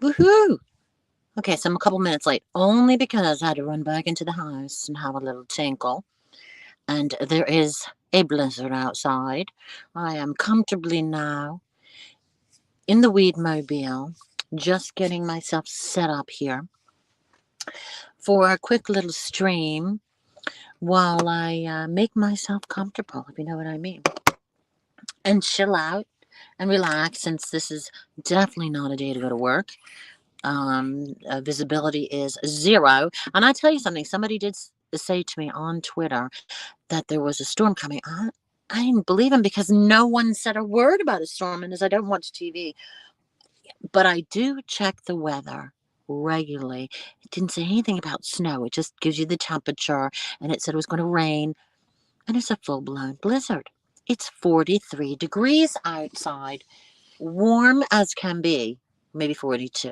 Woohoo! Okay, so I'm a couple minutes late, only because I had to run back into the house and have a little tinkle. And there is a blizzard outside. I am comfortably now in the weed mobile, just getting myself set up here for a quick little stream while I make myself comfortable, if you know what I mean, and chill out and relax since this is definitely not a day to go to work. Visibility is zero. And I tell you something, somebody did say to me on Twitter that there was a storm coming. I didn't believe him because no one said a word about a storm. And as I don't watch TV, but I do check the weather regularly. It didn't say anything about snow. It just gives you the temperature, and it said it was going to rain, and it's a full blown blizzard. It's 43 degrees outside, warm as can be, maybe 42,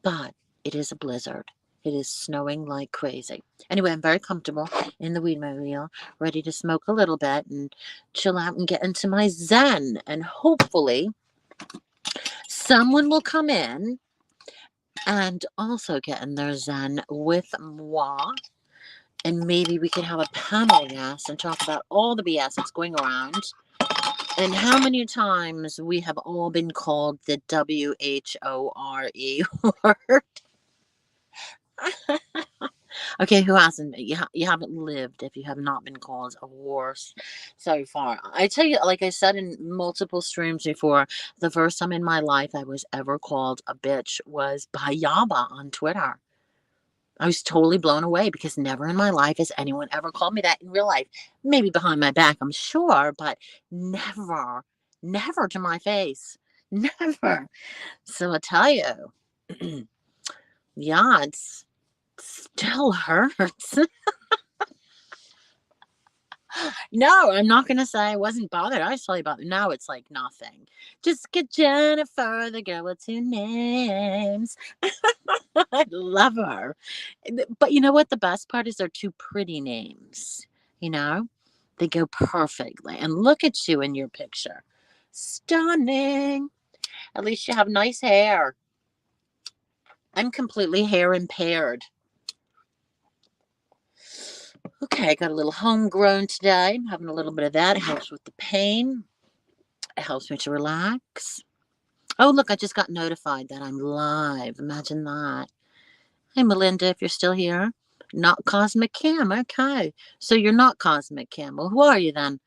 but it is a blizzard. It is snowing like crazy. Anyway, I'm very comfortable in the weed mobile, ready to smoke a little bit and chill out and get into my zen. And hopefully, someone will come in and also get in their zen with moi. And maybe we can have a panel guest and talk about all the BS that's going around and how many times we have all been called the WHORE word. Okay, who hasn't? You haven't lived if you have not been called a horse so far. I tell you, like I said in multiple streams before, the first time in my life I was ever called a bitch was by Yaba on Twitter. I was totally blown away because never in my life has anyone ever called me that in real life. Maybe behind my back, I'm sure, but never, never to my face. Never. So I tell you, yeah, it's still hurts. No, I'm not gonna say I wasn't bothered. I was totally bothered. No, it's like nothing. Just get Jennifer, the girl with two names. I love her. But you know what? The best part is they're two pretty names. You know, they go perfectly. And look at you in your picture. Stunning. At least you have nice hair. I'm completely hair impaired. Okay, I got a little homegrown today. I'm having a little bit of that. It helps with the pain. It helps me to relax. Oh, look, I just got notified that I'm live. Imagine that. Hey, Melinda, if you're still here. Not Cosmic Cam. Okay. So you're not Cosmic Cam. Well, who are you then?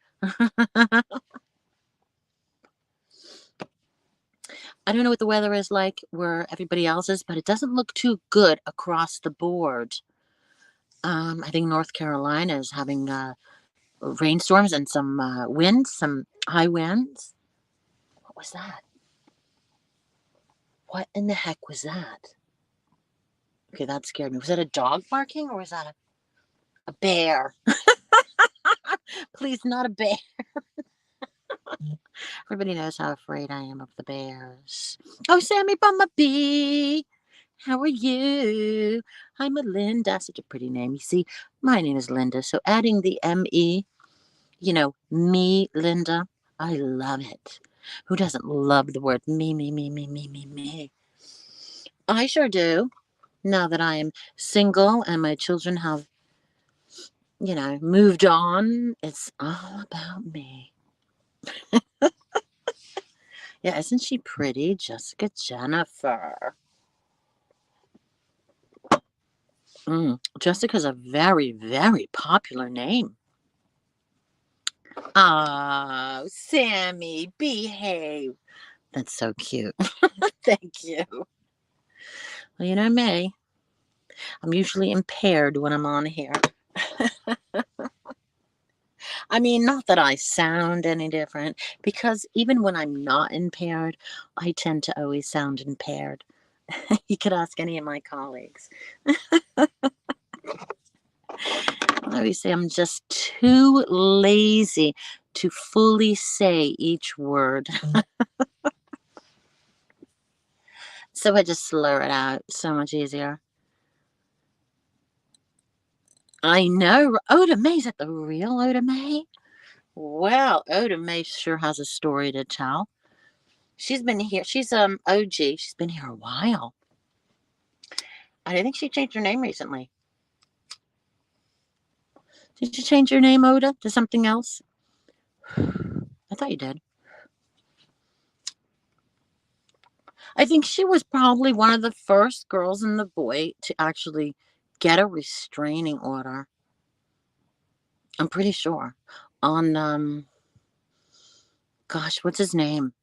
I don't know what the weather is like where everybody else is, but it doesn't look too good across the board. I think North Carolina is having rainstorms and some winds, some high winds. What was that? What in the heck was that? Okay, that scared me. Was that a dog barking or was that a bear? Please, not a bear. Everybody knows how afraid I am of the bears. Oh, Sammy Bumblebee, how are you? Hi, Melinda. Such a pretty name. You see, my name is Linda, so adding the M-E, me, Linda, I love it. Who doesn't love the word me, me, me, me, me, me, me? I sure do. Now that I am single and my children have, moved on, it's all about me. Yeah, isn't she pretty? Jessica Jennifer. Jessica's a very, very popular name. Oh, Sammy, behave. That's so cute. Thank you. Well, you know me. I'm usually impaired when I'm on here. I mean, not that I sound any different, because even when I'm not impaired, I tend to always sound impaired. You could ask any of my colleagues. I always say I'm just too lazy to fully say each word. So I just slur it out. So much easier. I know. Oda May, is that the real Oda May? Well, Oda May sure has a story to tell. She's been here. She's OG. She's been here a while. I think she changed her name recently. Did you change your name, Oda, to something else? I thought you did. I think she was probably one of the first girls in the boy to actually get a restraining order. I'm pretty sure. On gosh, what's his name?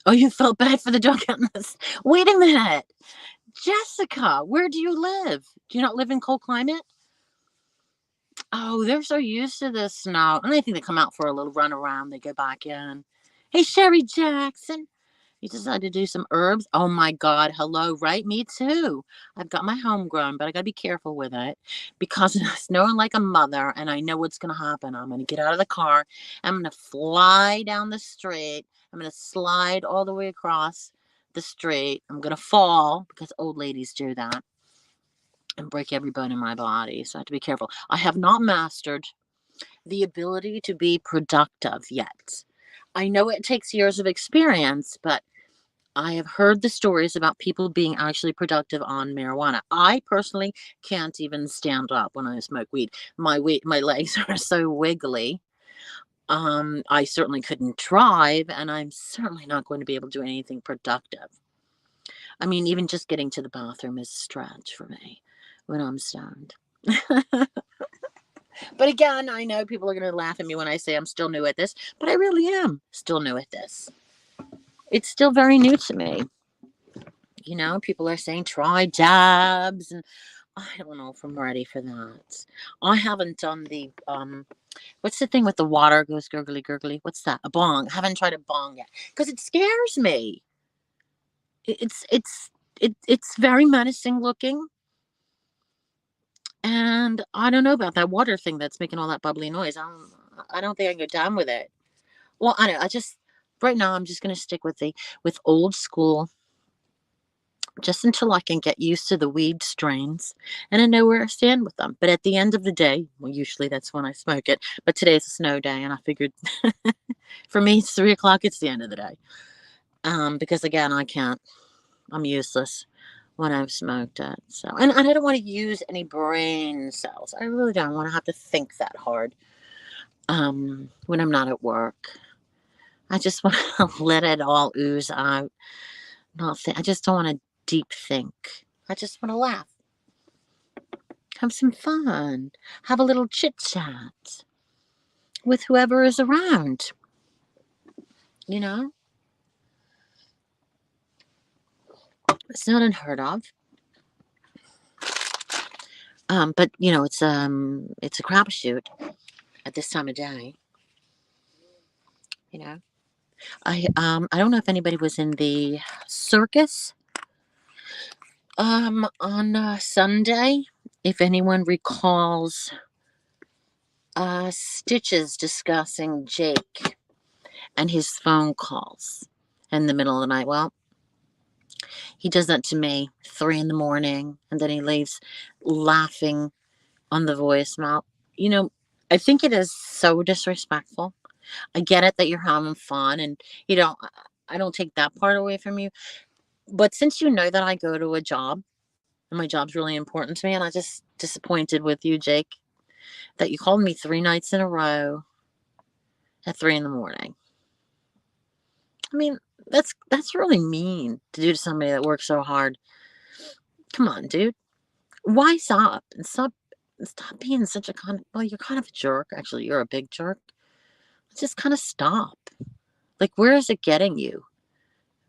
Oh, you felt bad for the dog on this. Wait a minute. Jessica, where do you live? Do you not live in cold climate? Oh, they're so used to this snow. And I think they come out for a little run around, they go back in. Hey, Sherry Jackson. You decided to do some herbs? Oh my God. Hello, right? Me too. I've got my homegrown, but I gotta be careful with it because it's snowing like a mother, and I know what's gonna happen. I'm gonna get out of the car. I'm gonna fly down the street. I'm gonna slide all the way across the street. I'm gonna fall because old ladies do that and break every bone in my body. So I have to be careful. I have not mastered the ability to be productive yet. I know it takes years of experience, but I have heard the stories about people being actually productive on marijuana. I personally can't even stand up when I smoke weed. My legs are so wiggly. I certainly couldn't drive, and I'm certainly not going to be able to do anything productive. I mean, even just getting to the bathroom is a stretch for me when I'm stoned. But again, I know people are going to laugh at me when I say I'm still new at this, but I really am still new at this. It's still very new to me. You know, people are saying try dabs, and I don't know if I'm ready for that. I haven't done the what's the thing with the water goes gurgly gurgly? What's that? A bong. I haven't tried a bong yet because it scares me. It's very menacing looking, and I don't know about that water thing that's making all that bubbly noise. I don't think I can go down with it. Well, I don't. I just right now I'm just gonna stick with the with old school just until I can get used to the weed strains and I know where I stand with them. But at the end of the day, well, usually that's when I smoke it. But today's a snow day, and I figured for me, it's 3 o'clock. It's the end of the day. Because again, I can't. I'm useless when I've smoked it. So, and I don't want to use any brain cells. I really don't want to have to think that hard. When I'm not at work, I just want to let it all ooze out. Not think. I just don't want to deep think. I just want to laugh. Have some fun, have a little chit chat with whoever is around, you know? It's not unheard of. But it's a crapshoot at this time of day, you know. I don't know if anybody was in the circus on Sunday. If anyone recalls Stitches discussing Jake and his phone calls in the middle of the night. Well, he does that to me 3 in the morning, and then he leaves laughing on the voicemail. You know, I think it is so disrespectful. I get it that you're having fun, and you know, I don't take that part away from you. But since you know that I go to a job and my job's really important to me, and I just disappointed with you, Jake, that you called me 3 nights in a row at 3 in the morning. I mean, that's really mean to do to somebody that works so hard. Come on, dude. Wise up and stop being such a well, you're kind of a jerk. Actually, you're a big jerk. Just kind of stop. Like, where is it getting you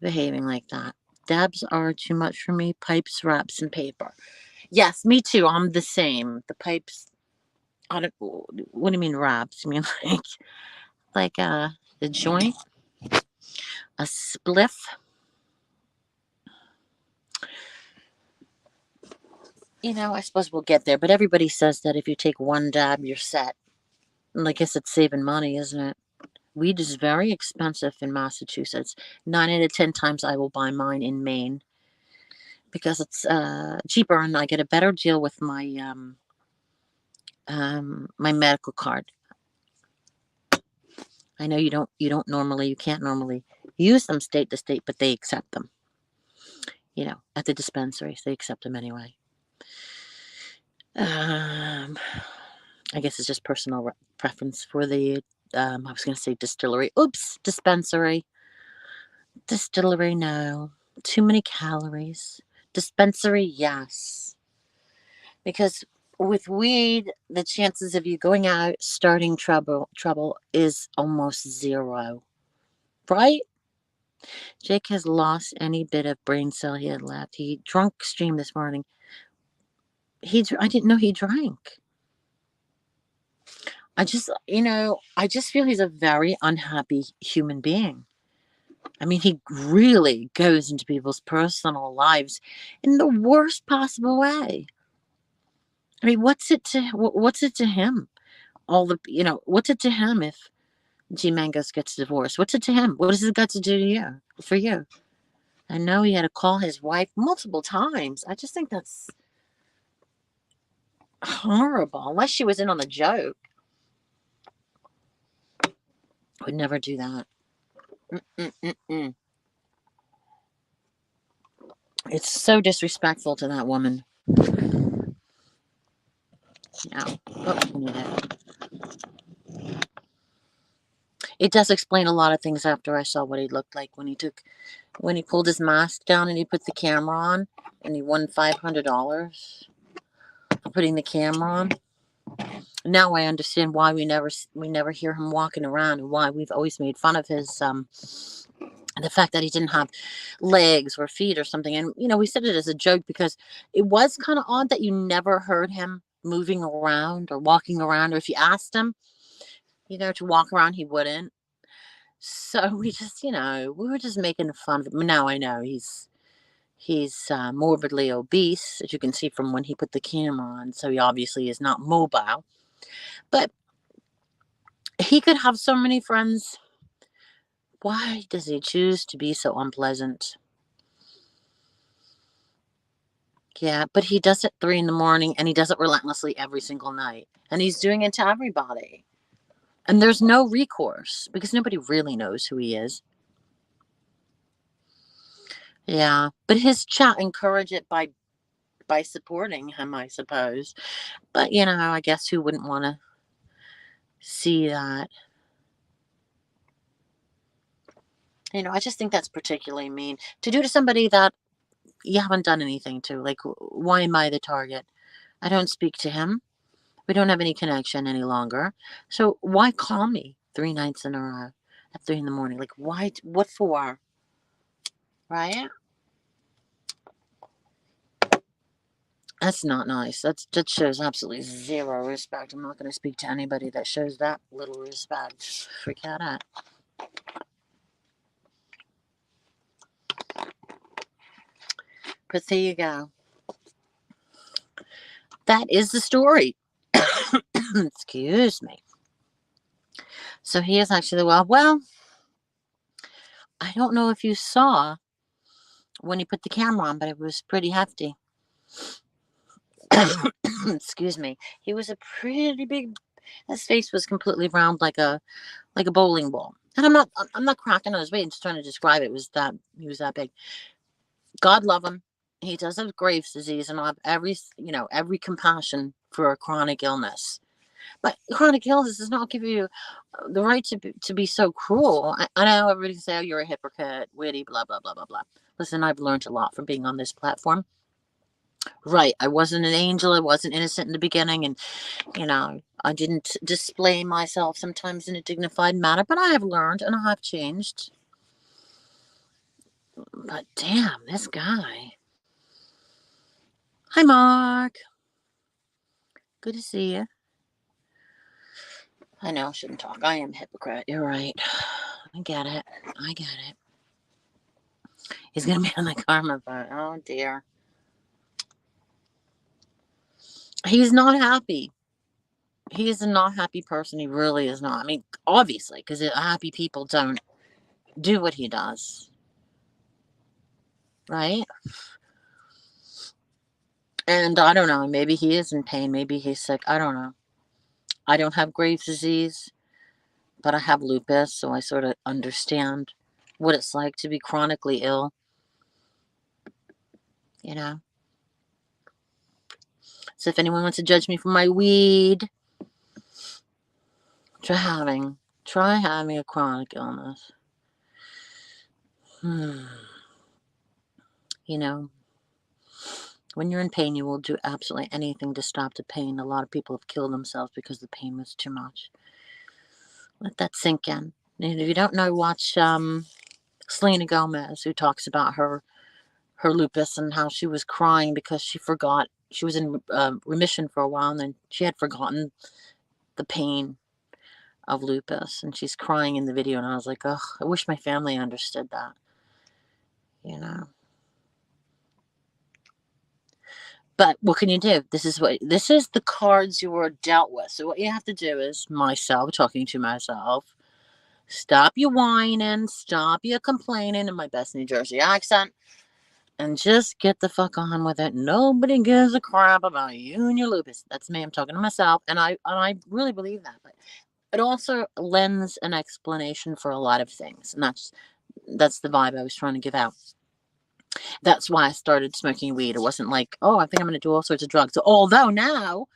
behaving like that? Dabs are too much for me. Pipes, wraps, and paper. Yes, me too. I'm the same. The pipes. I don't. What do you mean wraps? You mean like a joint, a spliff? You know, I suppose we'll get there. But everybody says that if you take one dab, you're set. And I guess it's saving money, isn't it? Weed is very expensive in Massachusetts. 9 out of 10 times I will buy mine in Maine because it's cheaper, and I get a better deal with my medical card. I know you can't normally use them state to state, but they accept them. at the dispensary. They accept them anyway. Um, I guess it's just personal preference for the, I was going to say distillery. Oops, dispensary. Distillery, no. Too many calories. Dispensary, yes. Because with weed, the chances of you going out starting trouble is almost zero, right? Jake has lost any bit of brain cell he had left. He drunk stream this morning. I didn't know he drank. I just feel he's a very unhappy human being. I mean, he really goes into people's personal lives in the worst possible way. I mean, what's it to him? What's it to him if G Mangos gets divorced? What's it to him? What has it got to do to you? For you? I know he had to call his wife multiple times. I just think that's horrible. Unless she was in on the joke, would never do that. Mm-mm-mm-mm. It's so disrespectful to that woman. No. Oh, I need it. It does explain a lot of things after I saw what he looked like when he pulled his mask down and he put the camera on and he won $500 for putting the camera on. Now I understand why we never hear him walking around and why we've always made fun of his the fact that he didn't have legs or feet or something. And we said it as a joke because it was kind of odd that you never heard him moving around or walking around, or if you asked him, to walk around, he wouldn't. So we just, we were just making fun of him. Now I know he's morbidly obese, as you can see from when he put the camera on. So he obviously is not mobile. But he could have so many friends. Why does he choose to be so unpleasant? Yeah, but he does it 3 a.m, and he does it relentlessly every single night. And he's doing it to everybody. And there's no recourse because nobody really knows who he is. Yeah, but his chat encouraged it by supporting him, I suppose. But I guess who wouldn't want to see that? I just think that's particularly mean to do to somebody that you haven't done anything to. Like, why am I the target? I don't speak to him. We don't have any connection any longer. So why call me 3 nights in a row at 3 a.m? Like, why? What for? Right? That's not nice. That shows absolutely zero respect. I'm not going to speak to anybody that shows that little respect. Forget it. But there you go. That is the story. Excuse me. So he is actually, well, I don't know if you saw when he put the camera on, but it was pretty hefty. Excuse me. He was a pretty big. His face was completely round like a bowling ball. And I'm not cracking on his weight. I'm just trying to describe it. He was that big. God love him. He does have Graves' disease, and I have every compassion for a chronic illness. But chronic illness does not give you the right to be so cruel. I know everybody say, "Oh, you're a hypocrite, witty, blah blah blah blah blah." Listen, I've learned a lot from being on this platform. Right, I wasn't an angel. I wasn't innocent in the beginning, and I didn't display myself sometimes in a dignified manner. But I have learned, and I have changed. But damn, this guy. Hi, Mark. Good to see you. I know I shouldn't talk. I am a hypocrite. You're right. I get it. He's going to be on the karma vote. Oh, dear. He's not happy. He is a not happy person. He really is not. I mean, obviously, because happy people don't do what he does. Right? And I don't know. Maybe he is in pain. Maybe he's sick. I don't know. I don't have Graves' disease, but I have lupus, so I sort of understand what it's like to be chronically ill. you know. So if anyone wants to judge me for my weed, try having a chronic illness. You know, when you're in pain, you will do absolutely anything to stop the pain. A lot of people have killed themselves because the pain was too much. Let that sink in. And if you don't know, watch Selena Gomez, who talks about her lupus and how she was crying because she forgot she was in remission for a while, and then she had forgotten the pain of lupus, and she's crying in the video. And I was like, oh, I wish my family understood that, you know. But what can you do? This is the cards you were dealt with. So what you have to do is, myself talking to myself, stop your whining, stop your complaining in my best New Jersey accent, and just get the fuck on with it. Nobody gives a crap about you and your lupus. That's me. I'm talking to myself, and I really believe that. But it also lends an explanation for a lot of things, and that's the vibe I was trying to give out. That's why I started smoking weed. It wasn't like, oh, I think I'm going to do all sorts of drugs. Although now,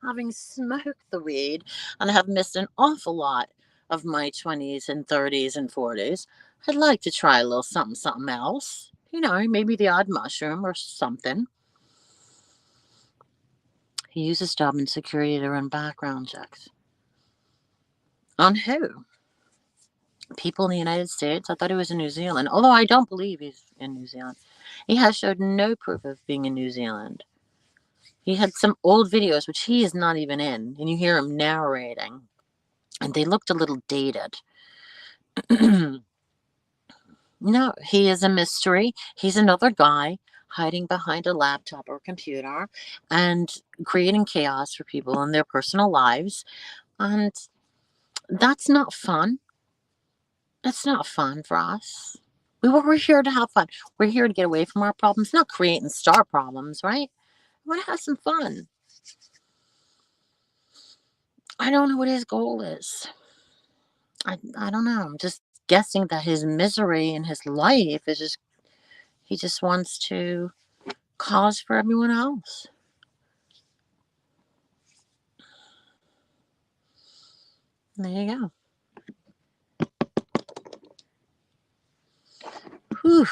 having smoked the weed, and I have missed an awful lot of my 20s and 30s and 40s, I'd like to try a little something else. You know, maybe the odd mushroom or something. He uses job and security to run background checks. On who? People in the United States? I thought he was in New Zealand. Although I don't believe he's in New Zealand. He has showed no proof of being in New Zealand. He had some old videos, which he is not even in, and you hear him narrating, and they looked a little dated. No, he is a mystery. He's another guy hiding behind a laptop or computer and creating chaos for people in their personal lives. And that's not fun. It's not fun for us. We're here to have fun. We're here to get away from our problems, not create and start problems, right? We want to have some fun. I don't know what his goal is. I don't know. I'm just guessing that his misery in his life is just, he just wants to cause for everyone else. There you go. Whew.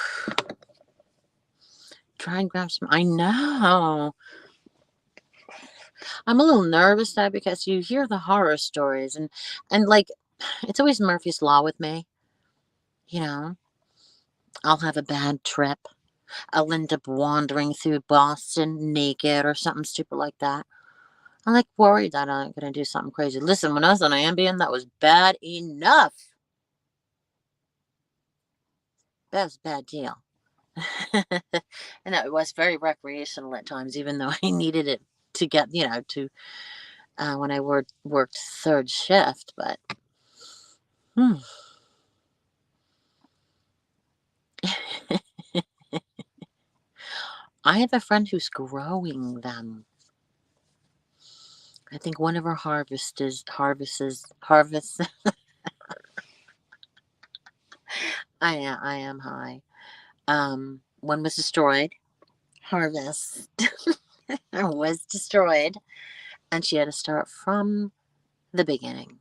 Try and grab some. I know. I'm a little nervous though, because you hear the horror stories, and like, it's always Murphy's Law with me. You know, I'll have a bad trip. I'll end up wandering through Boston naked or something stupid like that. I'm like worried that I'm going to do something crazy. Listen, when I was on Ambien, that was bad enough. That was a bad deal. And it was very recreational at times, even though I needed it to get, to when I worked third shift. But I have a friend who's growing them. I think one of her harvests. I am high. One was destroyed. Harvest was destroyed, and she had to start from the beginning.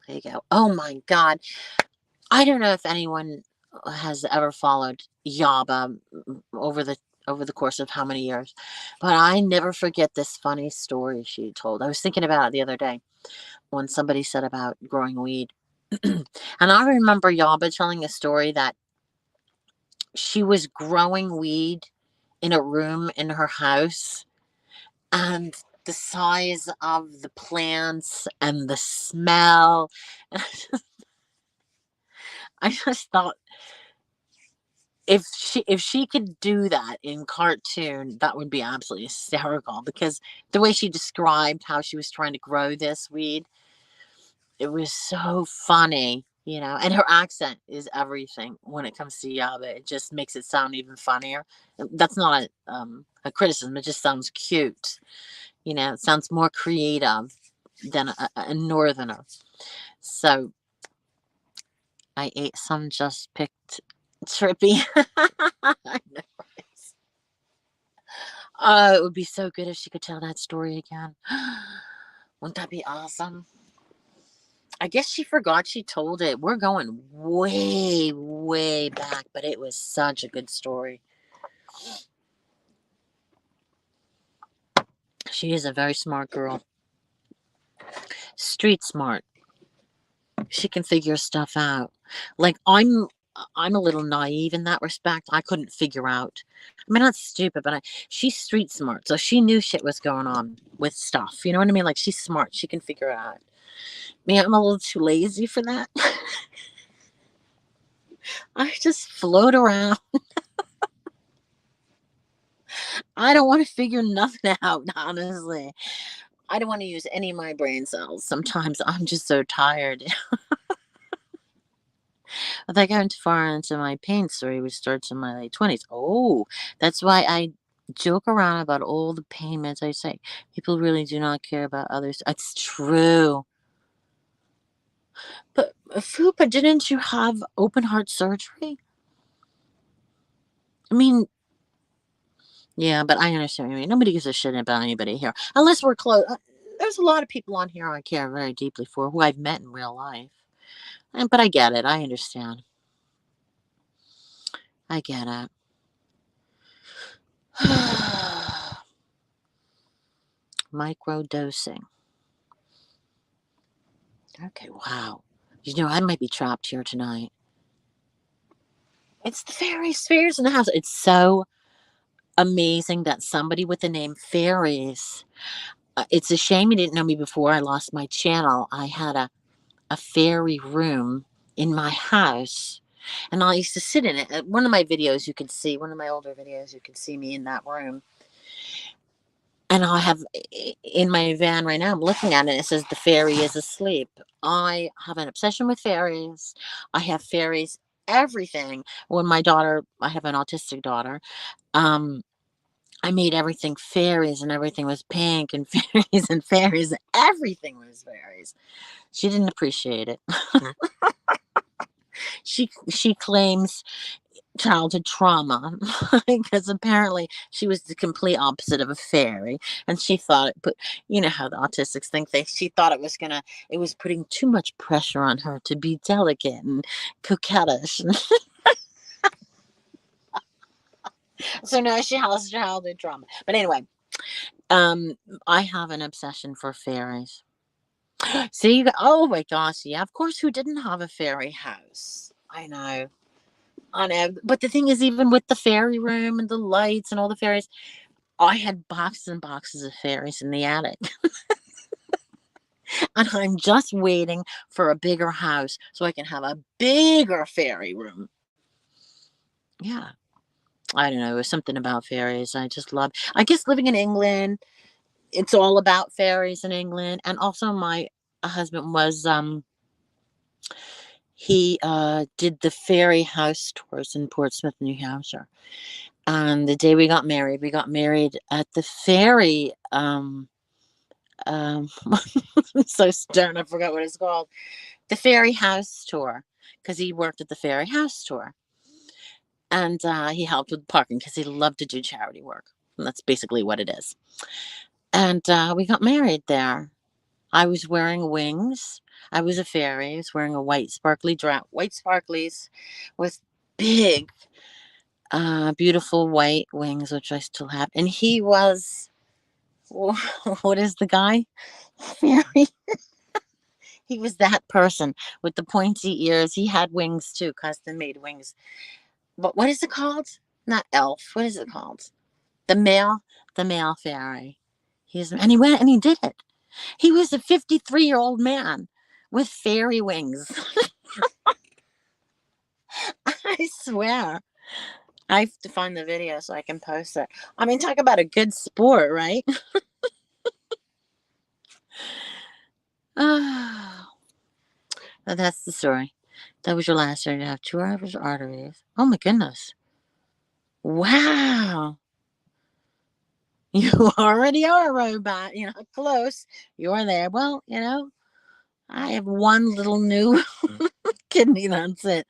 There you go. Oh my God. I don't know if anyone has ever followed Yaba over the course of how many years, but I never forget this funny story she told. I was thinking about it the other day when somebody said about growing weed. And I remember Yaba telling a story that she was growing weed in a room in her house, and the size of the plants and the smell. I just thought, if she could do that in cartoon, that would be absolutely hysterical, because the way she described how she was trying to grow this weed, it was so funny, and her accent is everything when it comes to Yaba. It just makes it sound even funnier. That's not a criticism. It just sounds cute. It sounds more creative than a northerner. So I ate some just picked trippy. I know. Oh, it would be so good if she could tell that story again. Wouldn't that be awesome? I guess she forgot she told it. We're going way, way back, but it was such a good story. She is a very smart girl. Street smart. She can figure stuff out. Like I'm a little naive in that respect. I couldn't figure out. I mean, not stupid, but she's street smart, so she knew shit was going on with stuff. You know what I mean? Like she's smart. She can figure it out. Me, I'm a little too lazy for that. I just float around. I don't want to figure nothing out, honestly. I don't want to use any of my brain cells. Sometimes I'm just so tired. Without going too far into my pain story, which starts in my late 20s. Oh, that's why I joke around about all the pain meds I say. People really do not care about others. It's true. But, Fupa, didn't you have open heart surgery? I mean, yeah, but I understand what you mean. Nobody gives a shit about anybody here. Unless we're close. There's a lot of people on here I care very deeply for who I've met in real life. But I get it. I understand. I get it. Micro dosing. Okay, wow. You know, I might be trapped here tonight. It's the fairies in the house. It's so amazing that somebody with the name Fairies. It's a shame you didn't know me before I lost my channel. I had a fairy room in my house, and I used to sit in it. One of my videos you can see, one of my older videos, you can see me in that room. And I have in my van right now, I'm looking at it, it says the fairy is asleep. I have an obsession with fairies. I have fairies, everything. When my daughter, I have an autistic daughter, um, I made everything fairies and everything was pink and fairies and fairies. Everything was fairies. She didn't appreciate it. She claims childhood trauma because apparently she was the complete opposite of a fairy, and she thought it put, you know how the autistics think, she thought it was putting too much pressure on her to be delicate and coquettish. So now she has childhood trauma. But anyway, I have an obsession for fairies. See, oh my gosh, yeah, of course, who didn't have a fairy house? I know, but the thing is, even with the fairy room and the lights and all the fairies, I had boxes and boxes of fairies in the attic. And I'm just waiting for a bigger house so I can have a bigger fairy room. Yeah. I don't know. It was something about fairies. I just love, I guess living in England, it's all about fairies in England. And also my husband was, he did the fairy house tours in Portsmouth, New Hampshire. And the day we got married at the fairy, um so stern, I forgot what it's called, the fairy house tour, because he worked at the fairy house tour, and he helped with parking because he loved to do charity work, and that's basically what it is. And we got married there. I was wearing wings. I was a fairy. I was wearing a white sparkly dress, white sparklies with big beautiful white wings, which I still have, and he was what is the guy, fairy. He was that person with the pointy ears. He had wings too, custom made wings. But what is it called? Not elf. What is it called? The male, the male fairy. And he went and he did it. He was a 53-year-old man with fairy wings. I swear. I have to find the video so I can post it. I mean, talk about a good sport, right? Oh, that's the story. That was your last story. You have 2 hours arteries. Oh my goodness. Wow. You already are a robot. You're not close. You're there. Well, I have one little new kidney. That's it.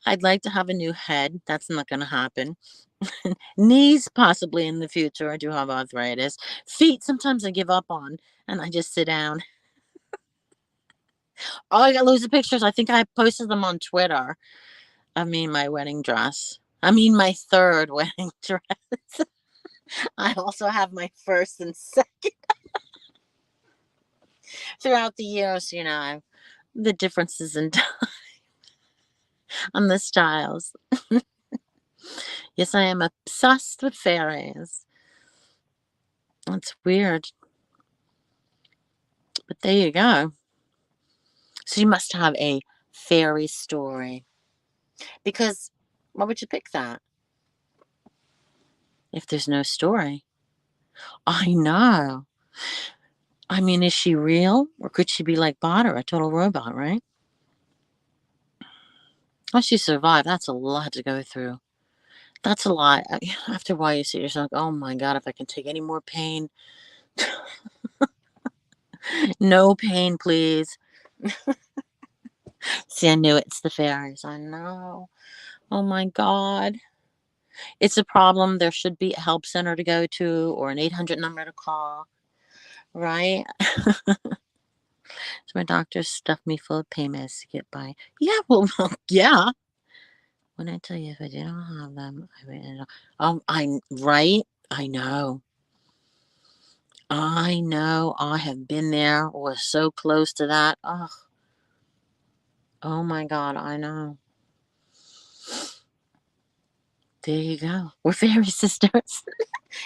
I'd like to have a new head. That's not going to happen. Knees, possibly in the future. I do have arthritis. Feet, sometimes I give up on and I just sit down. Oh, I got loads of pictures. I think I posted them on Twitter. I mean, my wedding dress. I mean, my third wedding dress. I also have my first and second throughout the years, the differences in on the styles. Yes, I am obsessed with fairies. That's weird, but there you go. So you must have a fairy story. Because why would you pick that if there's no story? I know. I mean, is she real? Or could she be like Botter, a total robot, right? Oh, she survived. That's a lot to go through. That's a lot. After a while, you see yourself, oh my God, if I can take any more pain. No pain, please. See, I knew it's the fairies. I know. Oh my God. It's a problem. There should be a help center to go to or an 800 number to call, right? So my doctor stuffed me full of pain meds to get by. Yeah, well, yeah. When I tell you if I didn't have them, I mean, I right. I know. I know. I have been there. Was so close to that. Oh my God. I know. There you go. We're fairy sisters.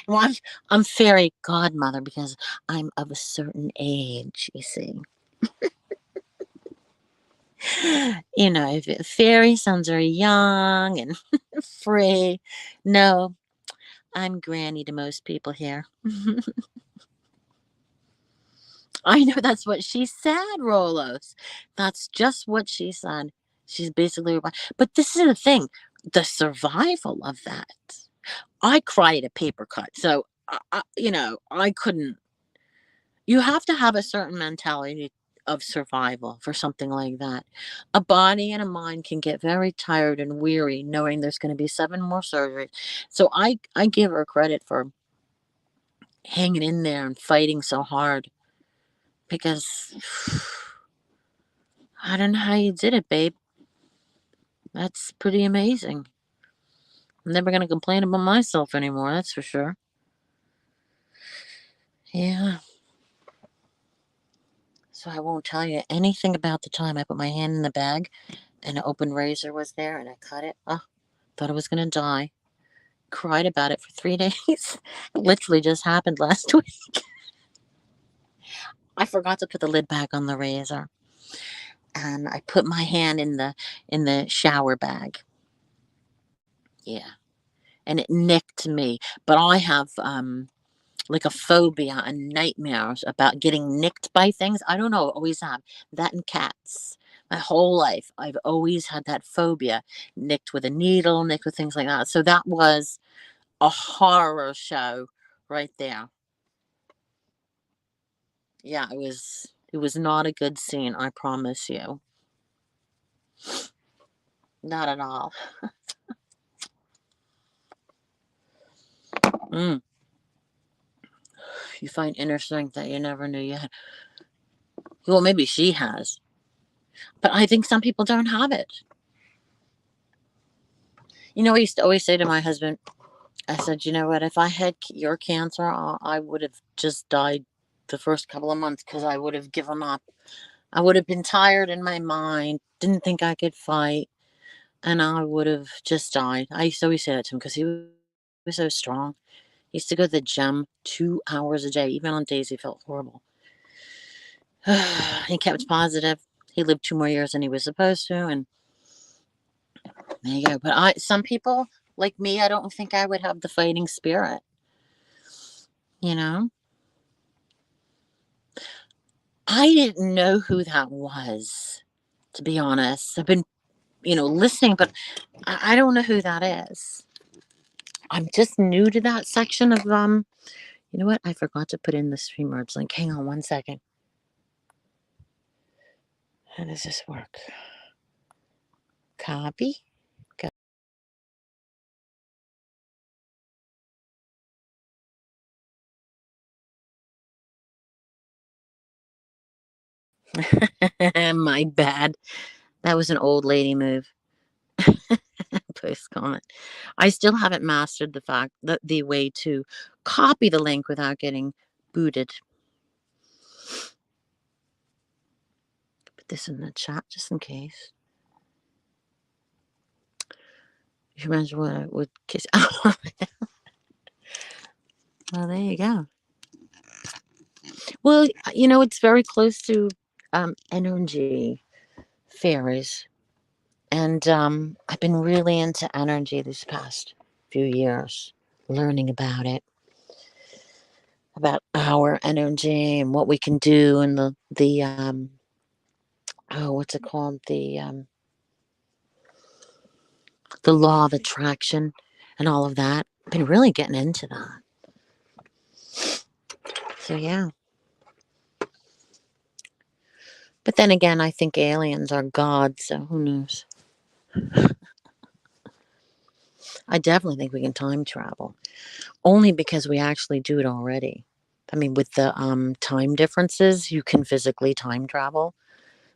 Well, I'm fairy godmother because I'm of a certain age. You see. If fairy sounds very young and free. No, I'm granny to most people here. I know that's what she said, Rolos. That's just what she said. She's basically, but this is the thing, the survival of that. I cried at a paper cut, so I couldn't. You have to have a certain mentality of survival for something like that. A body and a mind can get very tired and weary knowing there's going to be 7 more surgeries. So I give her credit for hanging in there and fighting so hard because I don't know how you did it, babe. That's pretty amazing. I'm never going to complain about myself anymore, that's for sure. Yeah. So I won't tell you anything about the time I put my hand in the bag and an open razor was there and I cut it. Oh, thought I was going to die. Cried about it for 3 days. It literally just happened last week. I forgot to put the lid back on the razor. And I put my hand in the shower bag. Yeah. And it nicked me. But I have like a phobia and nightmares about getting nicked by things. I don't know, always have that and cats. My whole life, I've always had that phobia, nicked with a needle, nicked with things like that. So that was a horror show right there. Yeah, it was not a good scene, I promise you. Not at all. Mm. You find inner strength that you never knew you had. Well, maybe she has, but I think some people don't have it. I used to always say to my husband, I said, you know what? If I had your cancer, I would have just died the first couple of months because I would have given up. I would have been tired in my mind, didn't think I could fight, and I would have just died. I used to always say that to him because he was so strong. He used to go to the gym 2 hours a day, even on days he felt horrible. He kept positive. He lived 2 more years than he was supposed to, and there you go. But some people like me, I don't think I would have the fighting spirit. You know, I didn't know who that was, to be honest. I've been, listening, but I don't know who that is. I'm just new to that section of You know what? I forgot to put in the StreamYards link. Hang on one second. How does this work? Copy. My bad. That was an old lady move. Post comment. I still haven't mastered the fact that the way to copy the link without getting booted. Put this in the chat just in case. You imagine what I would kiss. Well, there you go. Well, it's very close to energy fairies. And I've been really into energy these past few years, learning about our energy and what we can do, and what's it called, the law of attraction and all of that. I've been really getting into that. So yeah. But then again, I think aliens are gods, so who knows? I definitely think we can time travel, only because we actually do it already. I mean, with the time differences, you can physically time travel.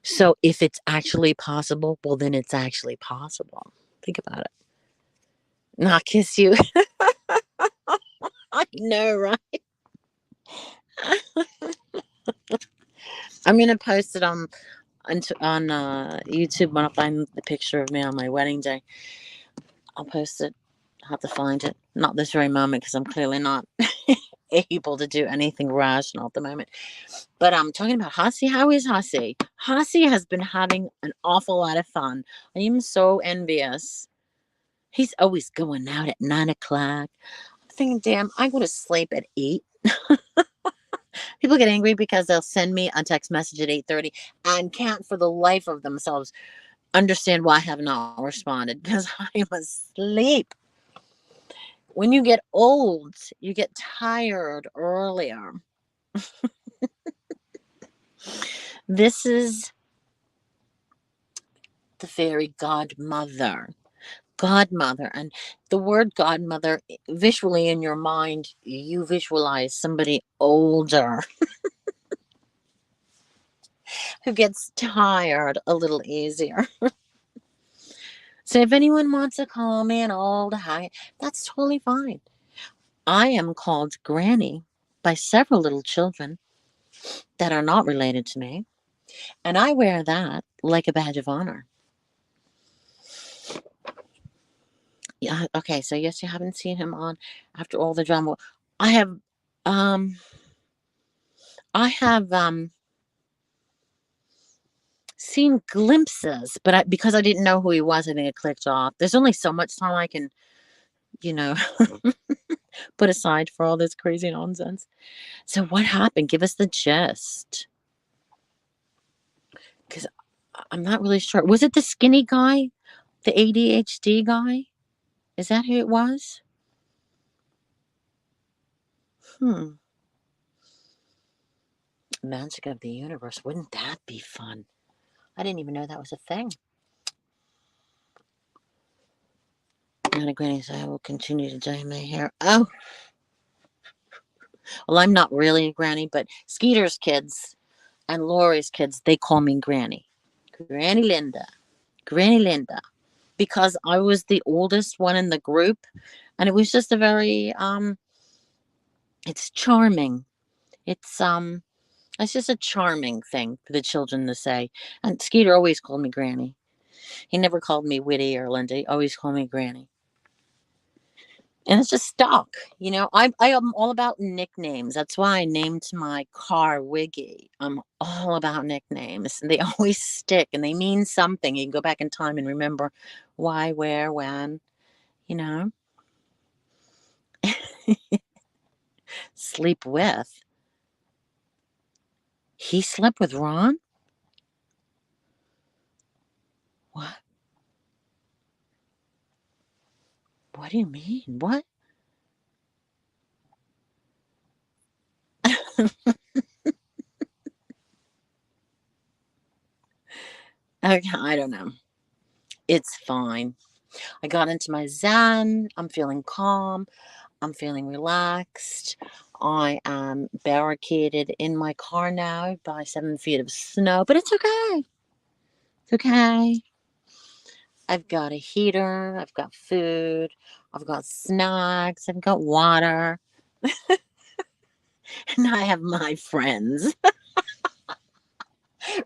So if it's actually possible, well, then it's actually possible. Think about it. Not kiss you. I know, right? I'm gonna post it on YouTube when I find the picture of me on my wedding day. I'll post it. I'll have to find it. Not this very moment because I'm clearly not able to do anything rational at the moment. But I'm talking about Hasi. How is Hasi? Hasi has been having an awful lot of fun. I am so envious. He's always going out at 9 o'clock. I'm thinking, damn, I go to sleep at 8. People get angry because they'll send me a text message at 8:30 and can't for the life of themselves understand why I have not responded because I am asleep. When you get old, you get tired earlier. This is the fairy godmother. Godmother. And the word godmother, visually in your mind, you visualize somebody older who gets tired a little easier. So if anyone wants to call me an old hag, that's totally fine. I am called Granny by several little children that are not related to me, and I wear that like a badge of honor. Yeah, okay, so yes, you haven't seen him on after all the drama. I have um I have seen glimpses, but because I didn't know who he was, I think it clicked off. There's only so much time I can, you know, put aside for all this crazy nonsense. So what happened? Give us the gist. Because I'm not really sure. Was it the skinny guy? The ADHD guy? Is that who it was? Hmm. Magic of the universe. Wouldn't that be fun? I didn't even know that was a thing. Not a granny, so I will continue to dye my hair. Oh, well, I'm not really a granny, but Skeeter's kids and Lori's kids, they call me Granny. Granny Linda. Granny Linda. Because I was the oldest one in the group. And it was just a very, it's charming. It's just a charming thing for the children to say. And Skeeter always called me Granny. He never called me Witty or Linda. He always called me Granny. And it's just stuck. I am all about nicknames. That's why I named my car Wiggy. I'm all about nicknames. And they always stick and they mean something. You can go back in time and remember why, where, when, you know. Sleep with. He slept with Ron? What? What do you mean? What? Okay, I don't know. It's fine. I got into my zen. I'm feeling calm. I'm feeling relaxed. I am barricaded in my car now by 7 feet of snow, but it's okay. It's okay. I've got a heater, I've got food, I've got snacks, I've got water, and I have my friends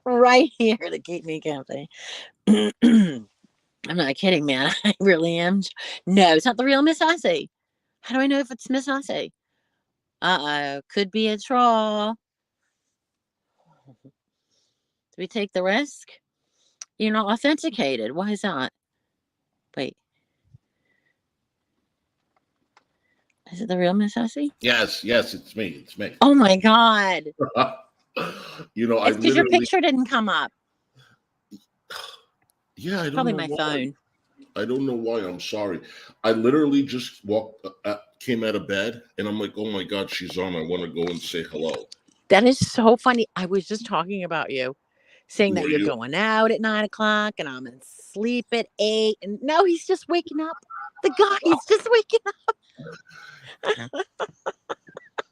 right here to keep me company. I'm not kidding, man. I really am. No, it's not the real Miss Hussey. How do I know if it's Miss Hussey? Uh-oh, could be a troll. Do we take the risk? You're not authenticated. Why is that? Wait, is it the real Miss Hussey? Yes, it's me. It's me. Oh my God. I It's because your picture didn't come up. Yeah, I don't Probably know my why. phone. I don't know why. I'm sorry. I literally just came out of bed, and I'm like, oh my God, she's on. I want to go and say hello. That is so funny. I was just talking about you, saying that Were you're you? going out at 9 o'clock, and I'm asleep at 8. And no, he's just waking up. The guy, he's just waking up.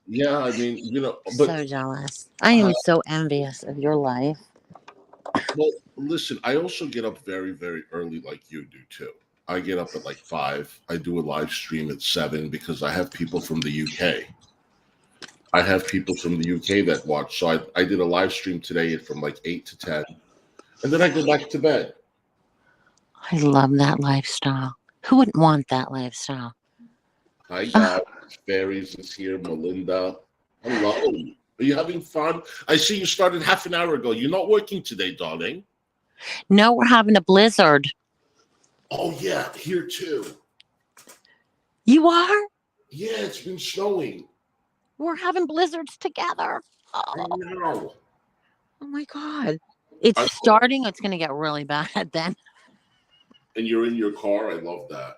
Yeah, I mean, but So jealous. I am so envious of your life. well, listen, I also get up very, very early, like you do too. I get up at like 5. I do a live stream at 7 because I have people from the UK. I have people from the UK that watch. So I did a live stream today from like 8 to 10, and then I go back to bed. I love that lifestyle. Who wouldn't want that lifestyle? Hi guys, Fairies is here. Melinda, hello. Are you having fun? I see you started half an hour ago. You're not working today, darling. No, we're having a blizzard. Oh yeah, here too. You are? Yeah, it's been snowing. We're having blizzards together. I Oh, know. oh my God. It's I- starting. It's going to get really bad then. And you're in your car. I love that.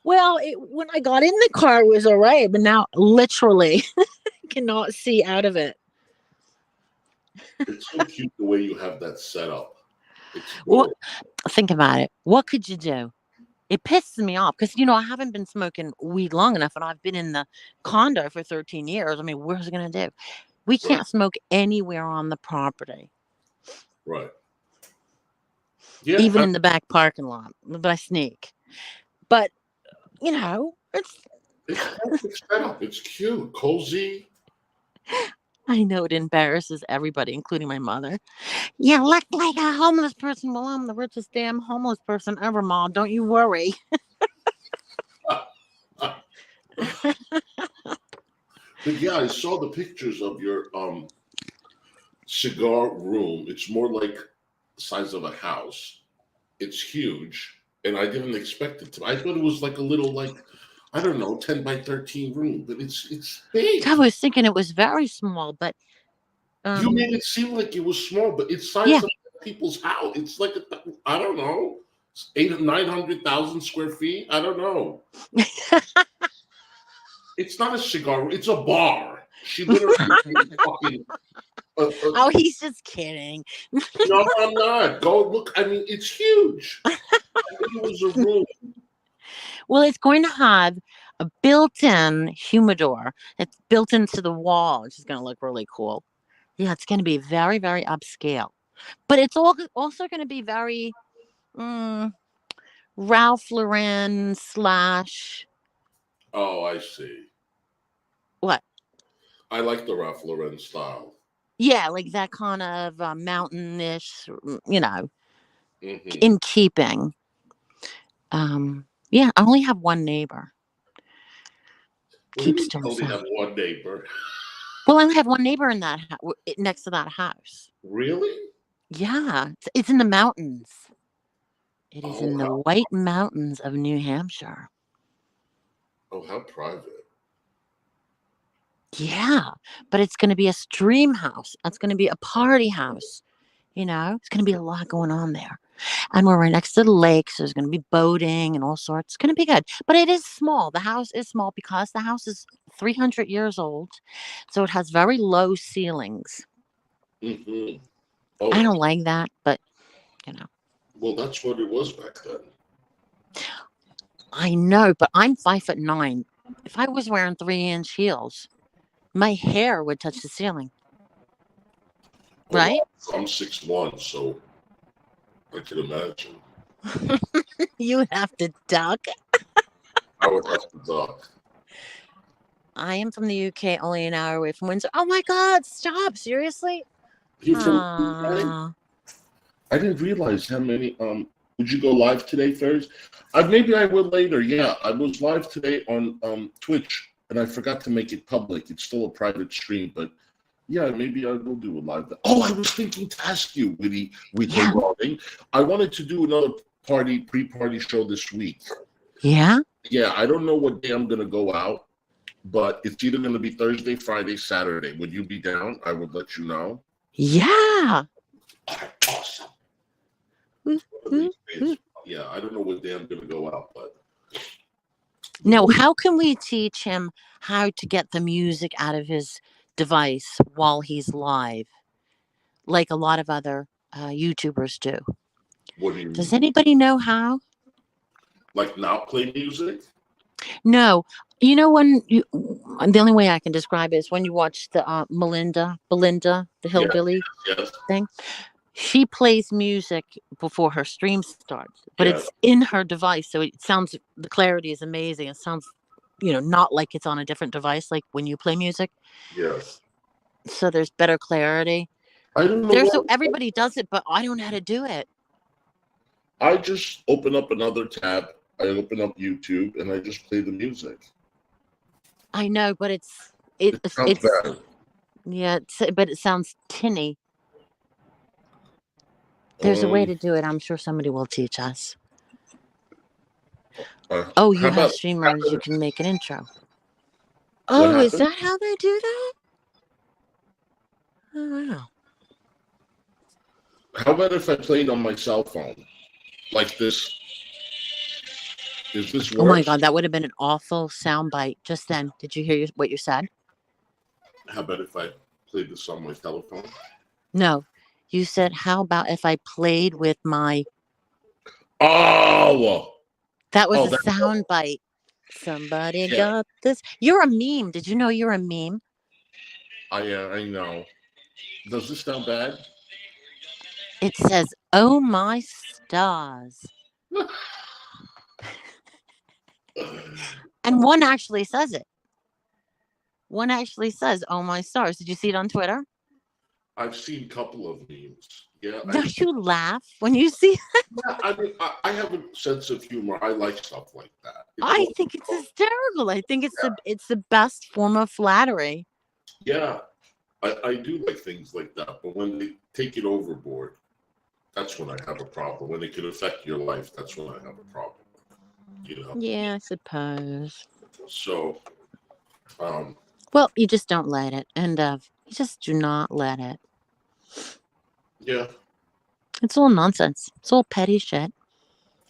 Well, when I got in the car, it was all right. But now, literally, I cannot see out of it. It's so cute the way you have that set up. Well, think about it. What could you do? It pisses me off because, I haven't been smoking weed long enough, and I've been in the condo for 13 years. I mean, where's it going to do? We can't smoke anywhere on the property. Right. Yeah. Even in the back parking lot, but I sneak. But, it's perfect setup. It's cute, cozy. I know it embarrasses everybody, including my mother. You look like a homeless person. Well, I'm the richest damn homeless person ever, Mom. Don't you worry. But yeah, I saw the pictures of your cigar room. It's more like the size of a house. It's huge, and I didn't expect it to. I thought it was like a little, like, I don't know, 10 by 13 room, but it's big. I was thinking it was very small, but you made it seem like it was small, but it's size of people's house. It's like I don't know, 900,000 square feet. I don't know. It's not a cigar. It's a bar. She literally fucking. Oh, he's just kidding. No, I'm not. Go look. I mean, it's huge. I think it was a room. Well, it's going to have a built-in humidor that's built into the wall, which is going to look really cool. Yeah, it's going to be very, very upscale. But it's also going to be very Ralph Lauren / Oh, I see. What? I like the Ralph Lauren style. Yeah, like that kind of mountain-ish, Mm-hmm. in keeping. Yeah, I only have one neighbor. Keeps to himself. Only have one neighbor. Well, I only have one neighbor in that next to that house. Really? Yeah, it's in the mountains. It is in the White Mountains of New Hampshire. Oh, how private. Yeah, but it's going to be a stream house. It's going to be a party house. It's going to be a lot going on there. And we're right next to the lake, so there's going to be boating and all sorts. It's going to be good. But it is small. The house is small because the house is 300 years old. So it has very low ceilings. Mm-hmm. Oh. I don't like that, but, Well, that's what it was back then. I know, but I'm 5'9". If I was wearing 3-inch heels, My hair would touch the ceiling, Well, right? I'm 6'1", so I can imagine. You would have to duck. I would have to duck. I am from the UK, only an hour away from Windsor. Oh my God, stop. Seriously? You from the UK? Aw. I didn't realize how many. Would you go live today, Thursday? Maybe I will later. Yeah, I was live today on Twitch, and I forgot to make it public. It's still a private stream, but yeah, maybe I will do a live. Oh, I was thinking to ask you, Witty, Yeah. regarding. I wanted to do another pre-party show this week. Yeah? Yeah, I don't know what day I'm gonna go out, but it's either gonna be Thursday, Friday, Saturday. Would you be down? I would let you know. Yeah. Awesome. Woo, woo, woo. Yeah, I don't know what day I'm gonna go out, but Now, how can we teach him how to get the music out of his device while he's live, like a lot of other YouTubers do? what do you Does mean? anybody know how? Like not play music? No. You know, the only way I can describe it is when you watch the Belinda, the hillbilly Yes, thing. She plays music before her stream starts, but Yeah. it's in her device, so it sounds, the clarity is amazing. It sounds, not like it's on a different device, like when you play music. yes. So there's better clarity. I don't know. So everybody does it, but I don't know how to do it. I just open up another tab. I open up YouTube and I just play the music. I know, but It sounds it's bad. yeah, but it sounds tinny. There's a way to do it. I'm sure somebody will teach us. Oh, you how have about- streamers. You can make an intro. What Oh, is happened? that how they do that? Oh, wow. How about if I played on my cell phone, like this? Is this work? Oh my God, that would have been an awful soundbite just then. Did you hear what you said? How about if I played this on my telephone? No, you said, how about if I played with my... Oh, That was Oh, a that's- soundbite. Somebody Yeah. got this. You're a meme. Did you know you're a meme? I know. Does this sound bad? It says, oh my stars. And one actually says it. One actually says, oh my stars. Did you see it on Twitter? I've seen a couple of memes. Yeah, Don't you laugh when you see? I mean, I have a sense of humor. I like stuff like that. I think it's hysterical. I think it's the best form of flattery. Yeah, I do like things like that. But when they take it overboard, that's when I have a problem. When it can affect your life, that's when I have a problem. Yeah, I suppose. So, Well, you just don't let it. And you just do not let it. yeah, It's all nonsense. It's all petty shit.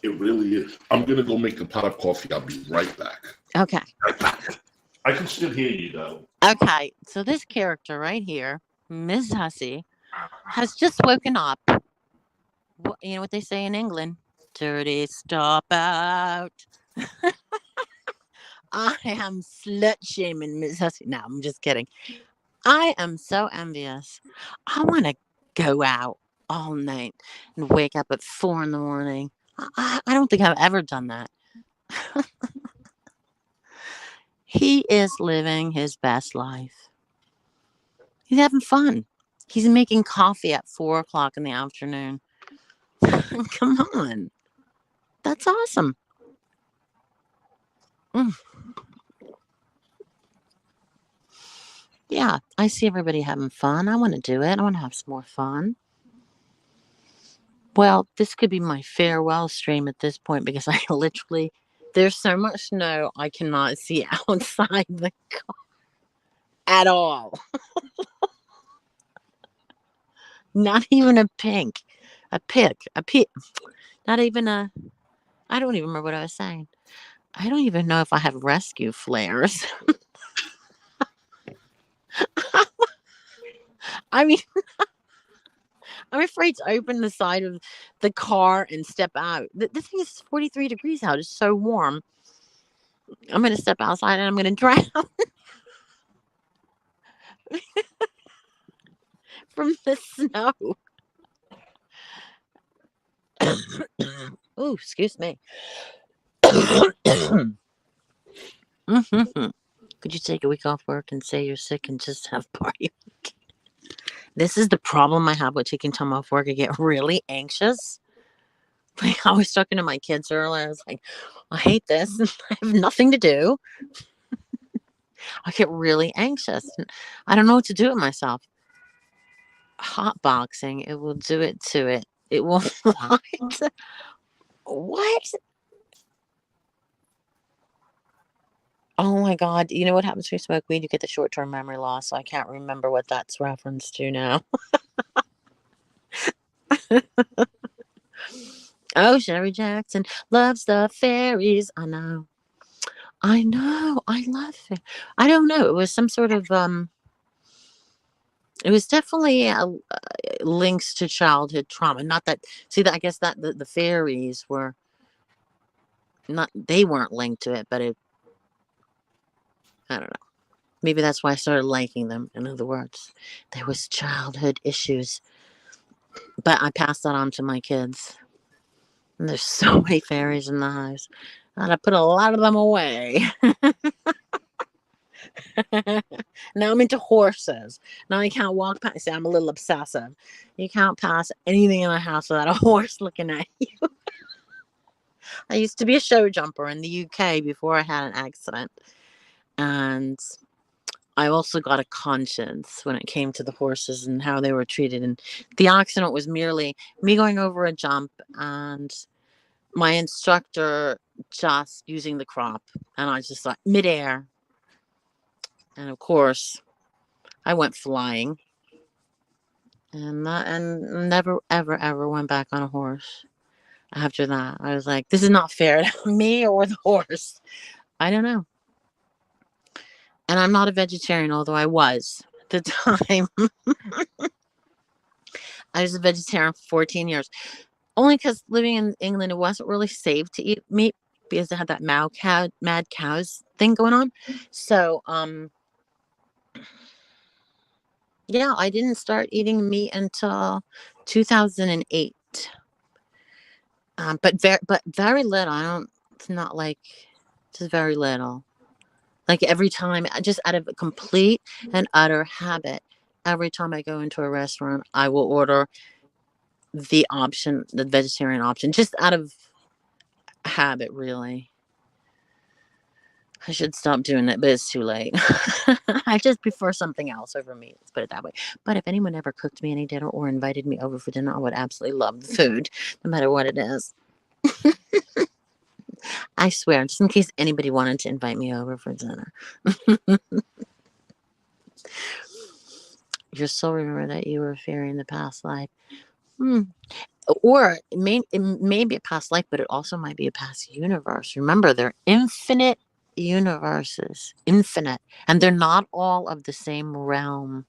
it really is. I'm gonna go make a pot of coffee. I'll be right back. Okay. Right back. I can still hear you though. Okay. So this character right here, Miss Hussey, has just woken up. You know what they say in England? Dirty stop out. I am slut shaming Miss Hussey. No, I'm just kidding. I am so envious. I want to go out all night and wake up at 4 a.m. I don't think I've ever done that. He is living his best life. He's having fun. He's making coffee at 4 o'clock in the afternoon. Come on. That's awesome. Yeah, I see everybody having fun. I want to do it. I want to have some more fun. Well, this could be my farewell stream at this point because I literally, there's so much snow I cannot see outside the car at all. Not even a pink. Not even a, I don't even remember what I was saying. I don't even know if I have rescue flares. I mean, I'm afraid to open the side of the car and step out. The thing is 43 degrees out. It's so warm. I'm going to step outside and I'm going to drown. from the snow. Oh, excuse me. Mhm. Could you take a week off work and say you're sick and just have party? This is the problem I have with taking time off work. I get really anxious. Like I was talking to my kids earlier. I was like, I hate this. I have nothing to do. I get really anxious. And I don't know what to do with myself. Hot boxing, it will do it to it. It will what? What? Oh my god. You know what happens when you smoke weed? You get the short term memory loss. So I can't remember what that's referenced to now. Oh, Sherry Jackson loves the fairies. I know. I know. I love it. I don't know. It was some sort of it was definitely links to childhood trauma. Not that see that I guess that the fairies were not they weren't linked to it, but it I don't know. Maybe that's why I started liking them. In other words, there was childhood issues, but I passed that on to my kids. And there's so many fairies in the house, and I put a lot of them away. Now I'm into horses. Now you can't walk past. See, I'm a little obsessive. You can't pass anything in the house without a horse looking at you. I used to be a show jumper in the UK before I had an accident, and I also got a conscience when it came to the horses and how they were treated. And the accident was merely me going over a jump and my instructor just using the crop, and I just thought midair, and of course I went flying, and never ever went back on a horse after that. I was like, this is not fair to me or the horse. I don't know. And I'm not a vegetarian, although I was at the time. I was a vegetarian for 14 years. Only because living in England, it wasn't really safe to eat meat because they had that mad cows thing going on. So, yeah, I didn't start eating meat until 2008. But very little. I don't. It's not like just very little. Like every time, just out of a complete and utter habit, every time I go into a restaurant, I will order the option, the vegetarian option, just out of habit, really. I should stop doing it, but it's too late. I just prefer something else over meat. Let's put it that way. But if anyone ever cooked me any dinner or invited me over for dinner, I would absolutely love the food, no matter what it is. I swear, just in case anybody wanted to invite me over for dinner. Your soul remember that you were a fairy in the past life. Or it may be a past life, but it also might be a past universe. Remember, they're infinite universes, infinite, and they're not all of the same realm,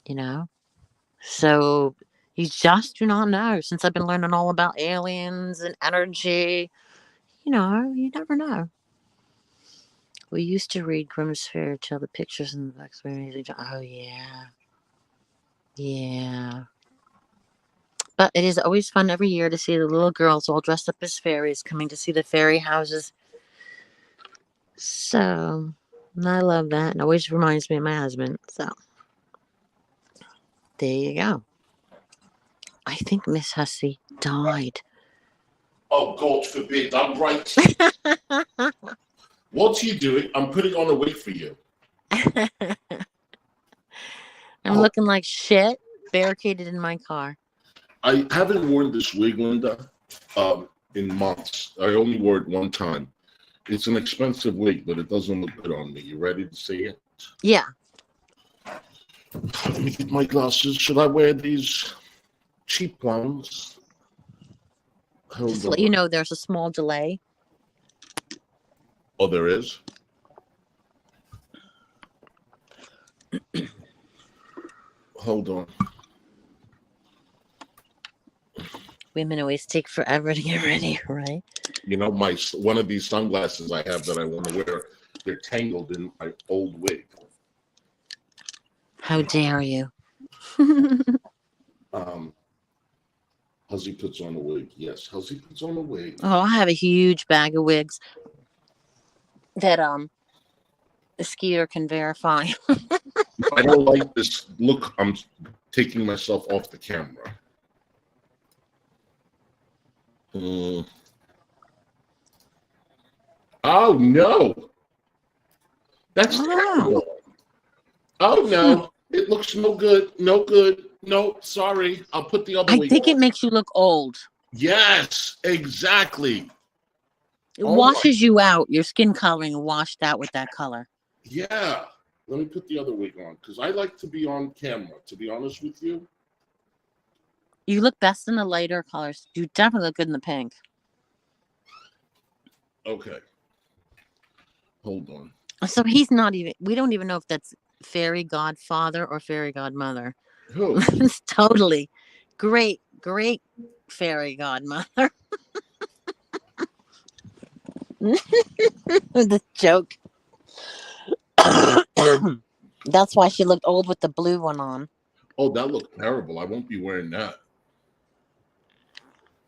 you know? So you just do not know. Since I've been learning all about aliens and energy, you never know. We used to read Grimm's Fairy Tale, the pictures in the books were amazing. Oh, yeah. Yeah. But it is always fun every year to see the little girls all dressed up as fairies coming to see the fairy houses. So I love that. And always reminds me of my husband. So there you go. I think Miss Hussey died. Oh, God forbid. I'm right. What are you doing? I'm putting on a wig for you. I'm looking like shit, barricaded in my car. I haven't worn this wig, Linda, in months. I only wore it one time. It's an expensive wig, but it doesn't look good on me. You ready to see it? Yeah. Let me get my glasses. Should I wear these cheap ones? Just to let you know, there's a small delay. Oh, there is? Hold on. Women always take forever to get ready, right? You know, one of these sunglasses I have that I want to wear, they're tangled in my old wig. How dare you? Huzzy puts on a wig. Yes, Huzzy puts on a wig. Oh, I have a huge bag of wigs that Skeeter can verify. I don't like this look. I'm taking myself off the camera. Oh no, that's terrible. Oh no, it looks no good. No good. No, sorry. I'll put the other I wig think on. it makes you look old. Yes, exactly. It Oh washes you out. Your skin coloring washed out with that color. yeah. Let me put the other wig on because I like to be on camera. To be honest with you. You look best in the lighter colors. You definitely look good in the pink. Okay. Hold on. So he's not even. We don't even know if that's fairy godfather or fairy godmother. Who? It's totally great fairy godmother. The joke. That's why she looked old with the blue one on. Oh, that looked terrible. I won't be wearing that.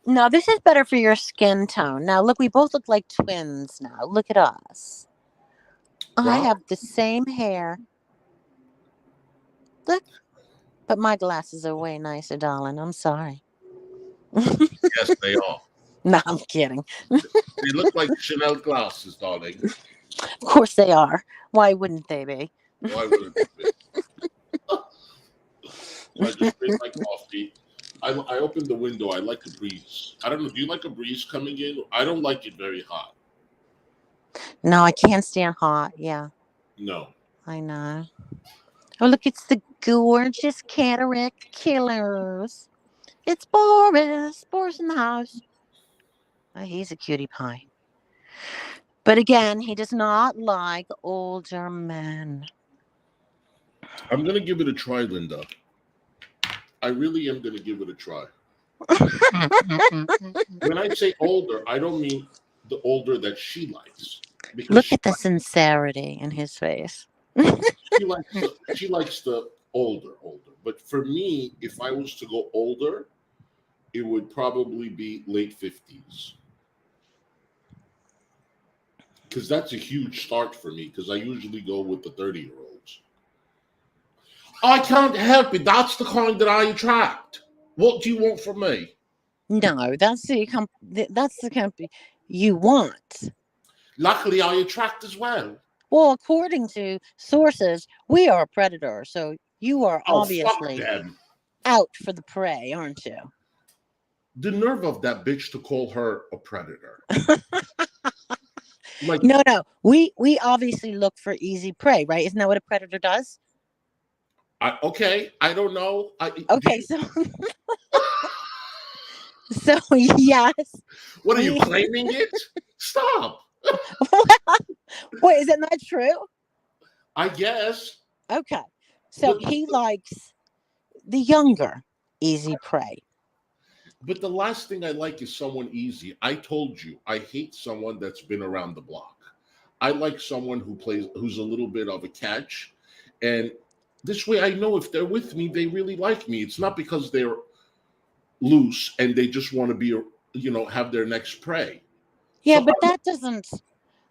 No, this is better for your skin tone. Now, look, we both look like twins now. Look at us. I Wow. have the same hair. Look, but my glasses are way nicer, darling. I'm sorry. Yes, they are. No, I'm kidding. They look like Chanel glasses, darling. Of course they are. Why wouldn't they be? Why wouldn't it be? So I just made my coffee. I opened the window. I like a breeze. I don't know. Do you like a breeze coming in? I don't like it very hot. No, I can't stand hot. Yeah, No. I know. Oh, look, it's the gorgeous cataract killers. It's Boris. Boris in the house. Oh, he's a cutie pie. But again, he does not like older men. I'm going to give it a try, Linda. I really am going to give it a try. When I say older, I don't mean the older that she likes. Because Look at the sincerity in his face. she likes the older. But for me, if I was to go older, it would probably be late 50s. Because that's a huge start for me, because I usually go with the 30-year-olds. I can't help it. That's the kind that I attract. What do you want from me? No, that's the company you want. Luckily, I attract as well. Well, according to sources, we are a predator, so you are obviously out for the prey, aren't you? The nerve of that bitch to call her a predator. Like, no. We obviously look for easy prey, right? Isn't that what a predator does? Okay, I don't know. Okay, so so yes. What are you claiming it? Stop. Wait, is that not true? I guess. Okay, so he likes the younger, easy prey. But the last thing I like is someone easy. I told you, I hate someone that's been around the block. I like someone who's a little bit of a catch. And this way I know if they're with me, they really like me. It's not because they're loose and they just want to be, have their next prey. Yeah, so, but that doesn't.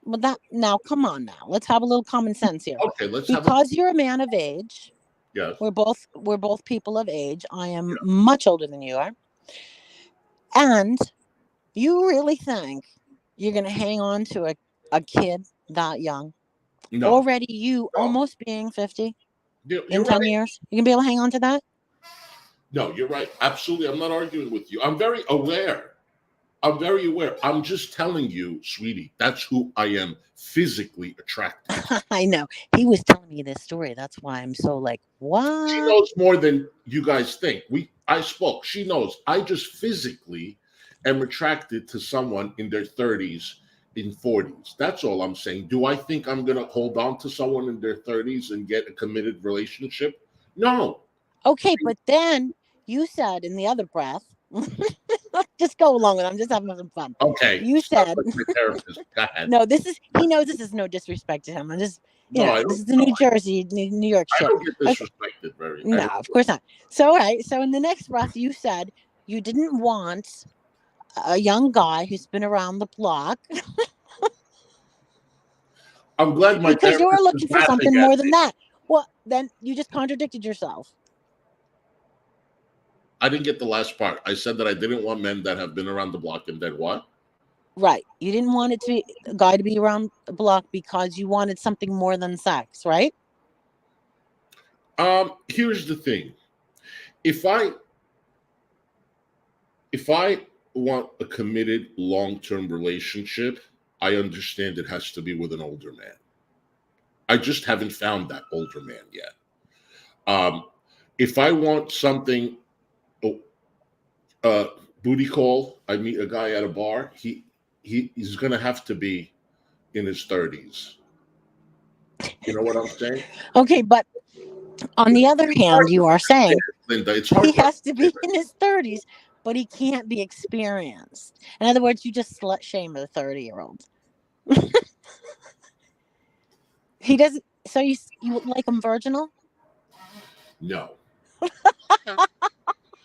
Well, that now, come on now. Let's have a little common sense here. Okay, because you're a man of age. Yes. We're both people of age. I am much older than you are. And you really think you're going to hang on to a kid that young? No. Already you almost being 50 in 10 years? You can be able to hang on to that? No, you're right. Absolutely. I'm not arguing with you. I'm very aware. I'm just telling you, sweetie, that's who I am physically attracted. I know. He was telling me this story. That's why I'm so like, what? She knows more than you guys think. I spoke. She knows. I just physically am attracted to someone in their 30s, in 40s. That's all I'm saying. Do I think I'm going to hold on to someone in their 30s and get a committed relationship? No. Okay, but then you said in the other breath, just go along with it. I'm just having some fun. Okay. You Stop said with my therapist. Go ahead. no. He knows this is no disrespect to him. I'm just No, I this don't. is the New Jersey, New York I shit. don't get Okay. disrespected very. No, of course not. So all right. So in the next breath, you said you didn't want a young guy who's been around the block I'm glad my because therapist you're is looking for laughing something at more than me. that. Well, then you just contradicted yourself. I didn't get the last part. I said that I didn't want men that have been around the block, and then what? Right. You didn't want it to be a guy to be around the block because you wanted something more than sex, right? Here's the thing. If I want a committed long-term relationship, I understand it has to be with an older man. I just haven't found that older man yet. If I want something, oh, booty call, I meet a guy at a bar. He's gonna have to be in his 30s. You know what I'm saying? Okay, but on the other hand, you are saying Linda, it's he hard to has to be understand. in his 30s, but he can't be experienced. In other words, you just slut shame the 30-year-old. He doesn't. So you like him virginal? No.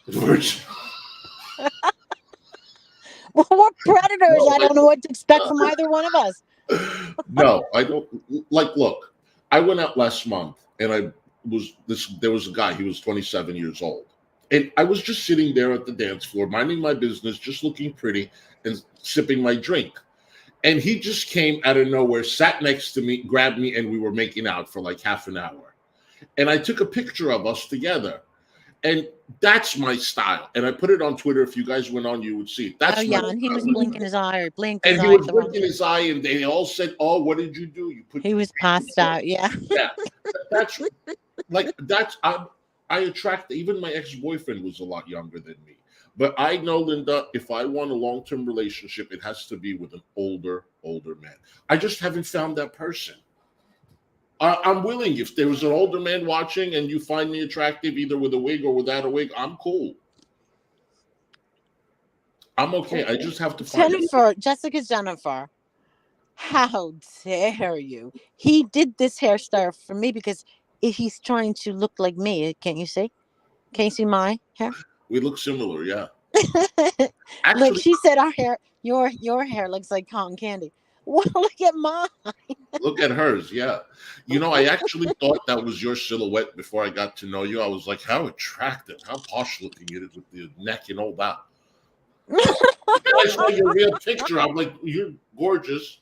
Virgin. Well, we're predators. No, I don't know what to expect from either one of us. No, I don't. Like, look, I went out last month, and there was a guy. He was 27 years old, and I was just sitting there at the dance floor, minding my business, just looking pretty and sipping my drink. And he just came out of nowhere, sat next to me, grabbed me, and we were making out for like half an hour. And I took a picture of us together. And that's my style. And I put it on Twitter. If you guys went on, you would see it. That's Oh my yeah, and he was style. blinking his eye or blinked his And he eye at was the wrong blinking time. his eye, and they all said, "Oh, what did you do? You put." He was passed out. Yeah. Yeah, that's like that's I attract. Even my ex-boyfriend was a lot younger than me. But I know, Linda, if I want a long-term relationship, it has to be with an older man. I just haven't found that person. I'm willing. If there was an older man watching and you find me attractive, either with a wig or without a wig, I'm cool. I'm okay. I just have to find Jennifer, how dare you? He did this hairstyle for me because he's trying to look like me. Can you see? Can you see my hair? We look similar, yeah. Look, Actually, she said our hair, your hair looks like cotton candy. Well, look at mine. look at hers, yeah. You know, I actually thought that was your silhouette before I got to know you. I was like, how attractive, how posh looking it is with the neck and all that. I saw your real picture. I'm like, you're gorgeous.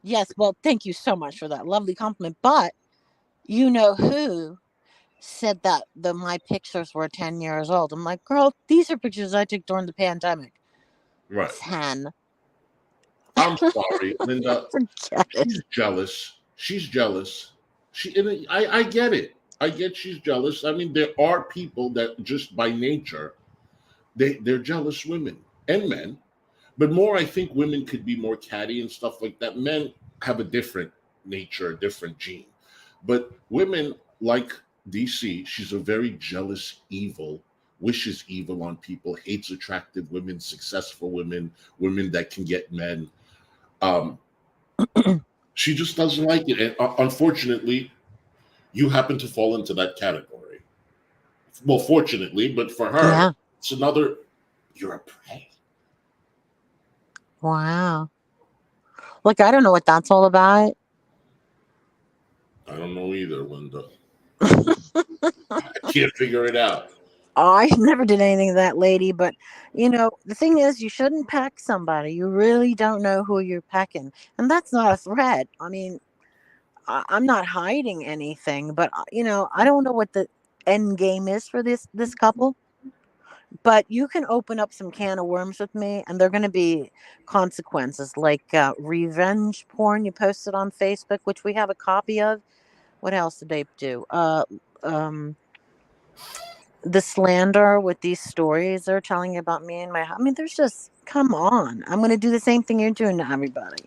Yes, well, thank you so much for that lovely compliment. But you know who said that my pictures were 10 years old? I'm like, girl, these are pictures I took during the pandemic. Right. 10. I'm sorry, Linda. Forget it. She's jealous. She's jealous. I get it. I get she's jealous. I mean, there are people that just by nature, they're jealous women and men. But more, I think women could be more catty and stuff like that. Men have a different nature, a different gene. But women, like DC, she's a very jealous, evil, wishes evil on people, hates attractive women, successful women, women that can get men. Um, she just doesn't like it. And unfortunately, you happen to fall into that category. Well, fortunately, but for her, Yeah. it's another, you're a prey. Wow. Look, I don't know what that's all about. I don't know either, Linda. I can't figure it out. I never did anything to that lady, but the thing is, you shouldn't peck somebody. You really don't know who you're pecking, and that's not a threat. I mean, I'm not hiding anything, but I don't know what the end game is for this couple. But you can open up some can of worms with me, and they're going to be consequences like revenge porn you posted on Facebook, which we have a copy of. What else did they do? The slander with these stories they're telling about me and I mean, there's just, come on. I'm going to do the same thing you're doing to everybody.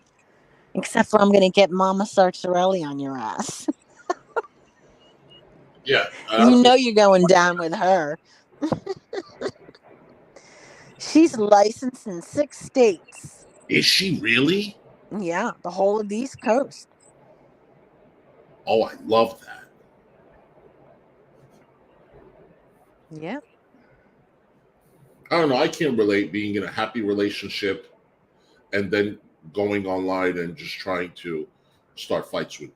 Except for I'm going to get Mama Sartorelli on your ass. Yeah. You're going down with her. She's licensed in 6 states. Is she really? Yeah, the whole of the East Coast. Oh, I love that. Yeah. I don't know. I can't relate being in a happy relationship and then going online and just trying to start fights with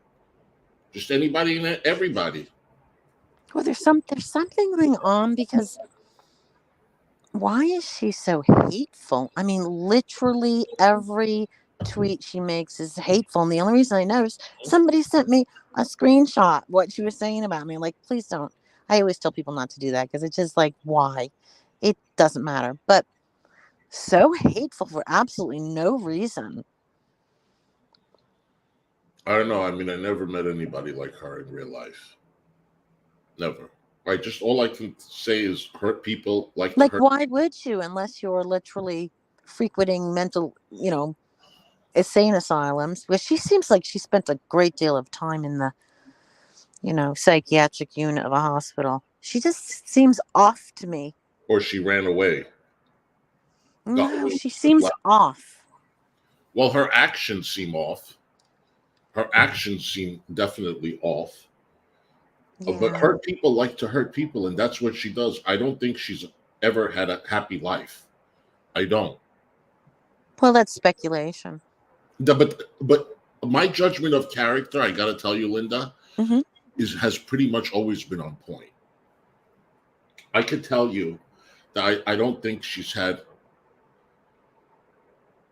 just anybody and everybody. Well, there's something going on because why is she so hateful? I mean, literally every tweet she makes is hateful. And the only reason I know is somebody sent me a screenshot what she was saying about me. Like, please don't. I always tell people not to do that because it's just like, why? It doesn't matter. But so hateful for absolutely no reason. I don't know. I mean, I never met anybody like her in real life. Never. Like, just all I can say is hurt people like to Like, hurt. why would you unless you're literally frequenting mental, insane asylums? But she seems like she spent a great deal of time in the psychiatric unit of a hospital. She just seems off to me. Or she ran away. Got No, away she with seems life. off. Well, her actions seem off. Her actions seem definitely off. But Yeah. hurt people like to hurt people, and that's what she does. I don't think she's ever had a happy life. I don't. Well, that's speculation. But my judgment of character, I got to tell you, Linda, Hmm. has pretty much always been on point. I could tell you that I don't think she's had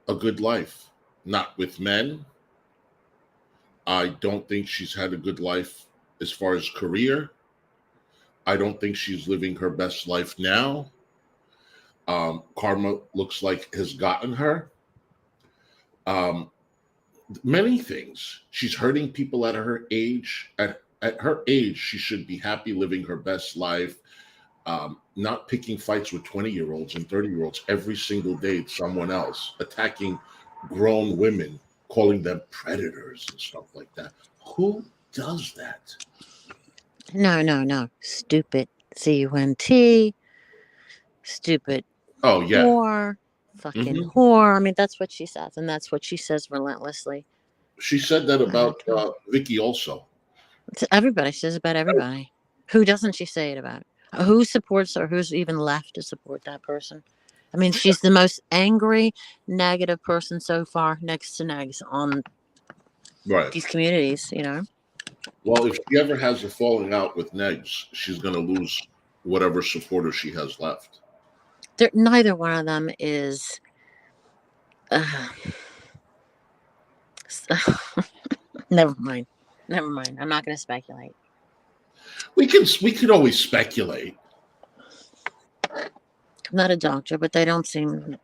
a good life. Not with men. I don't think she's had a good life as far as career. I don't think she's living her best life now. Karma looks like has gotten her. Um, Many things. She's hurting people at her age. At her age, she should be happy living her best life, not picking fights with 20-year-olds and 30-year-olds every single day. It's someone else attacking grown women, calling them predators and stuff like that. Who does that? No. Stupid. CUNT. Stupid Oh yeah. whore. Fucking Hmm. whore. I mean, that's what she says, and that's what she says relentlessly. She said that I don't about care. Vicky also. To everybody. She says about everybody. Who doesn't she say it about? Who supports her? Who's even left to support that person? I mean, she's the most angry, negative person so far, next to Negs, on Right. these communities. Well, if she ever has a falling out with Negs, she's going to lose whatever supporter she has left. Neither one of them is. Uh, Never mind. I'm not going to speculate. We could always speculate. I'm not a doctor, but they don't seem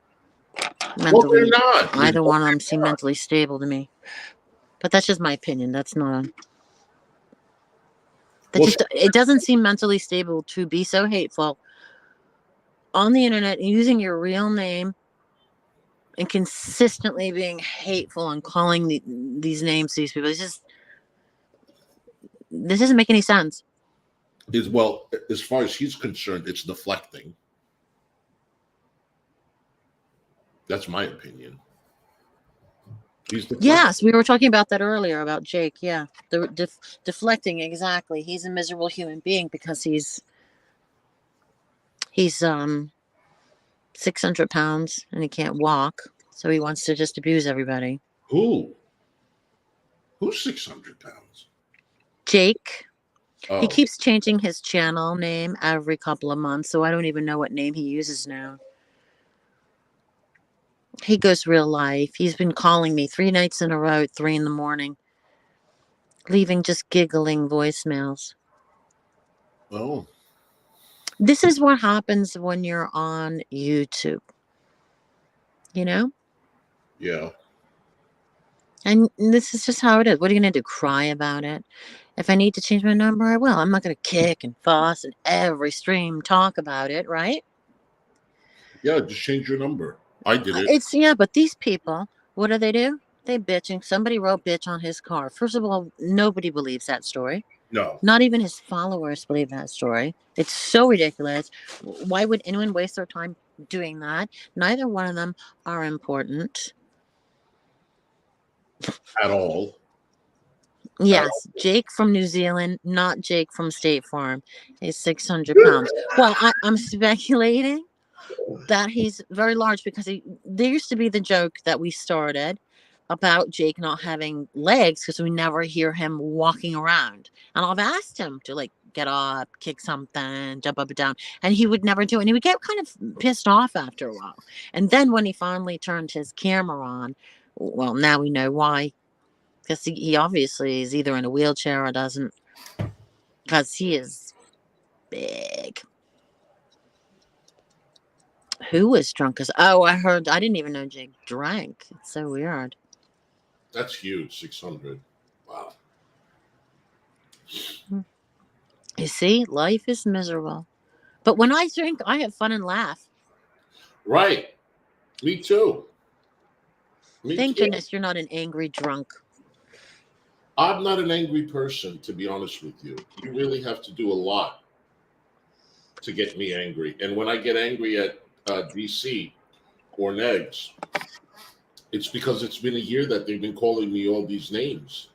Well, they're mentally. not. Either one of them seem mentally stable to me. But that's just my opinion. That's not. It doesn't seem mentally stable to be so hateful on the internet using your real name and consistently being hateful and calling these names to these people. This doesn't make any sense. Well, as far as he's concerned, it's deflecting. That's my opinion. Yes, we were talking about that earlier about Jake. Yeah, the deflecting, exactly. He's a miserable human being because he's 600 pounds and he can't walk, so he wants to just abuse everybody. Who's 600 pounds? Jake. Oh. He keeps changing his channel name every couple of months, so I don't even know what name he uses now. He goes real life. He's been calling me 3 nights in a row at 3 a.m, leaving just giggling voicemails. Oh. This is what happens when you're on YouTube. Yeah. And this is just how it is. What are you going to do? Cry about it? If I need to change my number, I will. I'm not going to kick and fuss and every stream talk about it, right? Yeah, just change your number. I did it. But these people, what do? They bitching. Somebody wrote bitch on his car. First of all, nobody believes that story. No. Not even his followers believe that story. It's so ridiculous. Why would anyone waste their time doing that. Neither one of them are important. At all. Yes, Jake from New Zealand, not Jake from State Farm, is 600 pounds. Well, I'm speculating that he's very large because there used to be the joke that we started about Jake not having legs because we never hear him walking around. And I've asked him to like get up, kick something, jump up and down, and he would never do it. And he would get kind of pissed off after a while. And then when he finally turned his camera on, well, now we know why. Because he obviously is either in a wheelchair or doesn't. Because he is big. Who was drunk as? Oh, I didn't even know Jake drank. It's so weird. That's huge. 600. Wow. You see, life is miserable. But when I drink, I have fun and laugh. Right. Me too. Thank goodness you're not an angry drunk. I'm not an angry person, to be honest with you. You really have to do a lot to get me angry. And when I get angry at DC or Negs, it's because it's been a year that they've been calling me all these names.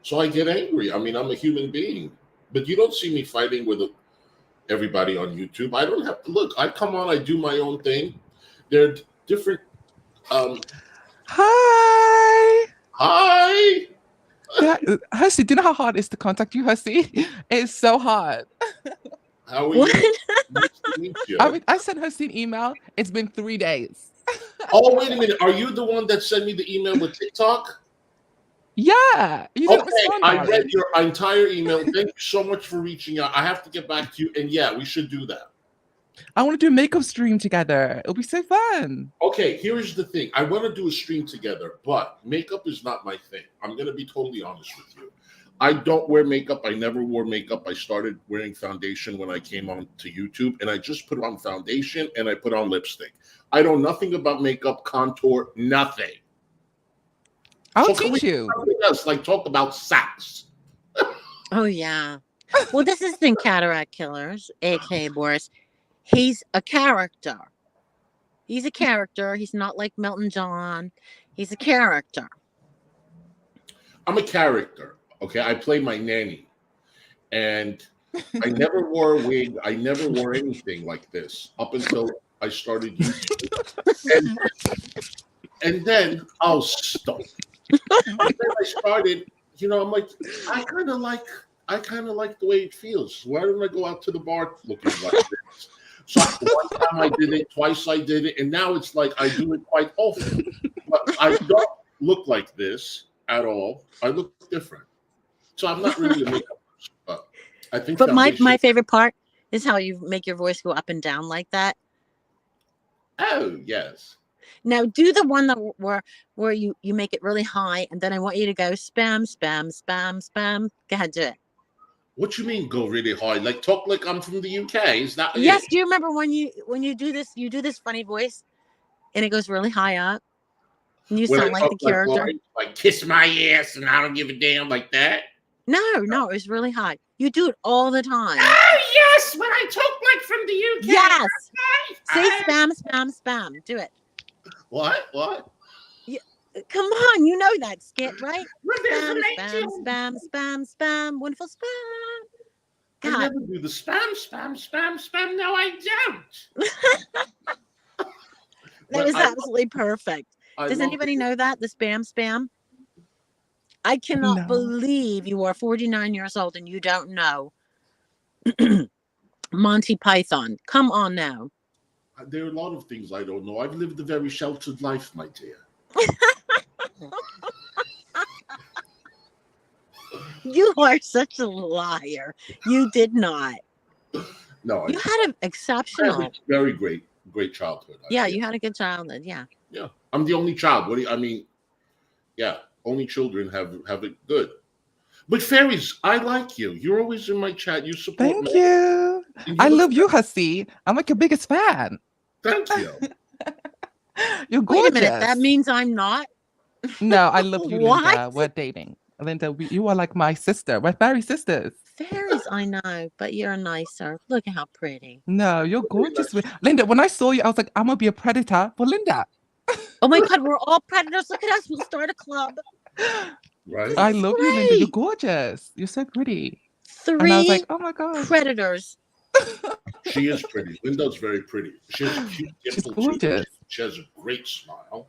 So I get angry. I mean, I'm a human being. But you don't see me fighting with everybody on YouTube. I don't have to look. I come on, I do my own thing. There are different. Hi. Hi. Yeah, Hussy, do you know how hard it is to contact you, Hussy? It's so hard. How are you? Nice to meet you. I sent Hussy an email. It's been 3 days. Oh, wait a minute. Are you the one that sent me the email with TikTok? Yeah. You didn't respond. I read your entire email. Thank you so much for reaching out. I have to get back to you. And yeah, we should do that. I want to do a makeup stream together. It'll be so fun. Okay, here's the thing. I want to do a stream together, but makeup is not my thing. I'm going to be totally honest with you. I don't wear makeup. I never wore makeup. I started wearing foundation when I came on to YouTube, and I just put on foundation and I put on lipstick. I know nothing about makeup, contour, nothing. I'll teach you. Else, like talk about sex. Oh, yeah. Well, this is in Cataract Killers, a.k.a. Boris. He's a character. He's a character. He's not like Melton John. He's a character. I'm a character. Okay, I play my nanny. And I never wore a wig. I never wore anything like this up until I started YouTube. And then I'll stop. And then I started, I'm like, I kind of like the way it feels. Why don't I go out to the bar looking like this? So one time I did it, twice I did it, and now it's like I do it quite often. But I don't look like this at all. I look different. So I'm not really a makeup person, but I think. But my favorite part is how you make your voice go up and down like that. Oh, yes. Now do the one that where you make it really high, and then I want you to go spam, spam, spam, spam. Go ahead, do it. What you mean go really high? Like talk like I'm from the UK? Is that yes? It? Do you remember when you do this? You do this funny voice, and it goes really high up, and you sound like the character. Like kiss my ass, and I don't give a damn like that. No, it was really high. You do it all the time. Oh yes, when I talk like from the UK. Yes. Okay. Say spam, spam, spam. Do it. What? Come on, you know that skit, right? Spam, spam, spam, spam, spam, wonderful spam. God. I never do the spam. No, I don't. That was absolutely perfect. Does anybody know that? The spam? I cannot believe you are 49 years old and you don't know Monty Python. Come on now. There are a lot of things I don't know. I've lived a very sheltered life, my dear. You are such a liar. You did not. No, you had an exceptional, very great childhood. Yeah, you had a good childhood. Yeah. Yeah, I'm the only child. What do you? I mean, yeah, only children have it good. But fairies, I like you. You're always in my chat. You support me. Thank you. I love you, Hussy. I'm like your biggest fan. Thank you. You're gorgeous. Wait a minute. That means I'm not. No, I love you, Linda. We're dating. Linda, you are like my sister. We're fairy sisters. Fairies, I know, but you're nicer. Look at how pretty. No, you're Very gorgeous. nice. Linda, when I saw you, I was like, I'm gonna be a predator for Linda. Oh my God, we're all predators. Look at us. We'll start a club. Right? I This is love you, Linda. You're great. gorgeous. You're so pretty. And I was like, Three oh my God. predators. She is pretty. Linda's very pretty. She has a cute She's dimple too. gorgeous. She has a great smile.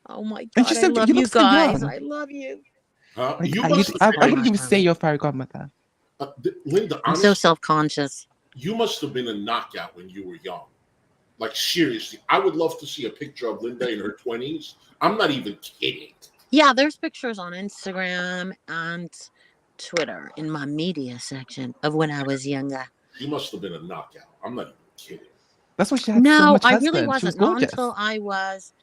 Oh my And God, she's I so love you you look so guys. young. I love you. Huh? Like, You I, must have I been, wouldn't even Gosh, say you're a fairy godmother. Linda, I'm so honestly, self-conscious. you must have been a knockout when you were young. Like, seriously, I would love to see a picture of Linda in her 20s. I'm not even kidding. Yeah, there's pictures on Instagram and Twitter in my media section of when I was younger. You must have been a knockout. I'm not even kidding. That's why she had so No, much I really husband. She was wasn't. Not gorgeous. until I was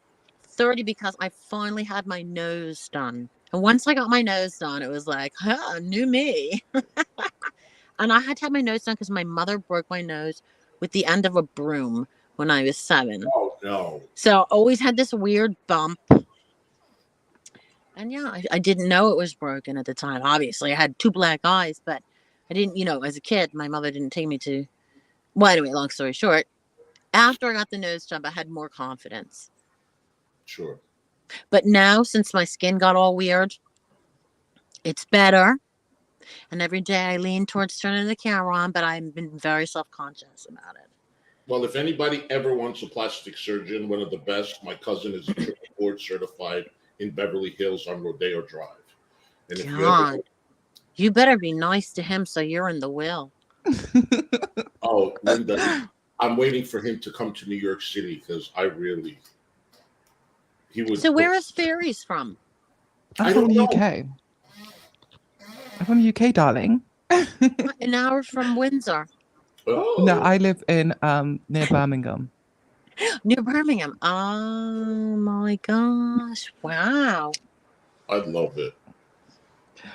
30 because I finally had my nose done. And once I got my nose done, it was like, huh, new me. And I had to have my nose done because my mother broke my nose with the end of a broom when I was 7. Oh, no. So I always had this weird bump. And yeah, I didn't know it was broken at the time. Obviously, I had 2 black eyes, but I didn't, as a kid, my mother didn't take me to. Well, anyway, long story short, after I got the nose job, I had more confidence. Sure. But now, since my skin got all weird, it's better. And every day I lean towards turning the camera on, but I've been very self-conscious about it. Well, if anybody ever wants a plastic surgeon, one of the best, my cousin is a triple board certified in Beverly Hills on Rodeo Drive. And if you God, ever, you better be nice to him so you're in the will. oh, Linda, I'm waiting for him to come to New York City because he would. So where is Fairies from? I'm I from don't the know. UK. I'm from the UK, darling. An hour from Windsor. Oh, No, I live in near Birmingham. Near Birmingham. Oh my gosh. Wow. I love it.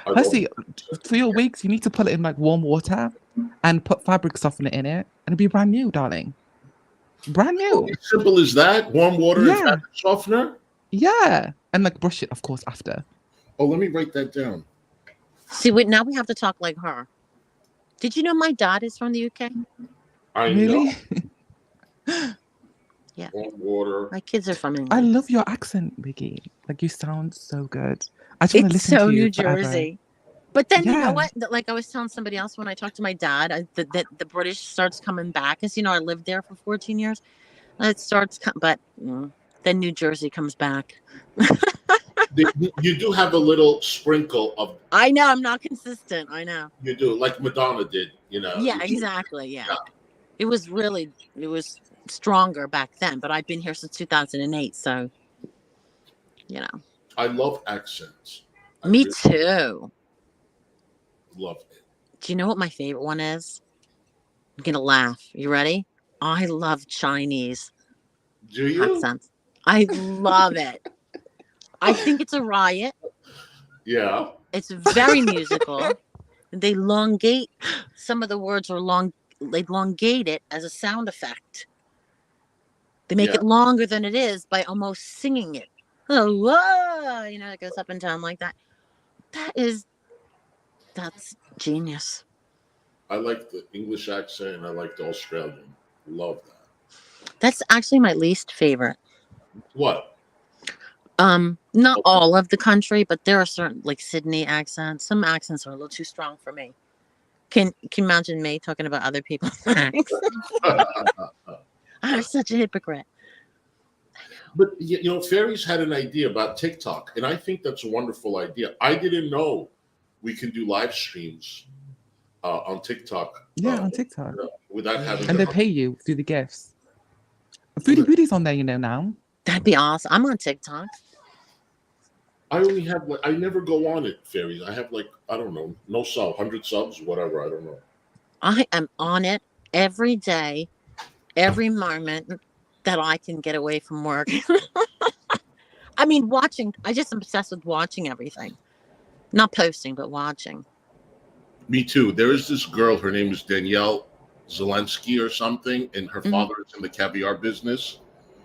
I love Percy, it. for your wigs, you need to put it in like warm water and put fabric softener in it, and it'll be brand new, darling. Brand Oh, new. as simple as that. Warm water and Yeah. fabric softener. Yeah. And like brush it, of course, after. Oh, let me write that down. See, wait, now we have to talk like her. Did you know my dad is from the UK? I Really? know. Yeah. Warm water. My kids are from I England. love your accent, Vicky. Like you sound so good. I just want to It's listen so to you New forever. Jersey. But then you Yeah. know what? Like I was telling somebody else when I talked to my dad, the British starts coming back. Because I lived there for 14 years. It starts, but then New Jersey comes back. You do have a little sprinkle of. I know I'm not consistent. I know. You do, like Madonna did. Yeah, exactly. Yeah. It was stronger back then, but I've been here since 2008. So, I love accents. I me really too. love it. Do you know what my favorite one is? I'm going to laugh. You ready? I love Chinese Do you? accents. I love it. I think it's a riot. Yeah. It's very musical. They elongate some of the words they elongate it as a sound effect. They make it longer than it is by almost singing it. Oh, whoa, it goes up and down like that. That's genius. I like the English accent and I like the Australian. Love that. That's actually my least favorite. What? Not all of the country, but there are certain like Sydney accents. Some accents are a little too strong for me. Can you imagine me talking about other people's accents? I'm such a hypocrite. But Fairies had an idea about TikTok, and I think that's a wonderful idea. I didn't know we can do live streams on TikTok. Yeah, on TikTok. Without having. And they pay you through the gifts. Foodie Booty's on there, now. That'd be awesome. I'm on TikTok. I only have I never go on it, Fairies. I have I don't know, no sub, 100 subs, whatever. I don't know. I am on it every day, every moment that I can get away from work. I mean, watching. I just am obsessed with watching everything. Not posting, but watching. Me too. There is this girl, her name is Danielle Zelensky or something, and her father is in the caviar business.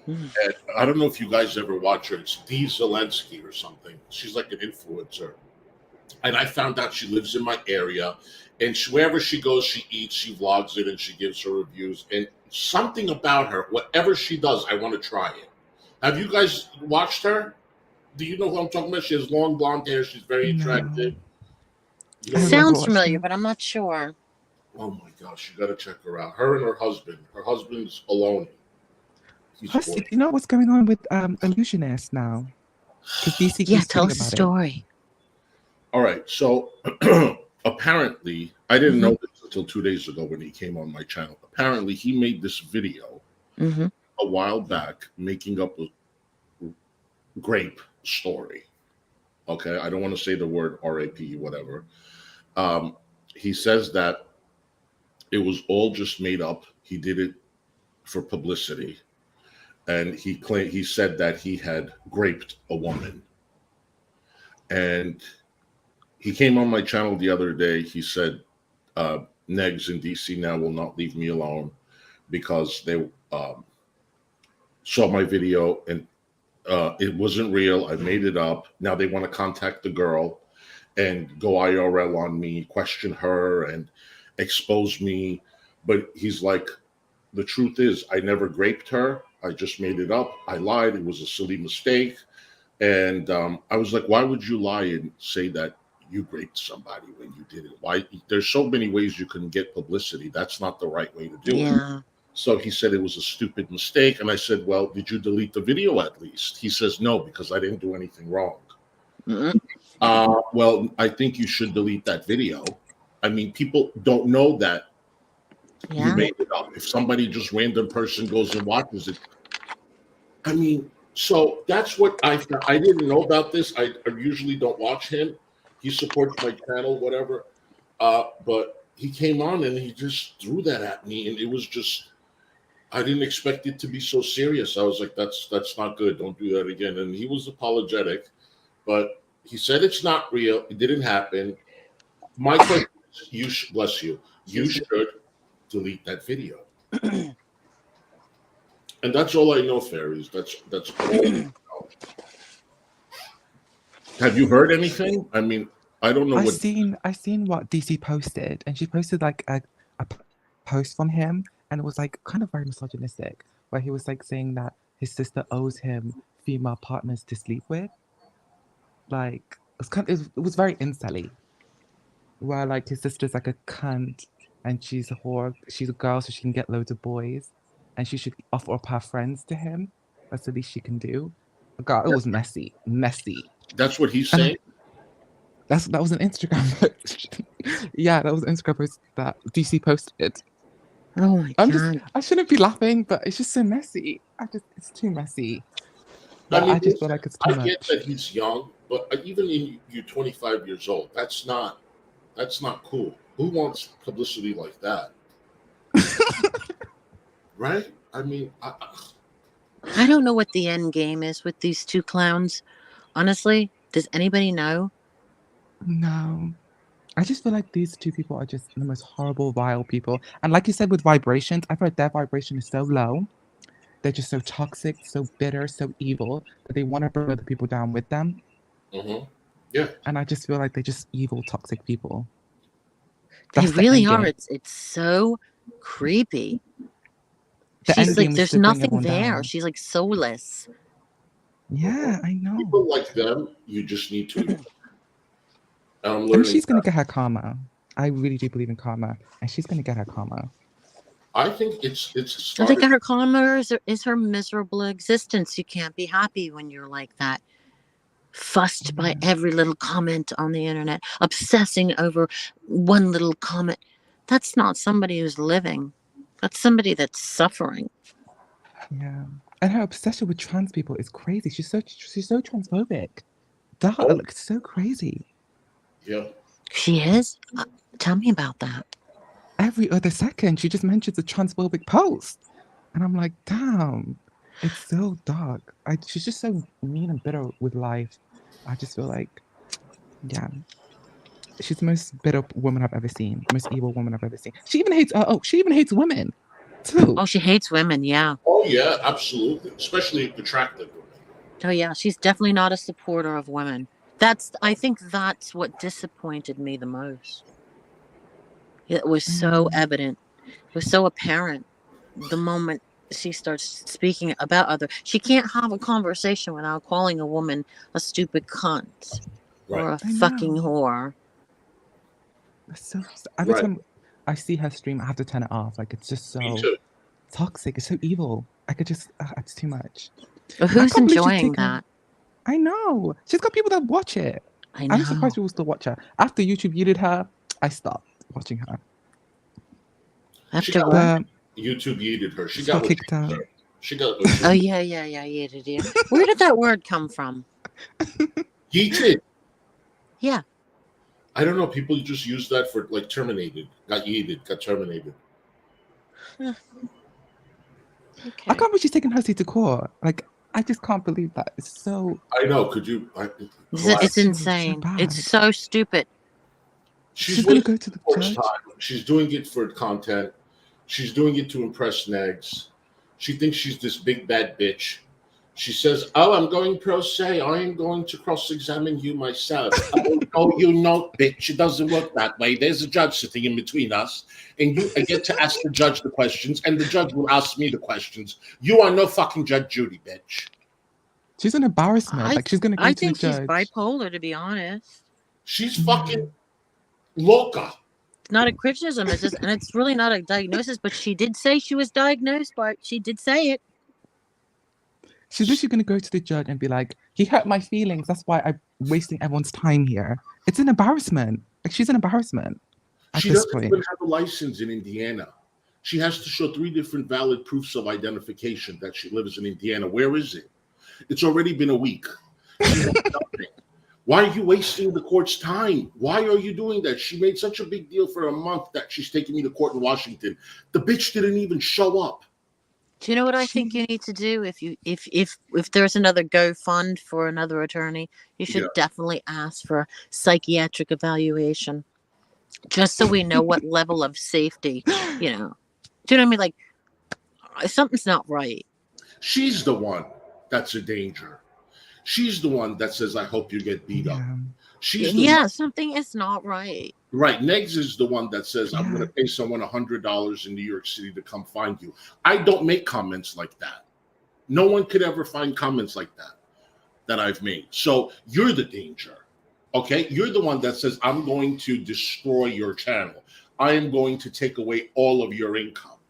And I don't know if you guys ever watch her. It's D Zelensky or something. She's like an influencer. and I found out she lives in my area, and wherever she goes, she eats, she vlogs it, and she gives her reviews. And something about her, whatever she does, I want to try it. Have you guys watched her? Do you know who I'm talking about? She has long blonde hair. She's very attractive. You I don't remember know? Sounds watching familiar, it. but I'm not sure. Oh my gosh, you got to check her out. Her and her husband. Her husband's alone. He's Plus, 40. you know what's going on with Illusionist now? Because DC Yeah, keeps tell tweeting us the about it. story. All right. So apparently, I didn't know this until 2 days ago when he came on my channel. Apparently, he made this video Mm-hmm. a while back making up a grape story. Okay. I don't want to say the word RAP, whatever. He says that it was all just made up. He did it for publicity. And he said that he had raped a woman. And he came on my channel the other day. He said, Negs in DC now will not leave me alone because they saw my video and it wasn't real. I made it up. Now they want to contact the girl and go IRL on me, question her, and expose me. But he's like, the truth is, I never raped her. I just made it up. I lied. It was a silly mistake. And I was like, why would you lie and say that you raped somebody when you did it? Why? There's so many ways you can get publicity. That's not the right way to do it. Yeah. So he said it was a stupid mistake. And I said, well, did you delete the video at least? He says, no, because I didn't do anything wrong. Mm-mm. Well, I think you should delete that video. I mean, people don't know that you Yeah. made it up. If somebody, just random person goes and watches it. I mean, so that's what I didn't know about this. I usually don't watch him. He supports my channel, whatever. But he came on and he just threw that at me. And it was just, I didn't expect it to be so serious. I was like, that's not good. Don't do that again. And he was apologetic, but he said it's not real. It didn't happen. My question is, bless you. You should delete that video. And that's all I know, fairies. That's all I know. Have you heard anything? I mean, I don't know I what. seen what DC posted, and she posted like a post from him, and it was like kind of very misogynistic, where he was like saying that his sister owes him female partners to sleep with. Like it was very incelly, where like his sister's like a cunt, and she's a whore. She's a girl, so she can get loads of boys, and she should offer up her friends to him. That's the least she can do. God, it was messy. That's what he's And I- saying. that was an Instagram post. Yeah, that was an Instagram post that DC posted. Oh my God. I shouldn't be laughing, but it's just so messy. It's too messy. But I just feel like it's too I get much. that he's young, but even in you're 25 years old, that's not cool. Who wants publicity like that? Right? I mean, I don't know what the end game is with these two clowns. Honestly, does anybody know? No. I just feel like these two people are just the most horrible, vile people. And like you said with vibrations, I feel like their vibration is so low. They're just so toxic, so bitter, so evil that they want to bring other people down with them. yeah. And I just feel like they're just evil, toxic people. They That's the really end are. game. It's so creepy. The She's end like, game is there's to bring nothing everyone there. down. She's like soulless. Yeah, I know. People like them, you just need to. And I'm And learning. she's gonna get her karma. I really do believe in karma, and she's gonna get her karma. I think it's I started. think her karma is her miserable existence. You can't be happy when you're like that. Fussed by every little comment on the internet, obsessing over one little comment. That's not somebody who's living. That's somebody that's suffering. Yeah, and her obsession with trans people is crazy. She's so transphobic. That Oh. looks so crazy. Yeah. She is? Tell me about that. Every other second, she just mentions a transphobic post, and I'm like, damn, it's so dark. She's just so mean and bitter with life. I just feel like, yeah, she's the most bitter woman I've ever seen, most evil woman I've ever seen. She even hates. She even hates women, too. Oh, she hates women, yeah. Oh yeah, absolutely. Especially attractive women. Oh, yeah. She's definitely not a supporter of women. I think that's what disappointed me the most. It was I so know. evident. It was so apparent the moment she starts speaking about other. She can't have a conversation without calling a woman a stupid cunt Right. or a I fucking know. whore. So every Right. time I see her stream, I have to turn it off. Like it's just Me so too. toxic. It's so evil. I could just, it's too much. But I who's can't believe she's enjoying taken. that? I know. She's got people that watch it. I I'm surprised know. people still watch her. After YouTube yeeted her, I stopped watching her. She After got what? YouTube yeeted her. She She got got what kicked she out. deserved. She got what she Oh yeah, yeah. Where did that word come from? yeeted. Yeah. I don't know. People just use that for like terminated. Got yeeted. Got terminated. I Okay. can't believe she's taking Hussey to court. Like, I just can't believe that. It's so. I know. Could you? It's So insane. bad. It's so stupid. She's gonna go to the court's judge. time. She's doing it for content. She's doing it to impress Negs. She thinks she's this big bad bitch. She says, "Oh, I'm going pro se. I am going to cross-examine you myself." Oh, you know, bitch, it doesn't work that way. There's a judge sitting in between us, and I get to ask the judge the questions, and the judge will ask me the questions. You are no fucking Judge Judy, bitch. She's an embarrassment. Like, she's gonna go I to the think she's judge. bipolar, to be honest. She's fucking loca. It's not a criticism. It's just, and it's really not a diagnosis. But she did say she was diagnosed by. She did say it. She's literally gonna go to the judge and be like, "He hurt my feelings. That's why I'm wasting everyone's time here." It's an embarrassment. Like, she's an embarrassment at She this doesn't point. even have a license in Indiana. She has to show 3 different valid proofs of identification that she lives in Indiana. Where is it? It's already been a week. She has nothing. Why are you wasting the court's time? Why are you doing that? She made such a big deal for a month that she's taking me to court in Washington. The bitch didn't even show up. Do you know what I think you need to do? If there's another GoFund for another attorney, you should definitely ask for a psychiatric evaluation, just so we know what level of safety. You know, do you know what I mean? Like, something's not right. She's the one that's a danger. She's the one that says, "I hope you get beat up." She's the one. Something is not right. Right. Negs is the one that says, "I'm Yeah. going to pay someone $100 in New York City to come find you." I don't make comments like that. No one could ever find comments like that I've made. So you're the danger. Okay? You're the one that says, "I'm going to destroy your channel. I am going to take away all of your income."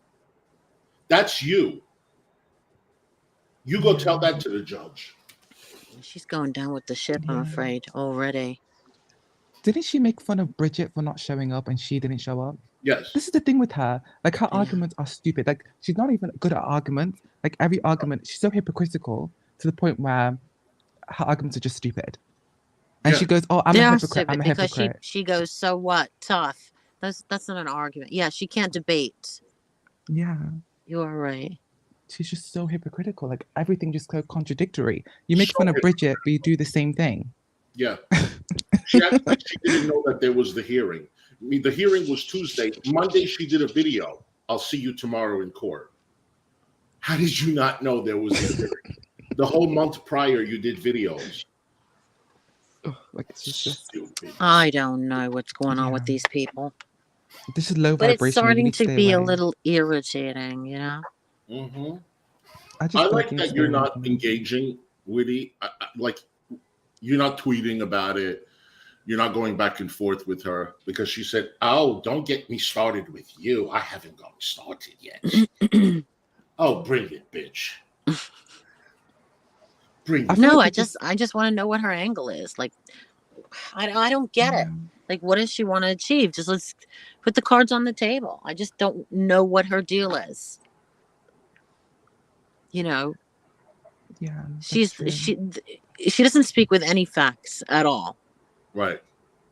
That's you. You go tell that to the judge. She's going down with the ship, I'm afraid, already. Didn't she make fun of Bridget for not showing up and she didn't show up? Yes. This is the thing with her. Like, her arguments are stupid. Like, she's not even good at arguments. Like, every argument, she's so hypocritical to the point where her arguments are just stupid. And she goes, "Oh, I'm a hypocrite. I'm a because hypocrite." she goes, "So what? Tough." That's not an argument. Yeah, she can't debate. Yeah. You're right. She's just so hypocritical. Like, everything just so contradictory. You make fun of Bridget, but you do the same thing. Yeah. She acted like she didn't know that there was the hearing. I mean, the hearing was Tuesday. Monday, she did a video. "I'll see you tomorrow in court." How did you not know there was a hearing? The whole month prior, you did videos. Like, it's just stupid. I don't know what's going on with these people. This is low But vibration. it's starting to to be a away. little irritating, you know? Mm-hmm. I like that you're not engaging, Witty. Like, you're not tweeting about it. You're not going back and forth with her because she said, "Oh, don't get me started with you. I haven't gotten started yet." Oh, bring it, bitch. Bring it. No, I just want to know what her angle is. Like, I don't get it. Like, what does she want to achieve? Just let's put the cards on the table. I just don't know what her deal is. You know? Yeah. She doesn't speak with any facts at all. Right.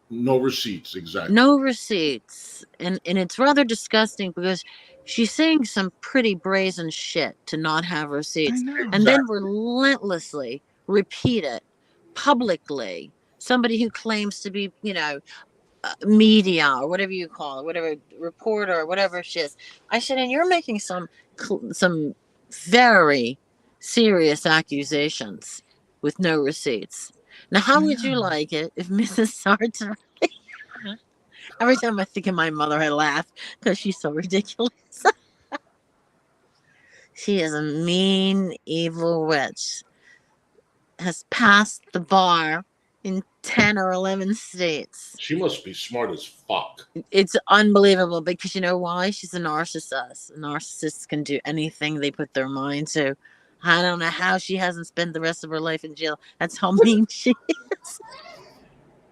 No receipts, exactly. No receipts. And it's rather disgusting because she's saying some pretty brazen shit to not have receipts. And then relentlessly repeat it publicly. Somebody who claims to be, you know, media or whatever you call it, whatever reporter or whatever she is. I said, and you're making some very serious accusations with no receipts. Now, how I would you know. like it if Mrs. Sartre? Every time I think of my mother, I laugh because she's so ridiculous. She is a mean, evil witch. Has passed the bar in 10 or 11 states. She must be smart as fuck. It's unbelievable because you know why? She's a narcissist. Narcissists can do anything they put their mind to. I don't know how she hasn't spent the rest of her life in jail. That's how mean she is.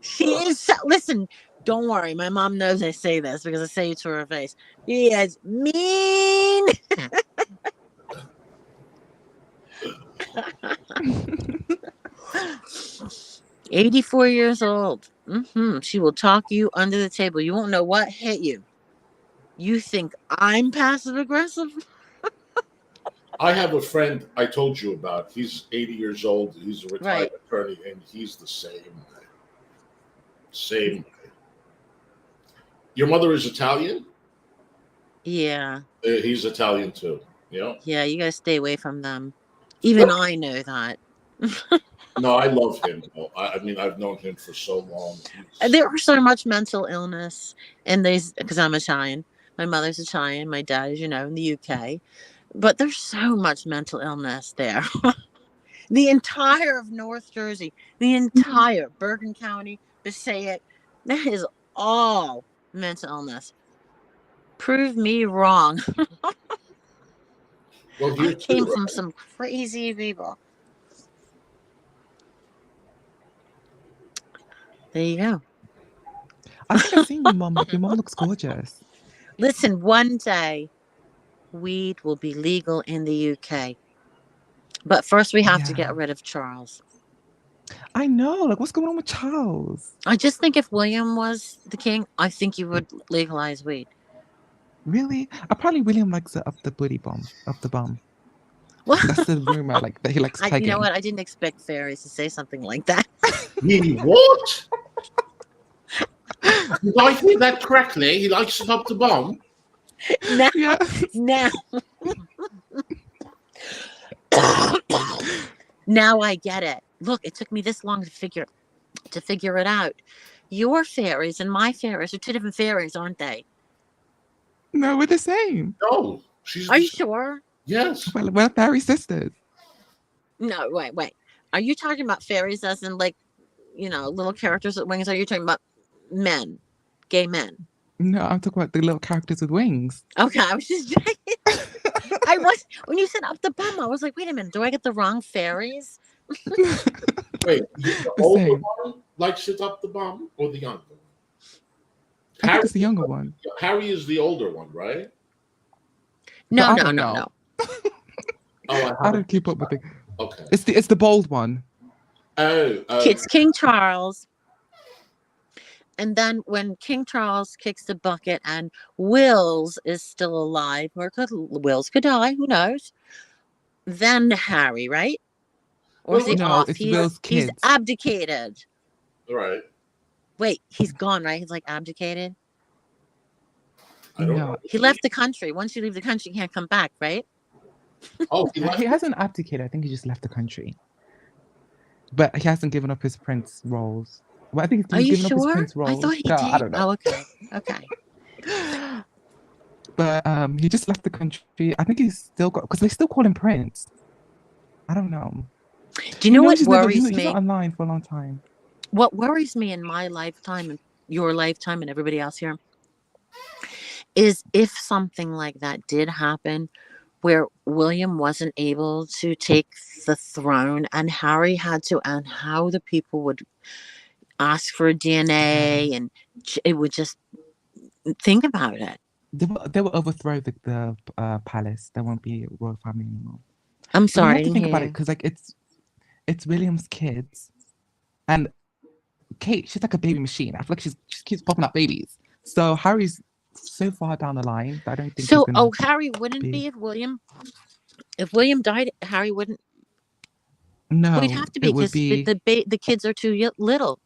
She is. Listen, don't worry. My mom knows I say this because I say it to her face. She is mean. 84 years old. She will talk you under the table. You won't know what hit you. You think I'm passive aggressive? I have a friend I told you about. He's 80 years old. He's a retired attorney, and he's the same way. Same way. Your mother is Italian? Yeah. He's Italian too. Yeah. Yeah, you gotta stay away from them. Even I know that. No, I love him. I mean, I've known him for so long. There was so much mental illness in these because I'm Italian. My mother's Italian. My dad is, in the UK. But there's so much mental illness there. The entire of North Jersey, the entire Bergen County, Passaic, that is all mental illness. Prove me wrong. Well, I came from some crazy people. There you go. I think I've seen your mom. Your mom looks gorgeous. Listen, one day weed will be legal in the UK. But first we have to get rid of Charles. I know. Like, what's going on with Charles? I just think if William was the king, I think he would legalize weed. Really? Apparently William likes it up the bum. What? That's the rumor, like that he likes pegging. You know what? I didn't expect fairies to say something like that. He what? Did I hear that correctly? He likes it up the bum. Now, Yeah. now. Now I get it. Look, it took me this long to figure it out. Your fairies and my fairies are two different fairies, aren't they? No, we're the same. No, Are you sure? Yes. Well, we're fairy sisters. No, wait. Are you talking about fairies as in like, little characters with wings? Or are you talking about men, gay men? No, I'm talking about the little characters with wings. Okay, I was just checking. When you said up the bum, I was like, wait a minute, do I get the wrong fairies? Wait, the older one likes it up the bum or the younger one? I think it's the younger one. Harry is the older one, right? No. Oh, I don't keep up with it. Okay. It's the bold one. Oh. It's King Charles. And then when King Charles kicks the bucket and Wills is still alive, or Wills could die, who knows? Then Harry, right? Or is he off? It's Will's kids. He's abdicated. Right. Wait, he's gone, right? He's like abdicated. I don't know. He left the country. Once you leave the country, you can't come back, right? Oh, he hasn't abdicated. I think he just left the country. But he hasn't given up his prince roles. Well, I think he's given up his prince roles. I thought he did. I don't know. Oh, okay. But he just left the country. I think he's still got, because they still call him Prince. I don't know. Do you know what worries me? He's not online for a long time. What worries me in my lifetime and your lifetime and everybody else here is if something like that did happen where William wasn't able to take the throne and Harry had to, and how the people would ask for a DNA and it would just think about it. They will overthrow the palace. There won't be a royal family anymore. I'm sorry. I have to think about it because like it's William's kids, and Kate, she's like a baby machine. I feel like she keeps popping up babies. So Harry's so far down the line that I don't think. So Harry wouldn't be if William died. Harry wouldn't. No, he'd have to be because the kids are too little.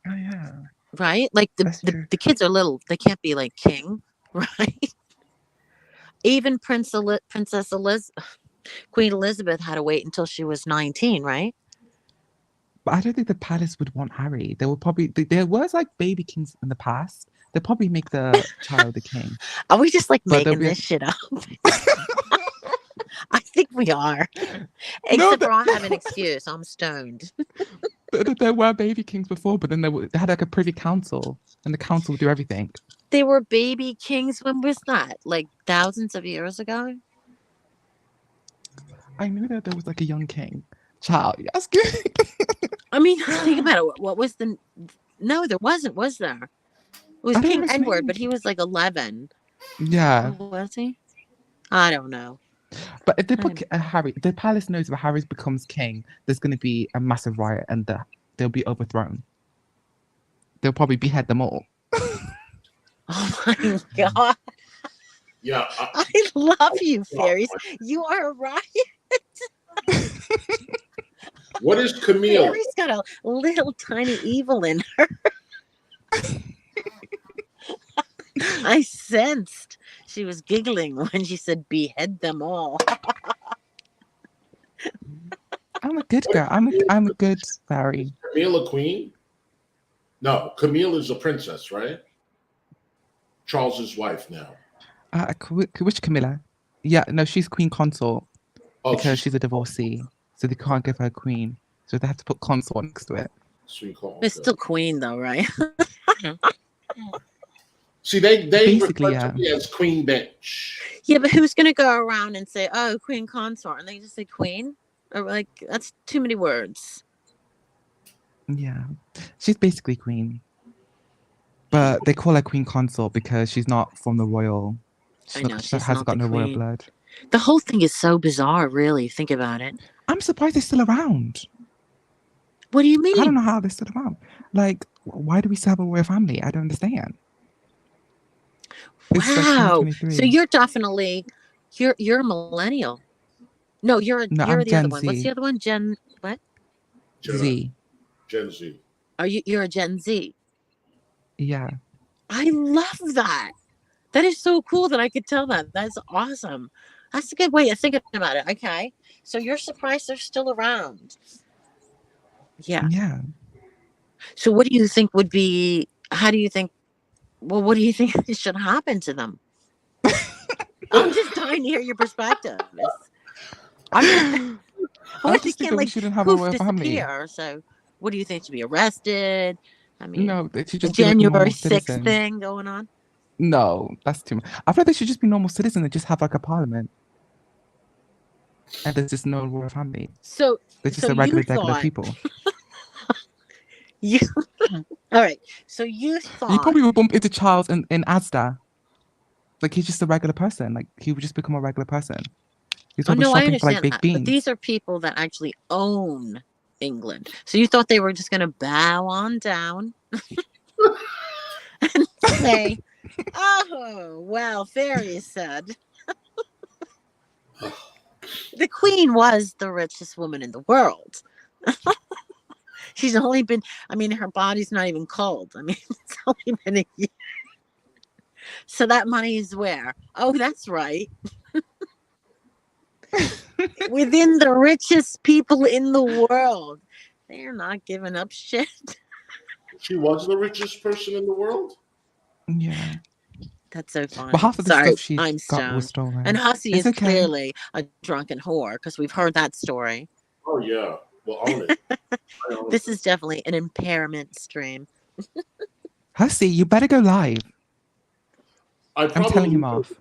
Oh yeah. Right? Like the kids are little. They can't be like king, right? Even Princess Elizabeth. Queen Elizabeth had to wait until she was 19, right? But I don't think the palace would want Harry. They would probably there was like baby kings in the past. They'd probably make the child the king. Are we just like But there'll making be this shit up? I think we are. No, Except for I have an excuse. I'm stoned. there were baby kings before, but then they had like a privy council, and the council would do everything. They were baby kings. When was that? Like thousands of years ago? I knew that there was like a young king. Child, yes. Good. I mean, think about it. What was the? No, there wasn't. Was there? It was I don't King know his Edward, name. but he was like 11. Yeah, Was he? I don't know. but if they put Harry, the palace knows if Harry becomes king, there's going to be a massive riot, and they'll be overthrown. They'll probably behead them all. Oh my god! Yeah. I love you, fairies. You are right. What is Camille? Fairy's got a little tiny evil in her. I sensed she was giggling when she said behead them all. I'm a good girl. I'm a good fairy. Camille a queen? No, Camille is a princess, right? Charles's wife now. Which Camilla? Yeah, no, she's queen consort Oh, because she's a divorcee, so they can't give her queen, so they have to put consort next to it. sweet call. It's still queen though, right? See, they Basically, refer to me as Queen Bench. Yeah, but who's gonna go around and say, "Oh, queen consort," and they just say queen? Or like that's too many words. Yeah, she's basically queen, but they call her queen consort because she's not from the royal. I know, She she's hasn't not got the no royal queen. blood. The whole thing is so bizarre, really. Think about it. I'm surprised they're still around. What do you I don't mean? know how they're still around. Like, why do we still have a royal family? I don't understand. It's like Wow. So 2023. you're definitely you're a millennial. No, you're No, you're I'm the Gen other one. What's Z. the other one? Gen what? Z. Gen Z. Are you're a Gen Z? Yeah. I love that. That is so cool that I could tell that. That's awesome. That's a good way of thinking about it. Okay. So you're surprised they're still around. Yeah. Yeah. So what do you think would be how do you think what do you think should happen to them? I'm just dying to hear your perspective. I'm just, I what just they think can't that we like shouldn't have a poof royal family. disappear. So what do you think should be arrested? I mean No, they should the just be like a January normal 6th citizen. thing going on. No, that's too much. I feel like they should just be normal citizens and just have like a parliament. And there's just no royal family. So They're just so a regular you thought people. you all right. So you You thought probably would bump into Charles in Asda. Like he's just a regular person. Like he would just become a regular person. He's oh probably no, I shopping for like understand baked that. beans. But these are people that actually own England. So you thought they were just gonna bow on down and say, oh well, fairies said. The queen was the richest woman in the world. She's only been, I mean, her body's not even cold. I mean, it's only been a year. So that money is where? Oh, that's right. Within the richest people in the world. They're not giving up shit. She was the richest person in the world? Yeah. That's so funny. But half of the Sorry, stuff she I'm got was stoned. stolen. And Hussey It's is okay. clearly a drunken whore because we've heard that story. Oh, yeah. Well, own it. I own This it. is definitely an impairment stream. Hussey, you better go live. I'm telling him off.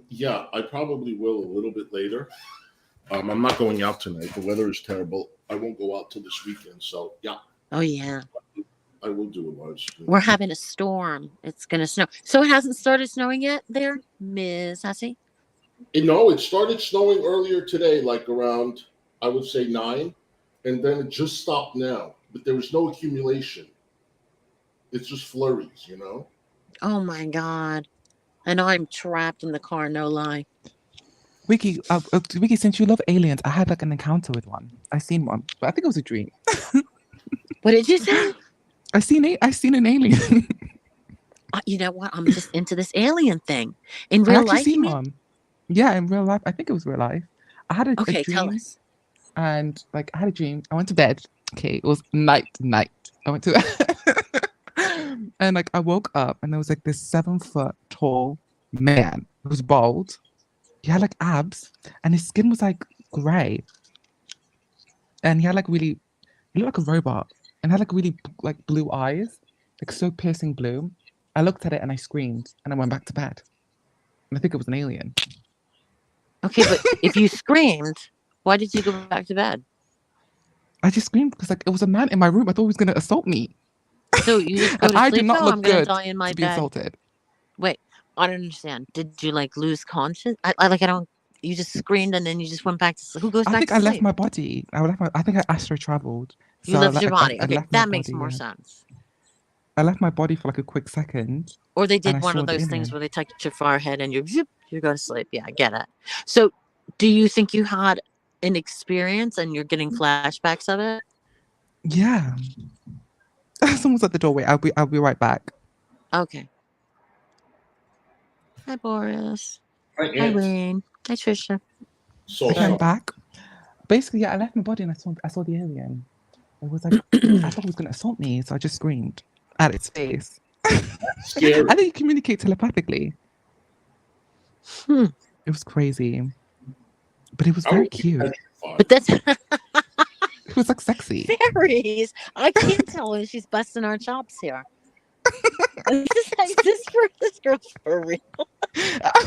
Yeah, I probably will a little bit later. I'm not going out tonight. The weather is terrible. I won't go out till this weekend. So, yeah, Oh, yeah. I will do a live stream. We're having a storm. It's going to snow. So it hasn't started snowing yet there, Ms. Hussey? No, it started snowing earlier today, like around, I would say 9. And then it just stopped now. But there was no accumulation. It's just flurries, you know? Oh, my God. I know I'm trapped in the car, no lie. Wiki, since you love aliens, I had like an encounter with one. I seen one, but I think it was a dream. What did you say? I seen an alien. You know what? I'm just into this alien thing. In I real actually life, you seen mean? one. Yeah, in real life. I think it was real life. I had a Okay, tell dream, us. and like I had a dream. I went to bed. Okay, it was night. I went to bed. And like I woke up and there was like this 7 foot tall man who was bald. He had like abs and his skin was like grey. And he had like really he looked like a robot and had like really like blue eyes, like so piercing blue. I looked at it and I screamed and I went back to bed. And I think it was an alien. Okay, but if you screamed, why did you go back to bed? I just screamed because like it was a man in my room. I thought he was gonna assault me. So you just go And to I sleep. did not Oh, I'm look gonna good die in my to be bed. assaulted. Wait, I don't understand. Did you like lose conscious? I like I don't. You just screamed and then you just went back to sleep. Who goes I back think to I sleep? left my body. I think I astro traveled. You So left your body. I Okay, left my that makes body, more yeah. sense. I left my body for like a quick second. Or they And I did one saw of the those things alien. where they touch your forehead and you go to sleep. Yeah, I get it. So, do you think you had an experience and you're getting flashbacks of it? Yeah. Someone's at the doorway. I'll be right back. Okay. Hi, Boris. Hi, Hi, Aunt. Wayne. Hi, Trisha. So Okay, I'm sorry. back. Basically, yeah, I left my body and I saw the alien. It was like I thought it was gonna assault me, so I just screamed at its face. Scary. I think you communicate telepathically. Hmm. It was crazy. But it was I very would be cute. petrified. But that's It was like sexy. fairies. I can't tell when she's busting our chops here. This girl's for real.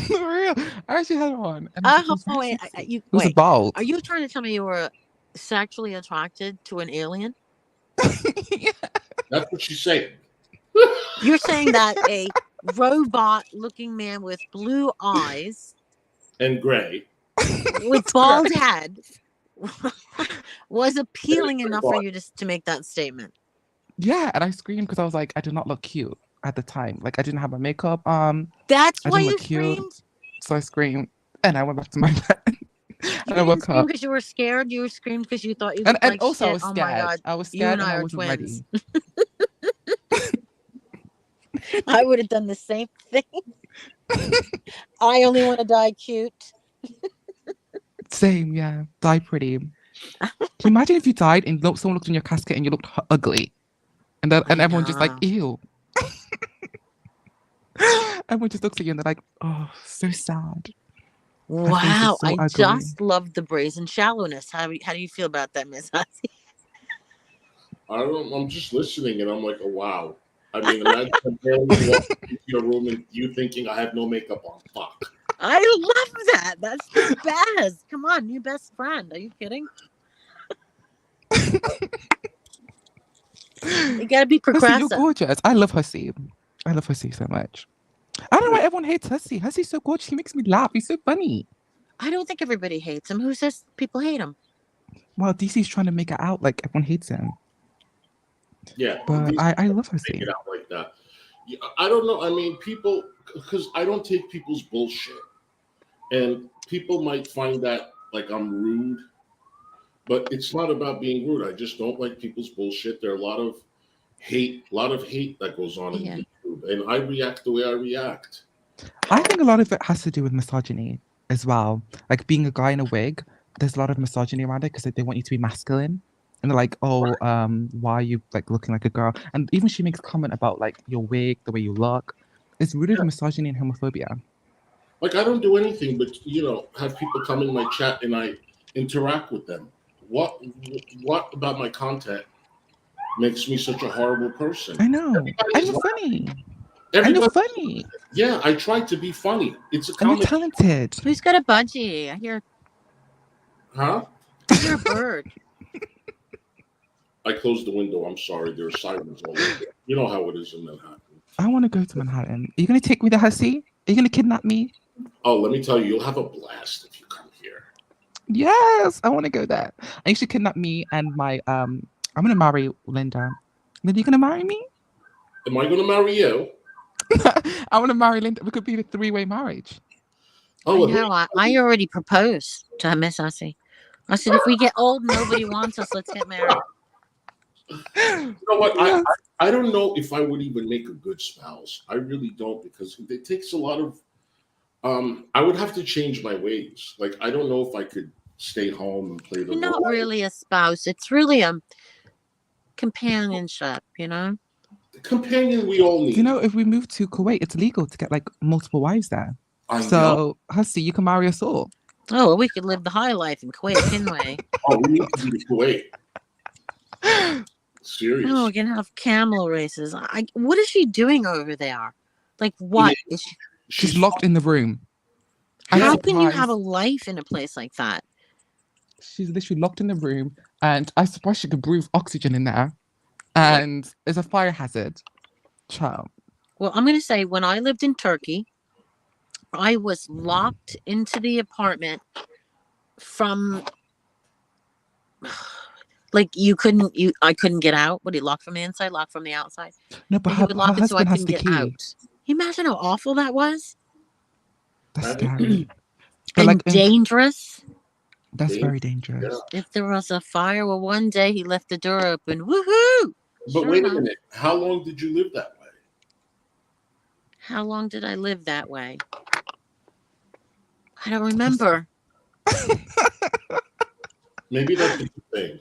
For real. I actually had one. And it was very Wait, sexy. It was a wait. bald. Are you trying to tell me you were sexually attracted to an alien? Yeah. That's what she's saying. You're saying that a robot-looking man with blue eyes, And gray. with bald head, was appealing Very enough for you to make that statement? Yeah, and I screamed because I was like, I did not look cute at the time. Like I didn't have my makeup. That's I why didn't you look cute. screamed? So I screamed and I went back to my bed. You And I didn't woke scream up. because you were scared. You screamed because you thought you And looked like also I shit. was Oh my scared. god, I was you scared and and I I are wasn't twins. ready. I would have done the same thing. I only want to die cute. Same, yeah. Die pretty. Can you imagine if you died and someone looked in your casket and you looked ugly? And then and I everyone just like, know. ew. Everyone just looks at you and they're like, oh, so sad. Wow, so I ugly. just love the brazen shallowness. How do you feel about that, Miss Hussey? I'm just listening and I'm like, oh wow. I mean, imagine I'm barely walking into your room and you thinking I have no makeup on. Fuck. I love that. That's the best. Come on, new best friend. Are you kidding? You gotta be Hussey, progressive. you're gorgeous. I love Hussey. I love Hussey so much. I don't know why everyone hates Hussey. Hussey's so gorgeous. He makes me laugh. He's so funny. I don't think everybody hates him. Who says people hate him? Well, DC's trying to make it out like everyone hates him. Yeah. But these I love people Hussey. make it out like that. Yeah, I don't know. I mean, people, because I don't take people's bullshit. And people might find that like I'm rude, but it's not about being rude. I just don't like people's bullshit. There are a lot of hate that goes on Yeah. in YouTube, and I react the way I react. I think a lot of it has to do with misogyny as well. Like being a guy in a wig, there's a lot of misogyny around it because they want you to be masculine. And they're like, oh, why are you like looking like a girl? And even she makes comment about like your wig, the way you look. It's rooted in misogyny and homophobia. Like I don't do anything but have people come in my chat and I interact with them. What about my content makes me such a horrible person? I know. And Everybody's you're funny. And Everybody, you're funny. yeah, I try to be funny. It's a And you're comedy, talented. Who's got a budgie? I hear huh? a bird. I closed the window. I'm sorry. There's sirens all over. You know how it is in Manhattan. I want to go to Manhattan. Are you going to take me to Hussey? Are you going to kidnap me? Oh, let me tell you, you'll have a blast if you come here. Yes, I want to go there. And you should kidnap me and my I'm gonna marry Linda. Linda, you gonna marry me? Am I going to marry you? I want to marry Linda. We could be a 3-way marriage. Oh, I know. I already proposed to Miss Hussey. I said, if we get old, nobody wants us. Let's get married. you know what? Yes. I don't know if I would even make a good spouse. I really don't, because it takes a lot of. I would have to change my ways. Like I don't know if I could stay home and play the You're not role. really a spouse. It's really a companionship, you know? The companion we all need. Do you know if we move to Kuwait, it's legal to get like multiple wives there. I know. So, Hussy, you can marry us all. Oh, well, we could live the high life in Kuwait, couldn't we? Oh, we need to be to Kuwait. Serious. Oh, we can have camel races. What is she doing over there? Like, what is she? She's locked in the room. Yeah. How can you have a surprised. life in a place like that? She's literally locked in the room, and I suppose she could breathe oxygen in there, and it's a fire hazard. Child. Well, I'm going to say when I lived in Turkey, I was locked into the apartment from like I couldn't get out. Would he lock from the inside, lock from the outside? No, but And he her, would lock her it so I husband has couldn't the get key. out. Can you imagine how awful that was? That's That'd be scary. But And like, dangerous. that's Yeah. very dangerous. Yeah. If there was a fire, well, one day he left the door open. Woohoo! But Sure wait a enough. minute. How long did you live that way? How long did I live that way? I don't remember. Maybe that's a good thing.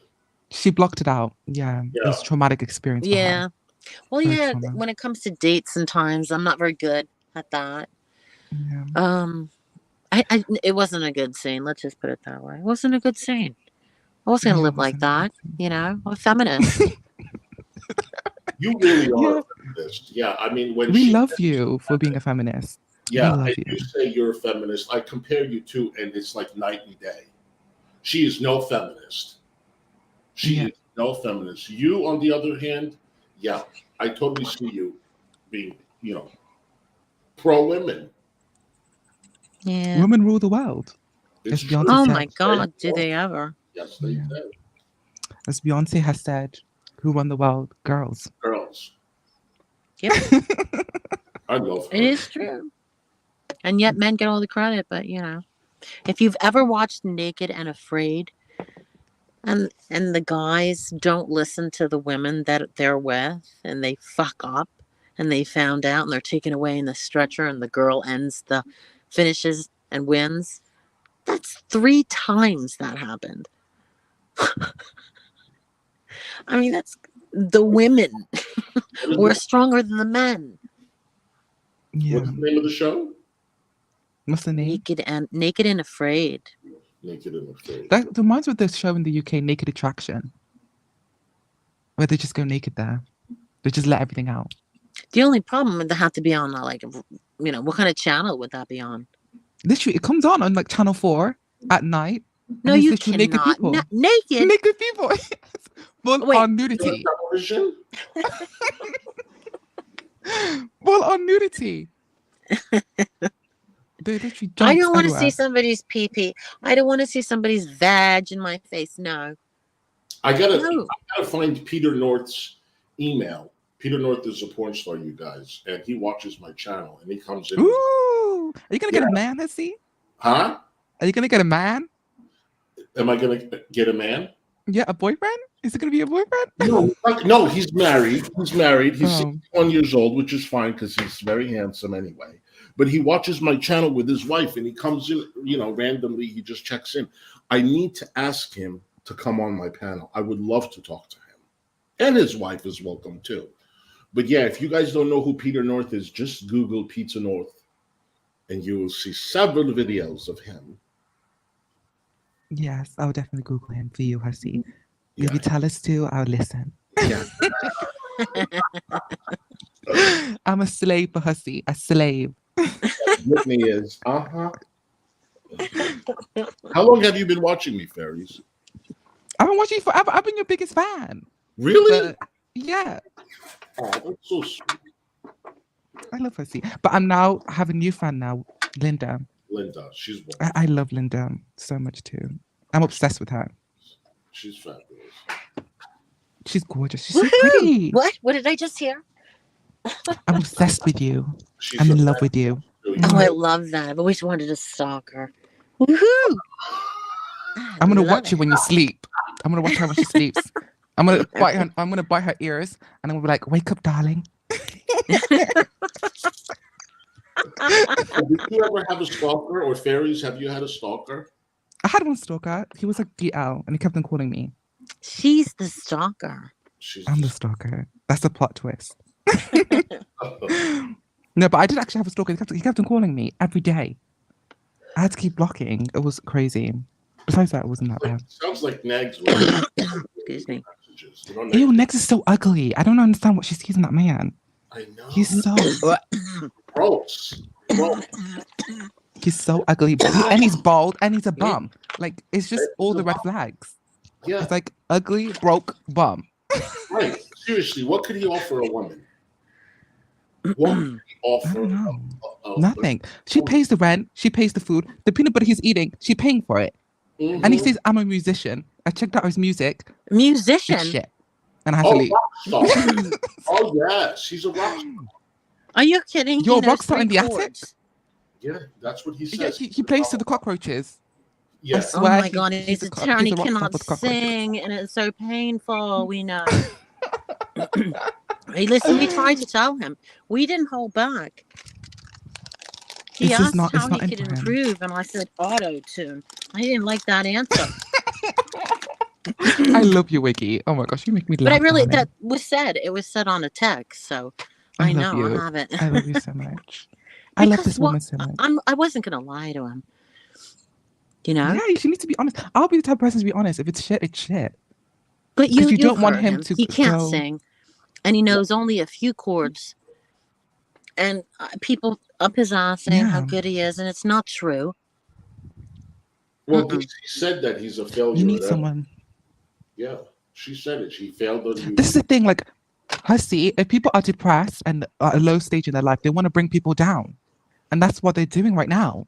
She blocked it out. Yeah, it was a traumatic experience. for her. Yeah. Well, Very yeah. trauma. When it comes to dates and times, I'm not very good at that. Yeah. It wasn't a good scene. Let's just put it that way. It wasn't a good scene. I wasn't gonna Yeah, it live like wasn't a that. good scene. You know, I'm a feminist. You really are Yeah. a feminist. Yeah, I mean, when We she love you for being a feminist. Yeah, We love and you. you say you're a feminist. I compare you two, and it's like night and day. She is no feminist. She Yeah. is no feminist. You, on the other hand, yeah, I totally see you being, pro women. Yeah. Women rule the world. It's It's true. Beyonce Oh said. my God, do they ever? Yes, they Yeah. do. As Beyonce has said, who won the world? Girls. Girls. Yep, I love her. it is true. And yet men get all the credit, but if you've ever watched Naked and Afraid, and the guys don't listen to the women that they're with, and they fuck up, and they found out, and they're taken away in the stretcher, and the girl finishes and wins. That's 3 times that happened. I mean, that's the women What is were the- stronger than the men. Yeah. What's the name of the show? What's the name? Naked and Afraid. Naked and Afraid. That reminds me of this show in the UK, Naked Attraction, where they just go naked there. They just let everything out. The only problem would have to be on what kind of channel would that be on? Literally, it comes on like Channel 4 at night. No, and it's you literally cannot. naked people. Naked. Naked people. Full Wait. on nudity. Television? Full on nudity. They literally I jump don't want to everywhere. see somebody's pee-pee. I don't want to see somebody's vag in my face. No. I gotta No. find Peter North's email. Peter North is a porn star, you guys, and he watches my channel, and he comes in. Ooh. Are you going to get a man, Hissy? Huh? Are you going to get a man? Am I gonna get a man? Yeah, a boyfriend? Is it going to be a boyfriend? No, he's married. He's married. He's Oh. 61 years old, which is fine because he's very handsome anyway. But he watches my channel with his wife, and he comes in, randomly. He just checks in. I need to ask him to come on my panel. I would love to talk to him, and his wife is welcome too. But yeah, if you guys don't know who Peter North is, just Google Peter North, and you will see several videos of him. Yes, I'll definitely Google him for you, Hussy. Yeah, If you tell us to, I'll listen. yeah. I'm a slave for Hussy. A slave. Whitney is. How long have you been watching me, Fairies? I've been watching you forever. I've been your biggest fan. Really? But yeah, Oh, that's so sweet. I love Hussy. But I have a new fan now, Linda. Linda, she's wonderful. I love Linda so much too. I'm obsessed with her. She's fabulous. She's gorgeous. She's so Woohoo! pretty. What did I just hear? Mm-hmm. I'm obsessed with you. She's I'm a in love with you. really Oh, I good- love that. I've always wanted to stalk her. Woohoo! I'm gonna Love watch you it. when you sleep. I'm gonna watch her when she sleeps. I'm gonna bite her ears, and I'm gonna be like, "Wake up, darling." Did you ever have a stalker, or Fairies? Have you had a stalker? I had one stalker. He was like DL, and he kept on calling me. She's the stalker. She's I'm the stalker. That's a plot twist. No, but I did actually have a stalker. He kept on calling me every day. I had to keep blocking. It was crazy. Besides that, it wasn't that bad. sounds like Nags. Excuse me. Messages. You know, Ew, Nex is so ugly. I don't understand what she sees in that man. I know. He's so gross. Gross. he's so ugly. And he's bald and he's a bum. Like it's just all the red flags. Yeah, It's like ugly, broke, bum. right. Seriously, what could he offer a woman? What could he I offer? don't know. a- Nothing. She pays the rent, she pays the food, the peanut butter he's eating, she's paying for it. Mhm. And he says, I'm a musician. I checked out his music. It's Musician. shit. And I had to Oh, leave. rock star. Oh, yes, he's a rock star. Are you kidding? You're He a knows rock star in 3 the attic? chords. Yeah, that's what he Yeah, says. he plays to the cockroaches. Yeah. I Oh swear my he- god, he's he's a a co- town. he's He a rock star cannot with cockroaches. sing, and it's so painful. We know. Hey, listen, we tried to tell him. We didn't hold back. He It's just asked not- it's how not he in could for him. improve, and I said auto tune. I didn't like that answer. I love you, Wiggy. Oh my gosh, you make me laugh. But I really, darling. that was said. It was said on a text, so I I love know you. I have it. I love you so much. I love Because this woman so much. I wasn't gonna lie to him. You know, Yeah, you need to be honest. I'll be the type of person to be honest. If it's shit, it's shit. but 'cause you you've don't want heard him to He can't go- sing, and he knows only a few chords. And people up his ass saying how Yeah. good he is, and it's not true. Well, Mm-mm. he said that he's a failure. You need at someone. Yeah, she said it. She failed on you. This is the thing, like, Hussy, if people are depressed and at a low stage in their life, they want to bring people down. And that's what they're doing right now.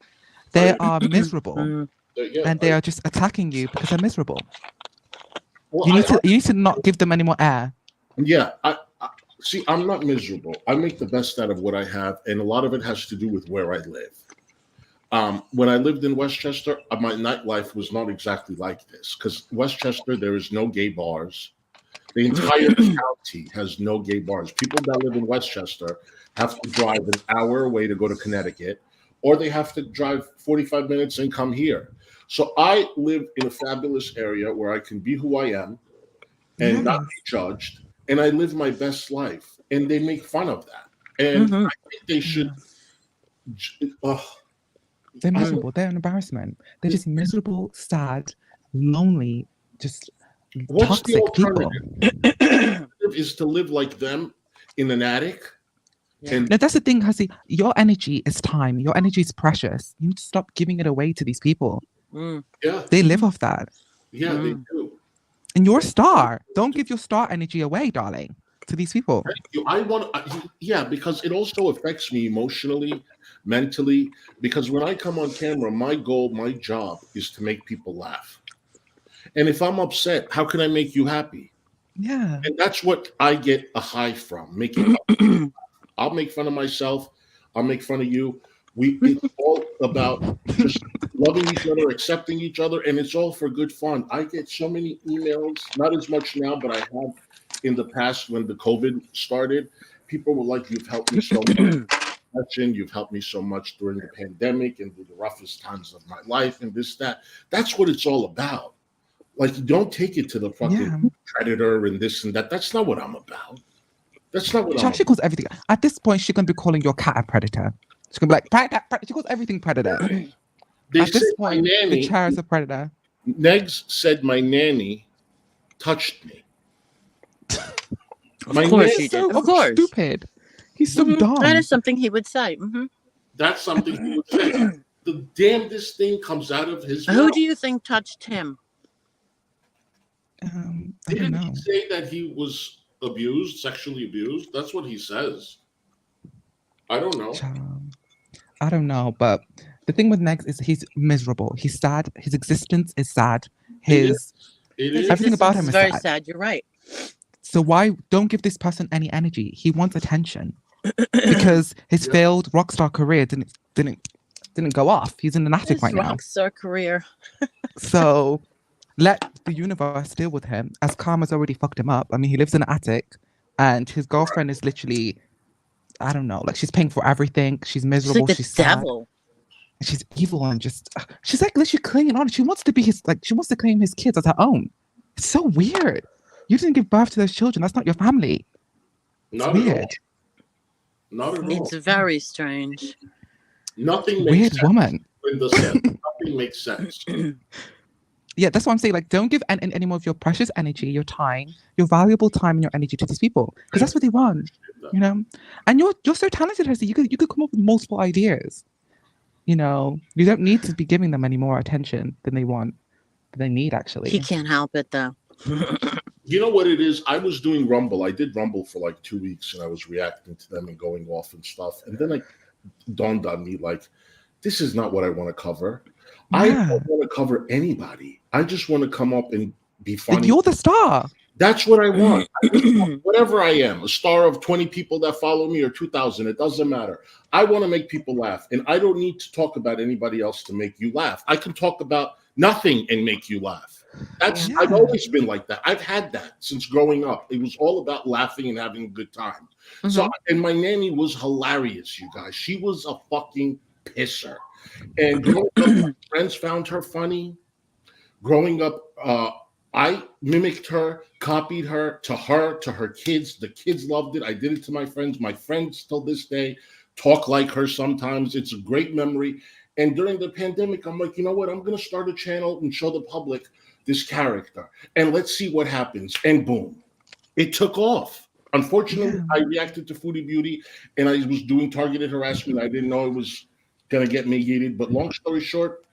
They are miserable Mm. Yeah, and they are just attacking you because they're miserable. well, You need to not give them any more air. Yeah, I see. I'm not miserable. I make the best out of what I have, and a lot of it has to do with where I live. When I lived in Westchester, my nightlife was not exactly like this because Westchester, there is no gay bars. The entire county has no gay bars. People that live in Westchester have to drive an hour away to go to Connecticut, or they have to drive 45 minutes and come here. So I live in a fabulous area where I can be who I am and not be judged, and I live my best life. And they make fun of that. And Mhm. I think they should. They're miserable. They're an embarrassment. They're just miserable, sad, lonely, just What's the toxic people. alternative? Is to live like them in an attic. Yeah. And No, that's the thing, Hussy. Your energy is time. Your energy is precious. You need to stop giving it away to these people. Mm. yeah, They live off that. yeah, they Mm. do. And you're a star. Don't give your star energy away, darling, to these people. Yeah, because it also affects me emotionally, mentally. Because when I come on camera, my goal, my job is to make people laugh. And if I'm upset, how can I make you happy? Yeah. And that's what I get a high from. I'll make fun of myself. I'll make fun of you. It's all about just loving each other, accepting each other, and it's all for good fun. I get so many emails, not as much now, but I have in the past when the COVID started. People were like, "You've helped me so much. You've helped me so much during the pandemic and through the roughest times of my life, and this, that." That's what it's all about. Like, don't take it to the fucking Yeah. predator and this and that. That's not what I'm about. That's not what She I'm actually calls everything. At this point, she's going to be calling your cat a predator. She's going to be like, predator. She calls everything predator. They At this said my point, the nanny, chair is a predator. Negs said my nanny touched me. Of My course name- he did. So Of course. stupid. He's so Mhm. dumb. That is something he would say. Hmm. That's something he would say. The damnedest thing comes out of his Who mouth. do you think touched him? I don't Didn't know. he say that he was abused, sexually abused? That's what he says. I don't know. Child. I don't know, but the thing with Negs is he's miserable. He's sad. His existence is sad. His It His is. Everything about existence him is very sad. sad. You're right. so why don't give this person any energy? He wants attention because his Yeah. failed rock star career didn't go off. He's in an attic His right now. rock star career. So let the universe deal with him, as karma's already fucked him up. I mean, he lives in an attic, and his girlfriend is literally, I don't know, like she's paying for everything. She's She's miserable. like the She's sad. devil. And she's evil and just she's like literally clinging on. She wants to be his she wants to claim his kids as her own. It's so weird. You didn't give birth to those children. That's not your family. It's Not at weird. all. Not at all. It's very strange. Nothing makes Weird sense. woman. Linda said, nothing makes sense. Yeah, that's what I'm saying. Like, don't give any more of your precious energy, your time, your valuable time and your energy to these people. Because that's what they want. You know? And you're so talented, Hesse. You could come up with multiple ideas. You know, you don't need to be giving them any more attention than they want. Than they need, actually. He can't help it though. You know what it is? I was doing Rumble. I did Rumble for like 2 weeks and I was reacting to them and going off and stuff. And then it dawned on me like, this is not what I want to cover. I don't want to cover anybody. I just want to come up and be funny. You're the star. That's what I want. Whatever I am, a star of 20 people that follow me or 2,000, it doesn't matter. I want to make people laugh. And I don't need to talk about anybody else to make you laugh. I can talk about nothing and make you laugh. I've always been like that. I've had that since growing up. It was all about laughing and having a good time. So, and my nanny was hilarious, you guys. She was a fucking pisser. And growing up, my friends found her funny. Growing up, I mimicked her, copied her, to her kids. The kids loved it. I did it to my friends. My friends till this day talk like her sometimes. It's a great memory. And during the pandemic, I'm like, you know what? I'm going to start a channel and show the public this character. And let's see what happens. And boom, it took off. Unfortunately, I reacted to Foodie Beauty and I was doing targeted harassment. I didn't know it was going to get me heated. But long story short,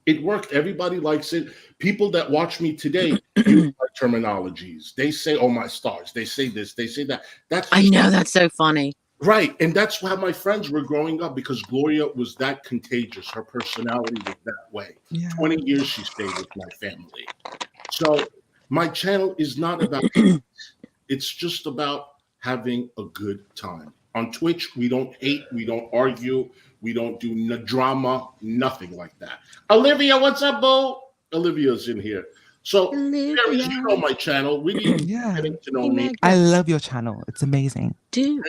it worked. Everybody likes it. People that watch me today use my terminologies. They say, oh, my stars. They say this. They say that. I know. That's so funny. Right. And that's how my friends were growing up because Gloria was that contagious. Her personality was that way. 20 years she stayed with my family. So my channel is not about it's just about having a good time. On Twitch, we don't hate. We don't argue. We don't do drama, nothing like that. Olivia, what's up, boo? Olivia's in here. So, Sherry, you know my channel. Really getting to know me. I love your channel. It's amazing. Duke.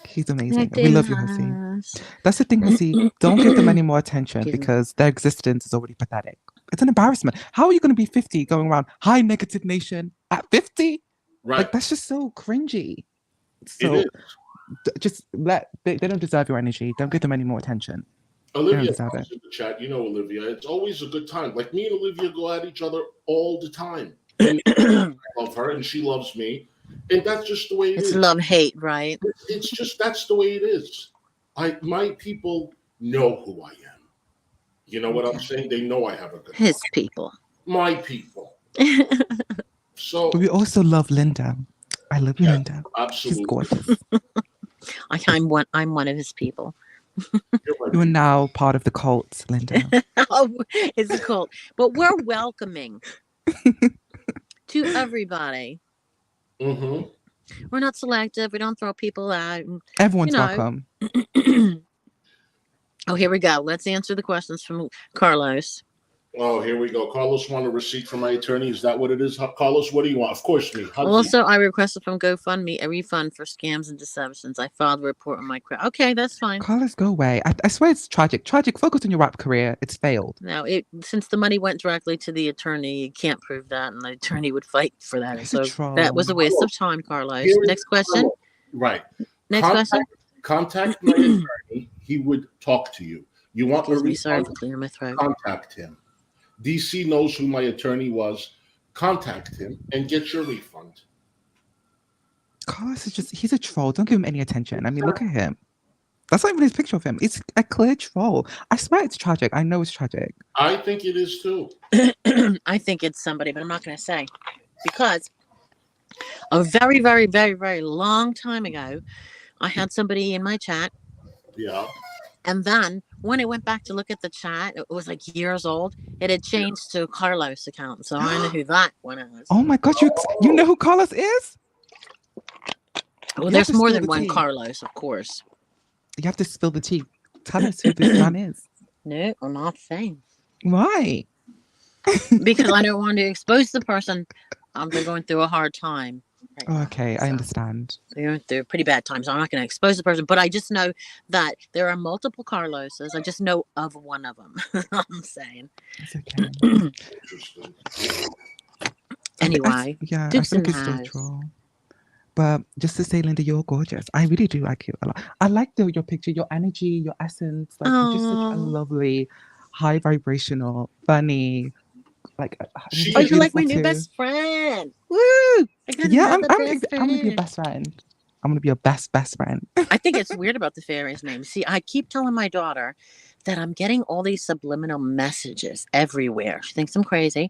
He's amazing. We love you, Hesse. That's the thing, Hesse. Don't give them any more attention because their existence is already pathetic. It's an embarrassment. How are you going to be 50 going around, hi, Negative Nation, at 50? Right. Like, that's just so cringy. So, just they don't deserve your energy. Don't give them any more attention. Olivia, in the chat, you know Olivia. It's always a good time. Like me and Olivia go at each other all the time. And I love her, and she loves me, and that's just the way it is. It's love hate, right? It's just that's the way it is. My people know who I am. You know what I'm saying? They know I have a good. His people. My people. So we also love Linda. I love you, Linda. Absolutely. She's gorgeous. I'm one of his people. You are now part of the cult, Linda. Oh, it's a cult. But we're welcoming to everybody. Mm-hmm. We're not selective. We don't throw people out. Everyone's welcome. Oh, here we go. Let's answer the questions from Carlos. Oh, here we go. Carlos want a receipt from my attorney. Is that what it is? Carlos, what do you want? Of course, me. Also, I requested from GoFundMe a refund for scams and deceptions. I filed a report on my credit. Okay, that's fine. Carlos, go away. I swear it's tragic. Tragic. Focus on your rap career. It's failed. Now, since the money went directly to the attorney, you can't prove that, and the attorney would fight for that. He's so that was a waste of time, Carlos. Next question. Right. Next question. Contact my attorney. He would talk to you. You want a refund? Sorry to clear my throat. Contact him. DC knows who my attorney was. Contact him and get your refund. Carlos is he's a troll. Don't give him any attention. I mean, look at him. That's not even his picture of him. It's a clear troll. I swear it's tragic. I know it's tragic. I think it is too. I think it's somebody, but I'm not going to say. Because a very, very, very, very long time ago, I had somebody in my chat. Yeah. And then when I went back to look at the chat, it was like years old. It had changed to Carlos' account. So I know who that one is. Oh my God, you know who Carlos is? Well, there's more than one Carlos, of course. You have to spill the tea. Tell us who this man is. No, I'm not saying. Why? Because I don't want to expose the person. They're going through a hard time. right Oh, now. okay, I So understand. they're pretty bad times. I'm not going to expose the person, but I just know that there are multiple Carloses. I just know of one of them. I'm saying. It's okay. Interesting. Anyway, Yeah, I Duke's feel in like the it's still house. true. But just to say, Linda, you're gorgeous. I really do like you a lot. I like your picture, your energy, your essence. Like you're just such a Oh, lovely, high vibrational, funny. Like you're She oh, so is. you're like beautiful my new too. best friend. Woo! I got Yeah, I'm another I'm best I'm gonna be your friend. best friend. I'm gonna be your best friend. I think it's weird about the fairies name. See, I keep telling my daughter that I'm getting all these subliminal messages everywhere. She thinks I'm crazy,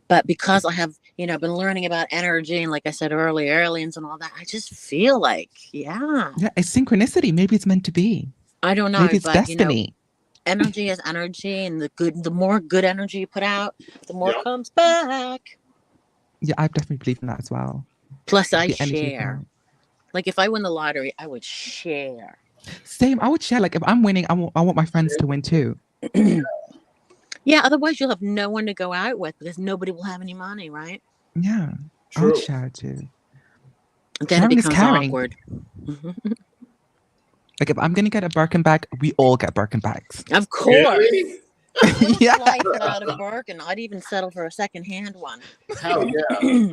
but because I have, been learning about energy and, like I said earlier, aliens and all that, I just feel like, yeah, Yeah, it's synchronicity. Maybe it's meant to be. I don't know, Maybe it's but destiny. energy is energy, and the more good energy you put out, the more Yeah. comes back. Yeah, I definitely believe in that as well. Plus, I The energy you put share. out. Like if I win the lottery, I would share. Same. I would share. Like if I'm winning, I want my friends to win too. Yeah, otherwise you'll have no one to go out with because nobody will have any money, right? Yeah, I would True. share too. Then it Sharing is becomes caring. awkward. Like if I'm gonna get a Birkin bag, we all get Birkin bags. Of course. Really? I don't Yeah. fly without a Birkin. I'd even settle for a second-hand one. Hell yeah.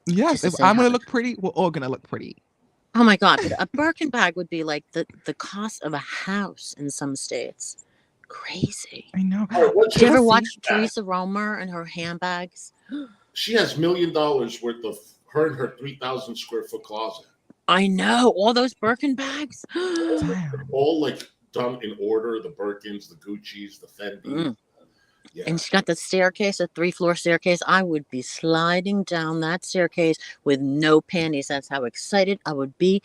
Yes, Just to if say I'm how gonna look pretty, we're all gonna look pretty. Oh my God, but a Birkin bag would be like the cost of a house in some states. Crazy. I know. Oh, what's Did you ever her watch feedback? Teresa Romer and her handbags? She has $1 million worth of her and her 3,000 square foot closet. I know, all those Birkin bags. Damn. All like done in order: the Birkins, the Gucci's, the Fendi. Mm. Yeah. And she got the staircase, a 3-floor staircase. I would be sliding down that staircase with no panties. That's how excited I would be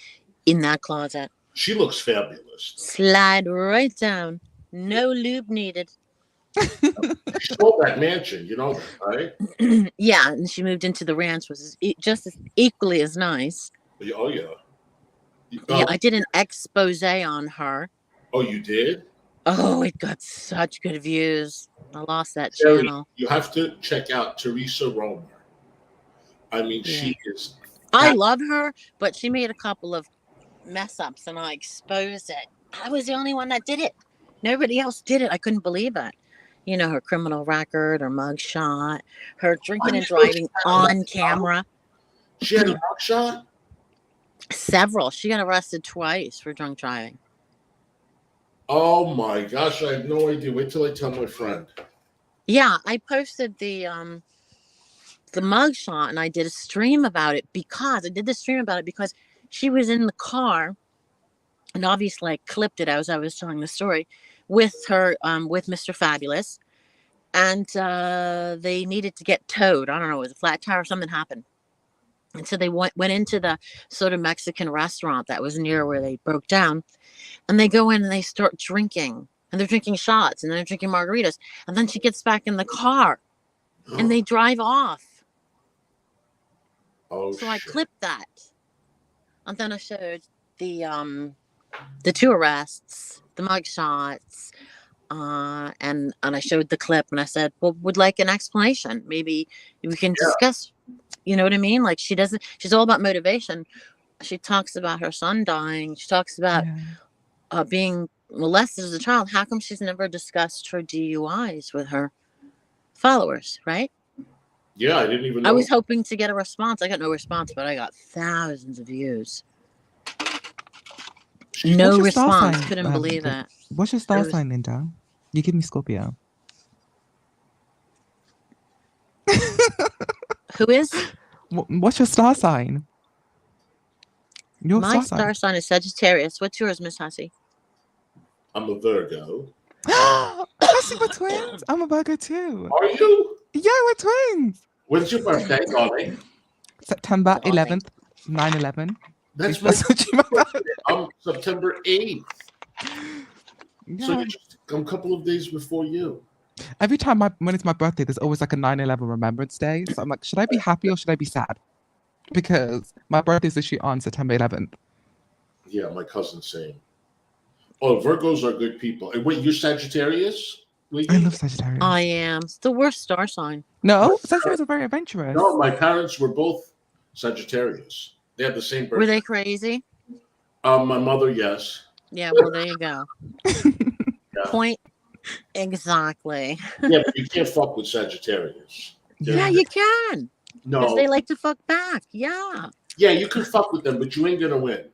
in that closet. She looks fabulous. Slide right down. No lube needed. She sold that mansion, you know that, right? Yeah, and she moved into the ranch, which is just as equally as nice. Oh yeah. Yeah, I did an expose on her. Oh, you did? Oh, it got such good views. I lost that Terry, channel. you have to check out Teresa Romer. I mean, she is. I love her, but she made a couple of mess ups and I exposed it. I was the only one that did it. Nobody else did it. I couldn't believe it. Her criminal record, her mugshot, her drinking and driving on camera. She had a mugshot? Several. She got arrested twice for drunk driving. Oh my gosh, I have no idea. Wait till I tell my friend. Yeah, I posted the mugshot and I did a stream about it because she was in the car, and obviously I clipped it as I was telling the story with her with Mr. Fabulous, and they needed to get towed. I don't know, it was a flat tire or something happened. And so they went into the sort of Mexican restaurant that was near where they broke down, and they go in and they start drinking, and they're drinking shots and they're drinking margaritas, and then she gets back in the car and they drive off. Oh, so I clipped that, and then I showed the 2 arrests, the mug shots, and I showed the clip, and I said, well, would like an explanation. Maybe we can discuss, you know what I mean? Like she's all about motivation. She talks about her son dying. She talks about being molested as a child. How come she's never discussed her DUIs with her followers, right? Yeah, I didn't even know. I was hoping to get a response. I got no response, but I got thousands of views. No response. Couldn't believe it. What's your star sign, Linda? You give me Scorpio. Who is? What's your star sign? My star sign is Sagittarius. What's yours, Miss Hussey? I'm a Virgo. Hussey, we're twins. I'm a Virgo too. Are you? Yeah, we're twins. When's your birthday, darling? September 11th, 9/11. That's my birthday. I'm September 8th. Yeah. So you're just a couple of days before you. Every time when it's my birthday, there's always like a 9/11 Remembrance Day. So I'm like, should I be happy or should I be sad? Because my birthday is actually on September 11th. Yeah, my cousin's saying. Oh, Virgos are good people. And wait, you're Sagittarius? I love Sagittarius. I am. It's the worst star sign. No, Sagittarius are very adventurous. No, my parents were both Sagittarius. They have the same birthday. Were they crazy? My mother, yes. Yeah, well, there you go. Yeah. Point exactly. Yeah, but you can't fuck with Sagittarius. Yeah, you can. Because No. they like to fuck back. Yeah. Yeah, you can fuck with them, but you ain't gonna win.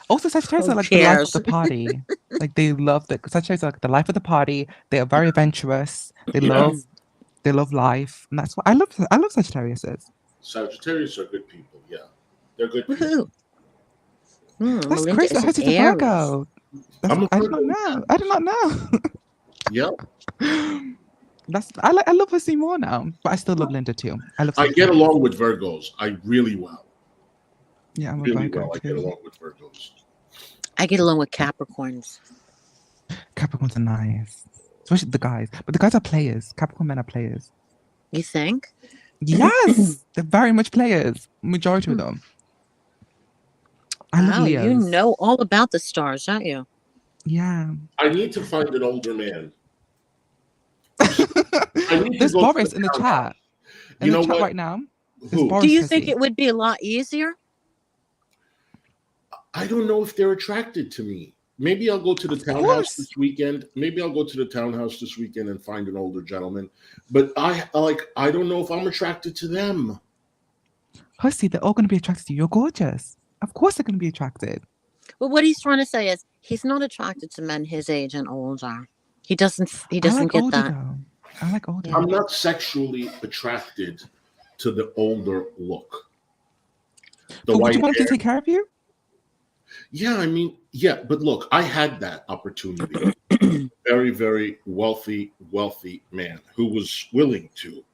Also, Sagittarius Who are like the life of cares? the party. Like they love the Sagittarius are like the life of the party. They are very adventurous. They Yeah. love life, and that's what I love. I love Sagittariuses. Sagittarius are good people. Yeah, they're good people. Woohoo. That's Melinda crazy. is How's an it a Aries. Virgo? I'm a I did Virgo. not know. I did not know. Yep. I love her scene more now, but I still love Linda too. I love. I get Sagittarius. along with Virgos. I really well. Yeah, I'm a Really Virgo well. I get too. along with Virgos. I get along with Capricorns. Capricorns are nice, especially the guys. But the guys are players. Capricorn men are players. You think? Yes, they're very much players. Majority of them. I love Wow, Leos. you know all about the stars, don't you? Yeah. I need to find an older man. I need to There's go to Boris in the townhouse. chat. In You the know chat what? right now. There's Who? Boris Do you Hesse. think it would be a lot easier? I don't know if they're attracted to me. Maybe I'll go to the Of townhouse course. this weekend. Maybe I'll go to the townhouse this weekend and find an older gentleman. But I don't know if I'm attracted to them. Hussy, they're all going to be attracted to you. You're gorgeous. Of course they're going to be attracted. Well, what he's trying to say is he's not attracted to men his age and older. He doesn't I like get older that. though. I like older. I'm not sexually attracted to the older look. The But would white you want hair. them to take care of you? Yeah, I mean, yeah, but look, I had that opportunity. Very, very wealthy man who was willing to,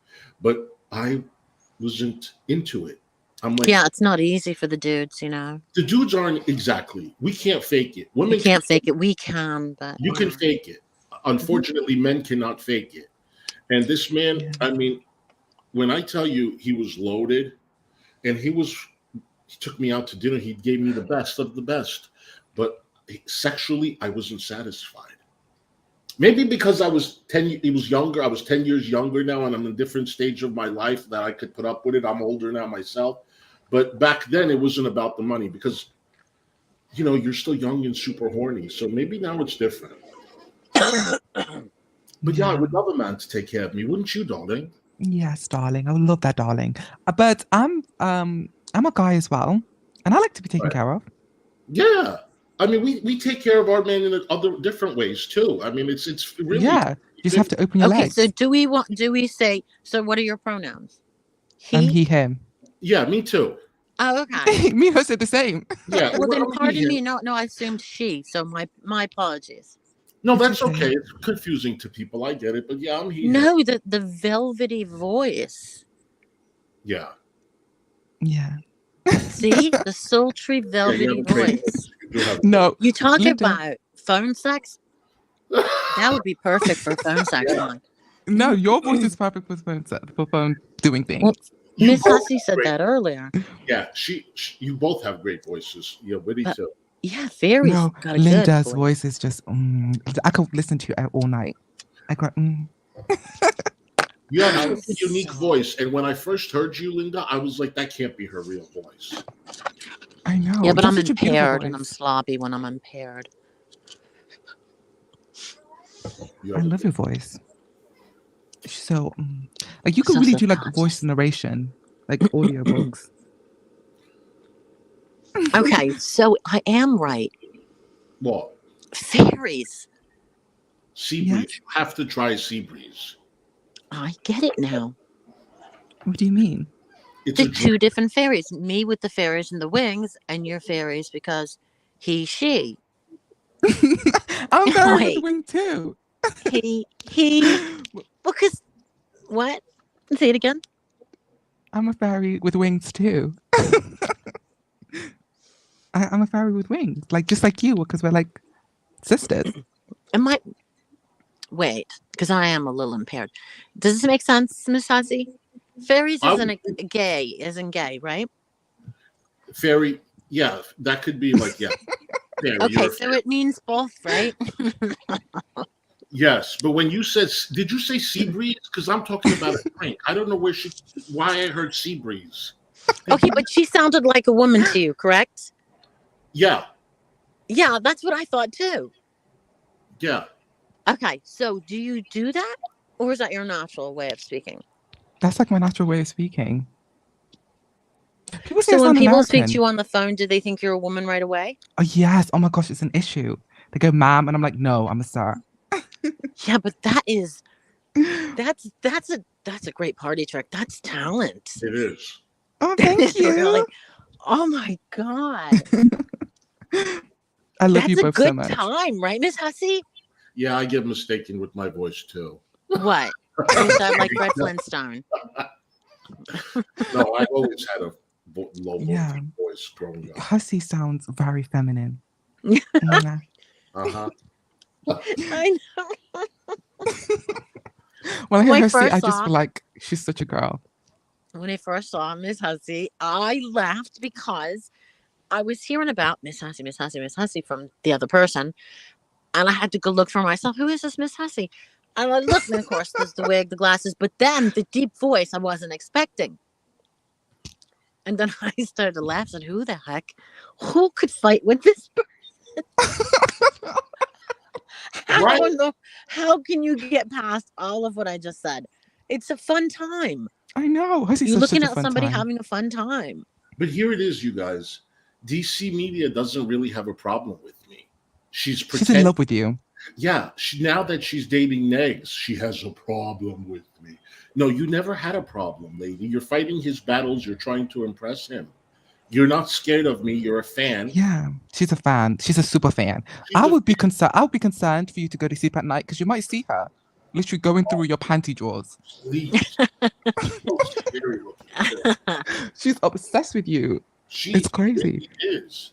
but I wasn't into it. I'm like, Yeah, it's not easy for the dudes, you know. the dudes aren't exactly. We can't fake it. Women You can't fake it. We can, but You can fake it. Unfortunately, men cannot fake it. And this man, Yeah. I mean, when I tell you he was loaded, and he took me out to dinner. He gave me the best of the best, but sexually, I wasn't satisfied. Maybe because he was younger. I was 10 years younger now, and I'm in a different stage of my life that I could put up with it. I'm older now myself. But back then, it wasn't about the money because, you know, you're still young and super horny. So maybe now it's different. But yeah, I would love a man to take care of me, wouldn't you, darling? Yes, darling. I would love that, darling. But I'm a guy as well, and I like to be taken Right. care of. Yeah. I mean, we take care of our men in other different ways too. I mean, it's really Yeah, you just have to open your okay. legs. So do we say? So what are your pronouns? He, him. Yeah, me too. Oh, okay. Me and her said the same. Yeah. Well, then I'm pardon here. me. No, I assumed she. So my apologies. No, that's okay. okay. It's confusing to people. I get it, but yeah, I'm here. No, the velvety voice. Yeah. Yeah. See, the sultry velvety have a great voice. You do have- No. You talk Linda. about phone sex? That would be perfect for phone sex Yeah. line. No, your voice is perfect for phone doing things. Well, You Miss both Hussey said great. that earlier. Yeah, you both have great voices. Yeah, witty But- too. Yeah, Fairy's No, got a Linda's good voice is just. I could listen to it all night. I go. You have Oh, such a unique so- voice, and when I first heard you, Linda, I was like, that can't be her real voice. I know. Yeah, but you I'm have such a beautiful impaired and I'm voice. sloppy when I'm impaired. You I have a- love your voice. So, like, you could So really do like subconscious. voice narration, like audiobooks. Okay, so I am right. What? Fairies. Sea Yeah. breeze. You have to try sea breeze. I get it now. What do you mean? It's The a two different fairies. Me with the fairies and the wings, and your fairies because he, she. I'm very Wait. with wing too. He. Because. What? Say it again. I'm a fairy with wings too. I'm a fairy with wings, like just like you, because we're like sisters. Am I. Wait, because I am a little impaired. Does this make sense, Miss Hussey? Fairies I isn't gay, right? fairy. Yeah, that could be like, yeah. Fairy, Okay, you're a so fairy. it means both, right? Yes, but when you said, did you say sea breeze? Because I'm talking about a drink. I don't know why I heard sea breeze. Okay, but she sounded like a woman to you, correct? Yeah, Yeah, that's what I thought too. yeah. Okay, so do you do that? Or is that your natural way of speaking? That's like my natural way of speaking. People say I So when sound people speak to American. you on the phone, do they think you're a woman right away? Oh yes. Oh my gosh, it's an issue. They go, ma'am, and I'm like, no, I'm a sir. Yeah, but that's a great party trick. That's talent. It is. Oh, That thank is really, you. oh my God. I love That's you a both so good much. time, right, Miss Hussey? Yeah, I get mistaken with my voice too. What? You sound like Fred Flintstone. No, I've always had a low Yeah. voice growing up. Hussey sounds very feminine. Yeah. Mwah. Uh-huh. I know. When I My hear Hussey, first I just song- feel like she's such a girl. When I first saw Miss Hussey, I laughed because I was hearing about Miss Hussey, Miss Hussey, Miss Hussey from the other person. And I had to go look for myself. Who is this Miss Hussey? And I looked, and of course, there's the wig, the glasses, but then the deep voice I wasn't expecting. And then I started to laugh. Said, "Who the heck? Who could fight with this person? Right. How can you get past all of what I just said? It's a fun time. I know. Hussey's You're such looking a at fun somebody time. having a fun time. But here it is, you guys. DC Media doesn't really have a problem with me. She's She's in pretending. love with you. Yeah, now that she's dating Negs, she has a problem with me. No, you never had a problem, lady. You're fighting his battles. You're trying to impress him. You're not scared of me. You're a fan. Yeah, she's a fan. She's a super fan. She's I a would be concerned. I would be concerned for you to go to sleep at night because you might see her literally going through your panty drawers. Please. So scary looking. She's obsessed with you. She It's crazy. really is.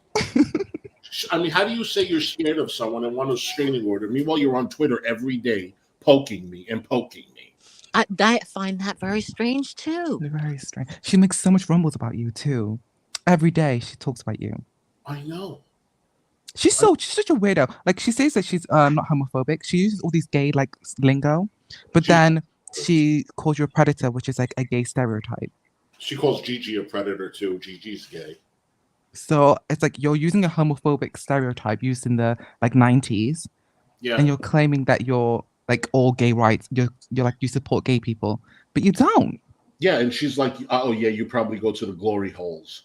I mean, how do you say you're scared of someone and want a restraining order? Meanwhile, you're on Twitter every day poking me and poking me. I find that very strange too. Very strange. She makes so much rumbles about you too. Every day she talks about you. I know. She's such a weirdo. Like she says that she's not homophobic. She uses all these gay like lingo, but then she calls you a predator, which is like a gay stereotype. She calls Gigi a predator too. Gigi's gay. So it's like you're using a homophobic stereotype used in the like 90s, Yeah. and you're claiming that you're like all gay rights. You're like you support gay people, but you don't. Yeah, and she's like, oh yeah, you probably go to the glory holes.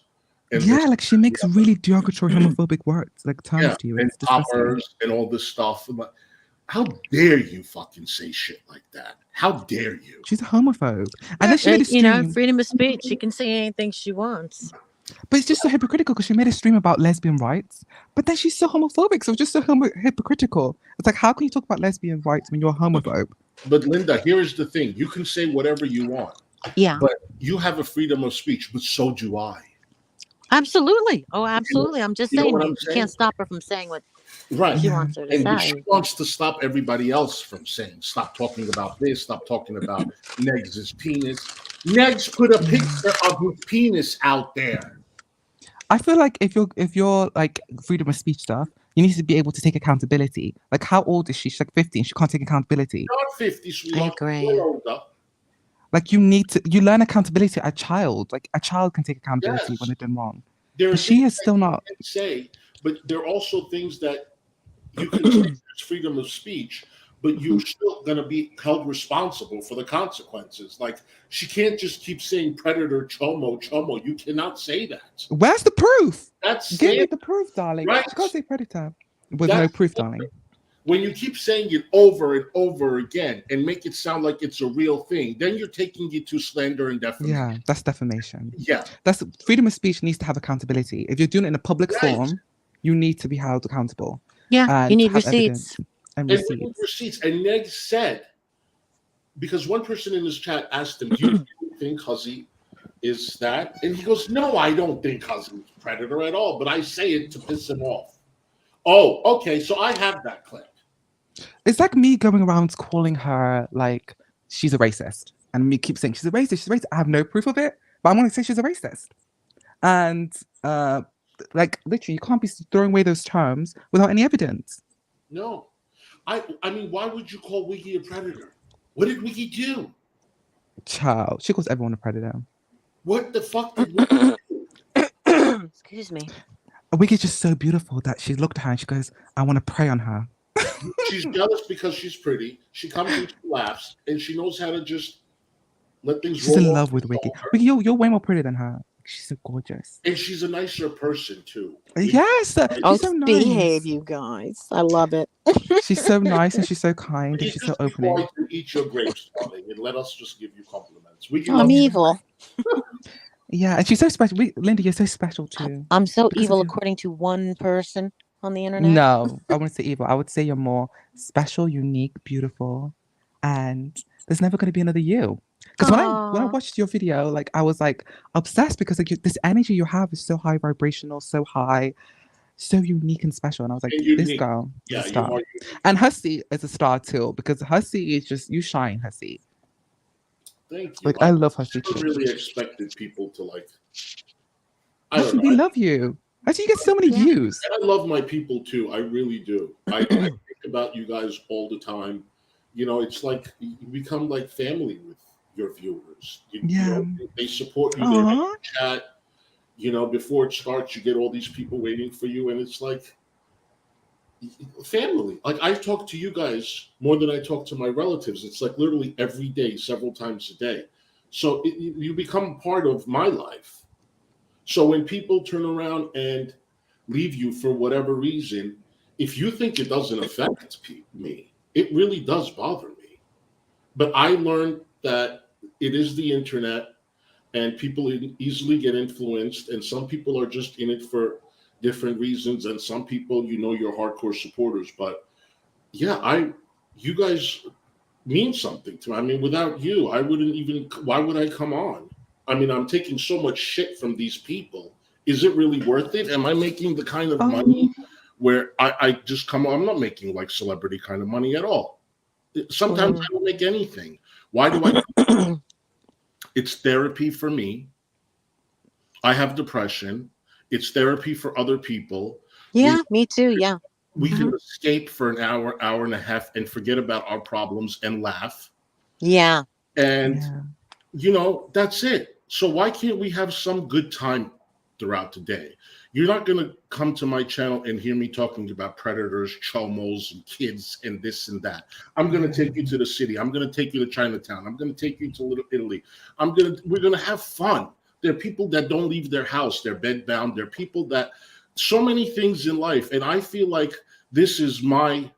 And Yeah, like she makes really derogatory homophobic words, like terms to you. and It's disgusting. poppers and all this stuff. I'm like, how dare you fucking say shit like that? How dare you? She's a homophobe. And then she made a You know, stream, freedom of speech. She can say anything she wants. but it's just so hypocritical because she made a stream about lesbian rights, but then she's so homophobic, so it's just so hypocritical. It's like, how can you talk about lesbian rights when you're a homophobe? But Linda, here's the thing: you can say whatever you want, Yeah, but you have a freedom of speech, but so do I. absolutely. Oh, absolutely. I'm just you know saying what I'm you saying? can't stop her from saying what Right. she Yeah. wants her to And but say. she wants to stop everybody else from saying, stop talking about this, stop talking about Negs' penis. Negs put a picture of his penis out there. I feel like if you're like freedom of speech stuff, you need to be able to take accountability. Like, how old is she? She's like 15. She can't take accountability. Not 50, sweetheart. agree. You're older. Like, you learn accountability at a child. Like, a child can take accountability Yes. when they're done wrong. There are But she things is that still you not. can say, but there are also things that you can say there's freedom of speech, but you're still going to be held responsible for the consequences. Like, she can't just keep saying predator, chomo, chomo. You cannot say that. Saying the proof? That's Give me saying, the proof, darling. Right. She can't say predator with no That's- proof, darling. when you keep saying it over and over again and make it sound like it's a real thing, then you're taking it to slander and defamation. Yeah, that's defamation. Yeah. That's freedom of speech needs to have accountability. If you're doing it in a public Right. forum, you need to be held accountable. Yeah, And you need have receipts. evidence And and we receipts. need receipts. And Neg said, because one person in this chat asked him, do you really think Hussey is that? And he goes, no, I don't think Hussey's a predator at all, but I say it to piss him off. Oh, okay, so I have that clip. It's like me going around calling her like she's a racist, and me keep saying she's a racist. She's a racist. I have no proof of it, but I'm going to say she's a racist. And like literally, you can't be throwing away those terms without any evidence. No. I mean, why would you call Wiggy a predator? What did Wiggy do? Child, she calls everyone a predator. What the fuck did Wiggy do? Excuse me. Wiggy's just so beautiful that she looked at her and she goes, I want to prey on her. She's jealous because she's pretty. She comes and she laughs, and she knows how to just let things She's roll in off love with her Wiggy. shoulder. Wiggy, you're way more pretty than her. She's so gorgeous. And she's a nicer person too. Yes, Oh, she's so behave, nice. you guys. I love it. She's so nice and she's so kind and Please she's so just be opening. quiet and eat your grapes, darling, and let us just give you compliments. We can I'm love you. evil. Yeah, and she's so special. Linda, you're so special too. I'm so Because of evil you. according to one person on the internet. No, I wouldn't say evil. I would say you're more special, unique, beautiful, and there's never going to be another you. Because when I Aw. watched your video, like I was like obsessed because like this energy you have is so high vibrational, so high, so unique and special. And I was like, And this unique. girl is Yeah, a you star. are unique. And Hussy is a star too because Hussy is just you shine, Hussy. Thank you. Like I love Hussy never too. really expected people to like. I Hussy, don't we know. love you. Hussy, you get so many Yeah. views. And I love my people too. I really do. I think about you guys all the time. You know, it's like you become like family with your viewers. You Yeah. know, they support you. They're in Aww. the chat. You know, before it starts, you get all these people waiting for you, and it's like family. Like I talk to you guys more than I talk to my relatives. It's like literally every day, several times a day. So you become part of my life. So when people turn around and leave you for whatever reason, if you think it doesn't affect me, it really does bother me. But I learned that it is the internet and people easily get influenced, and some people are just in it for different reasons, and some people, you know, you're hardcore supporters. But yeah, you guys mean something to me. I mean, without you, I wouldn't even, why would I come on? I mean, I'm taking so much shit from these people. Is it really worth it? Am I making the kind of money where I just come on? I'm not making like celebrity kind of money at all. Sometimes I don't make anything. Why do I? It's therapy for me. I have depression. It's therapy for other people. Yeah, me too. Yeah. We can escape for an hour, hour and a half, and forget about our problems and laugh. Yeah. And Yeah. you know, that's it. So why can't we have some good time throughout the day? You're not going to come to my channel and hear me talking about predators, chomos, and kids, and this and that. I'm going to take you to the city. I'm going to take you to Chinatown. I'm going to take you to Little Italy. We're going to have fun. There are people that don't leave their house. They're bedbound. There are people that, so many things in life. And I feel like this is my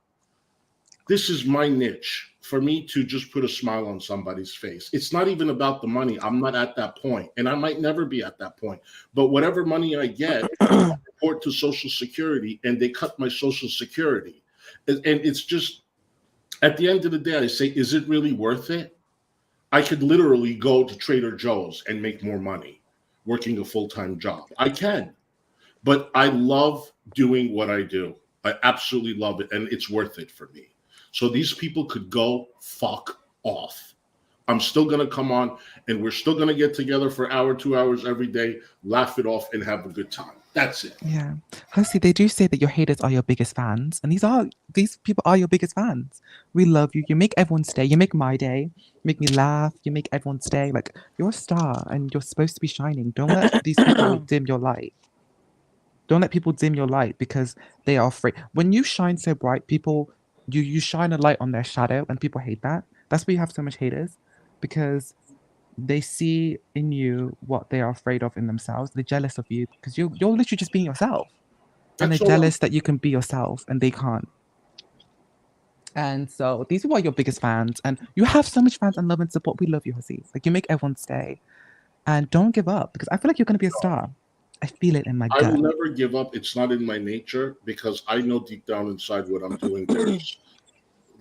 niche, for me to just put a smile on somebody's face. It's not even about the money. I'm not at that point, and I might never be at that point. But whatever money I get, I report to Social Security, and they cut my Social Security. And it's just, at the end of the day, I say, is it really worth it? I could literally go to Trader Joe's and make more money working a full-time job. I can, but I love doing what I do. I absolutely love it, and it's worth it for me. So these people could go fuck off. I'm still going to come on, and we're still going to get together for an hour, 2 hours every day, laugh it off, and have a good time. That's it. Yeah. Hussy, they do say that your haters are your biggest fans. And these people are your biggest fans. We love you. You make everyone's day. You make my day. You make me laugh. You make everyone's day. Like, you're a star and you're supposed to be shining. Don't let these people dim your light. Don't let people dim your light because they are afraid. When you shine so bright, people, you shine a light on their shadow and people hate that. That's why you have so much haters, because they see in you what they are afraid of in themselves. They're jealous of you because you're literally just being yourself. And That's they're all. jealous that you can be yourself and they can't. And so these are your biggest fans. And you have so much fans and love and support. We love you, Hussy. Like, you make everyone stay. And don't give up, because I feel like you're going to be a star. I feel it in my I gut. will never give up. It's not in my nature, because I know deep down inside what I'm doing. There's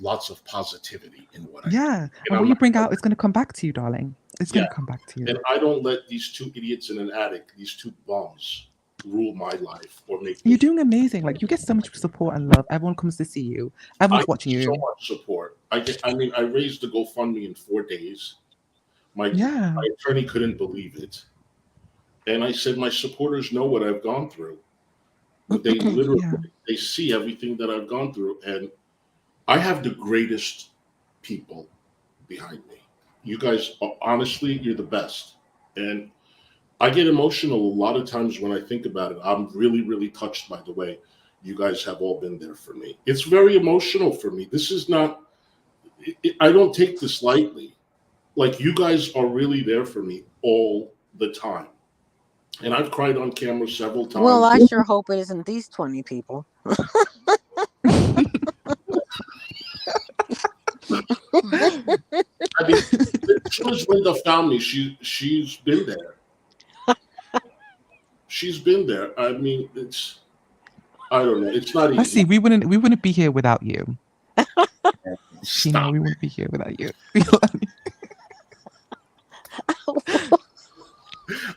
lots of positivity in what I do. Yeah. And what you bring out is going to come back to you, darling. It's going to come back to you. And I don't let these two idiots in an attic, these two bums, rule my life or make me. You're doing amazing. Like, you get so much support and love. Everyone comes to see you. Everyone's watching you. So much support. I raised the GoFundMe in 4 days. My attorney couldn't believe it. And I said, my supporters know what I've gone through. But they literally, they see everything that I've gone through. And I have the greatest people behind me. You guys, honestly, you're the best. And I get emotional a lot of times when I think about it. I'm really, really touched by the way you guys have all been there for me. It's very emotional for me. This is not, I don't take this lightly. Like, you guys are really there for me all the time. And I've cried on camera several times. Well, I sure hope it isn't these 20 people. I mean, as soon as Linda found me, she's been there. She's been there. I mean, I don't know. It's not easy. I see. We wouldn't be here without you. Stop. We wouldn't be here without you.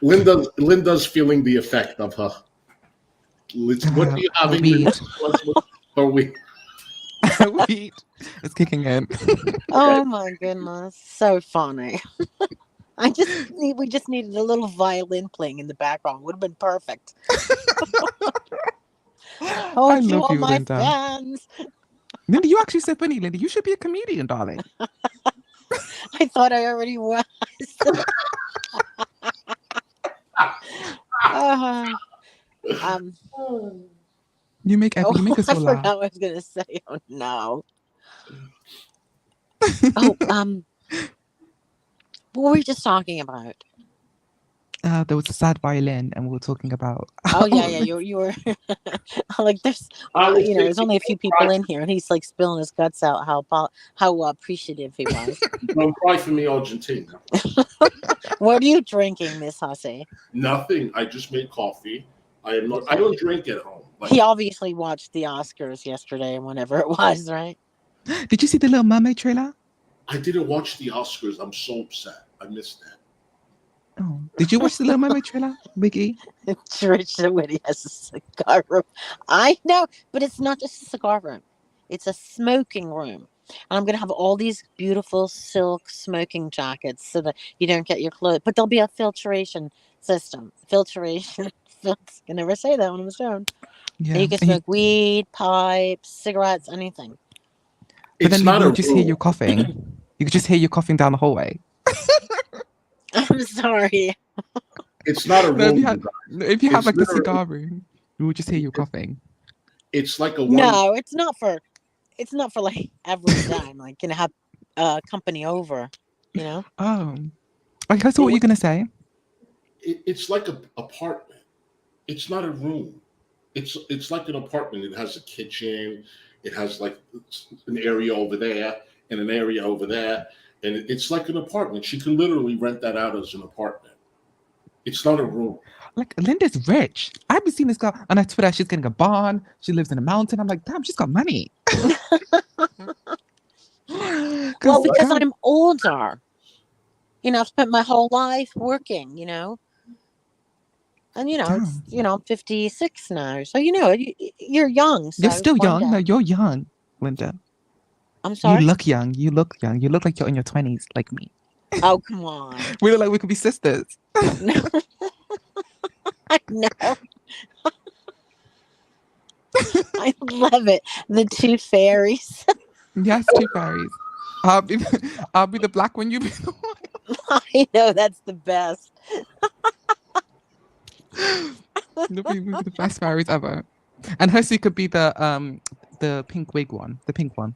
Linda's feeling the effect of her. What do you have in weed. Her weed. Weed. It's kicking in. Oh my goodness, so funny. We just needed a little violin playing in the background. Would have been perfect. Oh, I to love all you, my Linda. fans. Linda, you actually said funny, Linda. You should be a comedian, darling. I thought I already was. You make us I all forgot laugh. what I was gonna say. Oh no. Oh, what were we just talking about? There was a sad violin, and we were talking about. Oh yeah, you were like there's there's only a few people in here, and he's like spilling his guts out how appreciative he was. Don't cry for me, Argentina. What are you drinking, Miss Hussey? Nothing. I just made coffee. I don't drink at home. He obviously watched the Oscars yesterday, whenever it was, right? Did you see the Little Mermaid trailer? I didn't watch the Oscars. I'm so upset. I missed that. Oh, did you watch the Little Mermaid trailer, Biggie? Trisha Whitty has a cigar room. I know, but it's not just a cigar room. It's a smoking room. And I'm going to have all these beautiful silk smoking jackets so that you don't get your clothes. But there'll be a filtration system. I can never say that when I'm stoned. Yeah. And you can smoke weed, pipes, cigarettes, anything. But It's then not you a would just hear rule. you coughing. You could just hear you coughing down the hallway. I'm sorry. It's not a No, rule. if you have It's like the literally- cigar room, you would just hear you coughing. It's like a one. No, it's not for like every time. Like, gonna have company over, you know? Oh. Okay, so what you're gonna say? It's like an apartment. It's not a room. It's like an apartment. It has a kitchen. It has like an area over there and an area over there, and it's like an apartment. She can literally rent that out as an apartment. It's not a room. Like Linda's rich. I've been seeing this girl on her Twitter. She's getting a barn. She lives in a mountain. I'm like, damn, she's got money. Well, because I'm older. I've spent my whole life working, And, I'm 56 now. So, you're young. So you're still one young. day- No, you're young, Linda. I'm sorry? You look young. You look young. You look like you're in your 20s, like me. Oh, come on. We look like we could be sisters. No. I know. I love it. The two fairies. Yes, two fairies. I'll be the black one. You be the white. I know, that's the best. We'll be the best fairies ever. And Hussey could be the pink wig one, the pink one.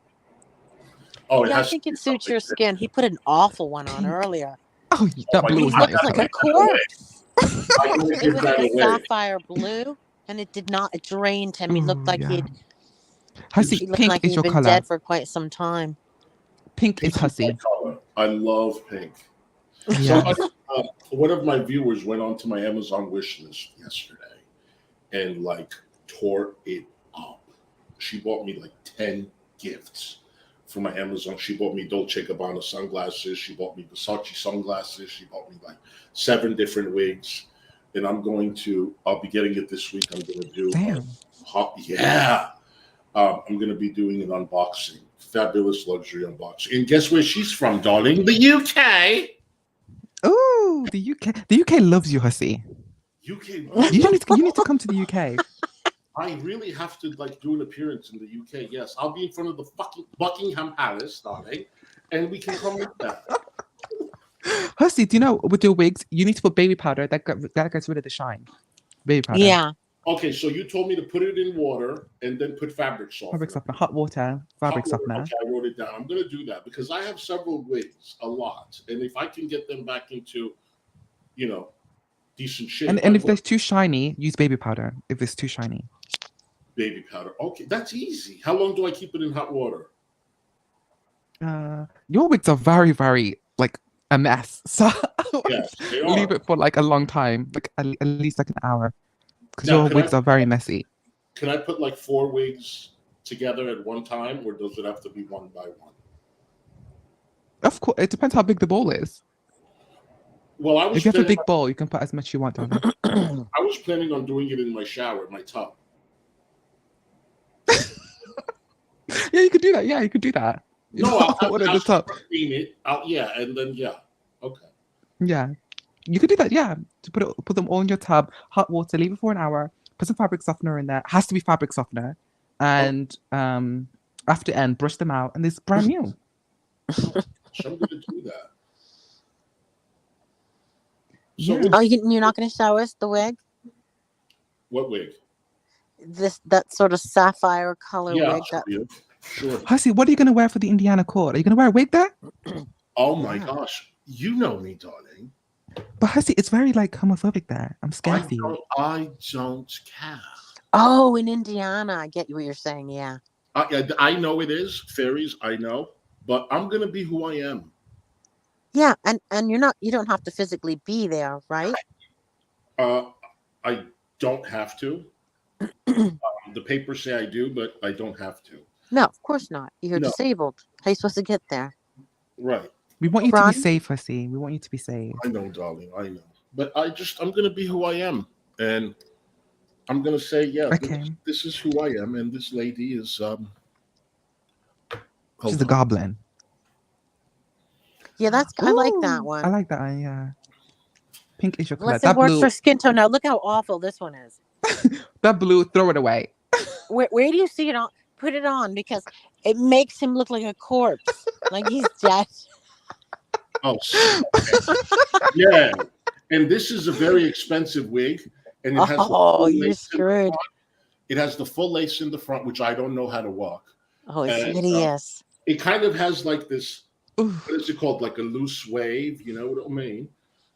Oh, it Yeah, I has think to be it suits something your different. skin. He put an awful one on earlier. Oh, that my blue He was God. not looks your like a color. corpse. I'm gonna It give was that like a away. sapphire blue, and it drained him. He looked Ooh, like yeah. he Hussey, looked pink like is he'd your been color. dead for quite some time. Pink is Pink is my Hussey. color. I love pink. Yeah. One of my viewers went onto my Amazon wish list yesterday and like tore it up. She bought me like 10 gifts for my Amazon. She bought me Dolce & Gabbana sunglasses. She bought me Versace sunglasses. She bought me like 7 different wigs. And I'll be getting it this week. I'm going to do, Damn. I'm going to be doing an unboxing. Fabulous luxury unboxing. And guess where she's from, darling? The UK. Ooh, the UK. The UK loves you, Hussey. UK. You need to come to the UK. I really have to like do an appearance in the UK. Yes, I'll be in front of the fucking Buckingham Palace, darling, and we can come with that. Hussy, do you know with your wigs, you need to put baby powder that gets rid of the shine. Baby powder. Yeah. Okay, so you told me to put it in water and then put fabric softener. Fabric softener, hot water, fabric Hot water. softener. Okay, I wrote it down. I'm going to do that because I have several wigs, a lot, and if I can get them back into, decent shape. And if they're too shiny, use baby powder. If it's too shiny. Baby powder. Okay, that's easy. How long do I keep it in hot water? Your wigs are very, very like a mess. So Yes, they are. leave it for like a long time, like at least like an hour, because Now, your can wigs I- are very messy. Can I put like 4 wigs together at one time, or does it have to be one by one? Of course, it depends how big the bowl is. Well, I was If you have a planning, big bowl, you can put as much you want on it. I was planning on doing it in my shower, my tub. Yeah, you could do that. Yeah, you could do that. You No, know, I'll one at the top. steam it. Yeah, and then okay. Yeah, you could do that. Yeah, to put them all in your tub, hot water, leave it for an hour. Put some fabric softener in there. Has to be fabric softener, and after end, brush them out, and it's brand new. So I'm going to do that. So Yeah. what- Oh, you're not going to show us the wig? what wig? That sort of sapphire color Yeah, wig. That, sure. Hussy, what are you gonna wear for the Indiana court? Are you gonna wear a wig there? Oh my Yeah. gosh, you know me, darling. But Hussy, it's very like homophobic there. I'm scared for you. I don't care. oh, in Indiana. I get what you're saying. Yeah. I know it is fairies. I know, but I'm gonna be who I am. Yeah. And you don't have to physically be there, right? I don't have to. The papers say I do, but I don't have to. No, of course not. You're No. disabled. How are you supposed to get there? Right. We want you to Ron? be safe, Hussy. We want you to be safe. I know, darling. I know. But I'm going to be who I am. And I'm going to say, yeah, Okay. this is who I am. And this lady is, She's a hold on. goblin. Yeah, I like Ooh, that one. I like that one, yeah. Pink is your color. Let's That work blue, for skin tone. Now look how awful this one is. that blue, throw it away. Where do you see it on? Put it on because it makes him look like a corpse, like he's dead. Oh, okay. Yeah. And this is a very expensive wig. And it has the Oh, full you're lace in the screwed. front. It has the full lace in the front, which I don't know how to walk. Oh, it's And, hideous. It kind of has like this, Oof. what is it called? Like a loose wave, you know what I mean?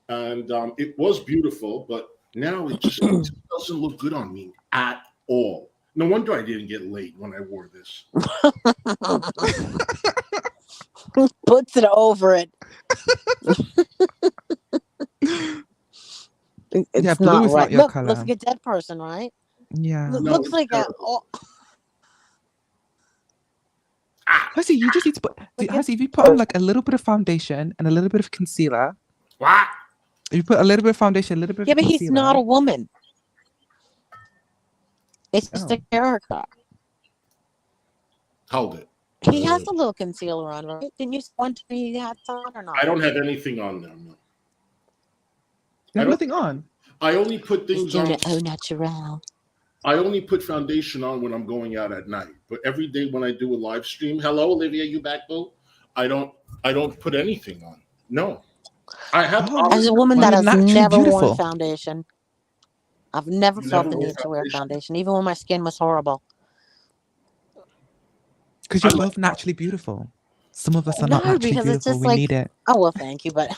And it was beautiful, but now it just doesn't look good on me at all. No wonder I didn't get laid when I wore this. Puts it over it. It's Yeah, blue not is not right. your Look, colour. looks like a dead person, right? Yeah. No, Looks it's like a. terrible. Oh, Hussy, you just need to put. Look at- Hussy, if you put on like a little bit of foundation and a little bit of concealer, What? if you put a little bit of foundation, a little bit yeah, of but concealer. he's not a woman. It's just Oh. a character. Hold it. He has a little concealer on, right? Didn't you want to be had on or not? I don't have anything on there. No. There's I don't- nothing on. I only put He's things doing on. it au naturel. I only put foundation on when I'm going out at night. But every day when I do a live stream, hello Olivia, you back, boo? I don't put anything on. No. I have Oh. As a woman Well, that you're has naturally never beautiful. worn foundation, I've never felt Never the worn need to wear foundation. foundation, even when my skin was horrible. Because you're I like both naturally beautiful. Some of us are No, not naturally because it's beautiful. just We like- need it. Oh well, thank you, but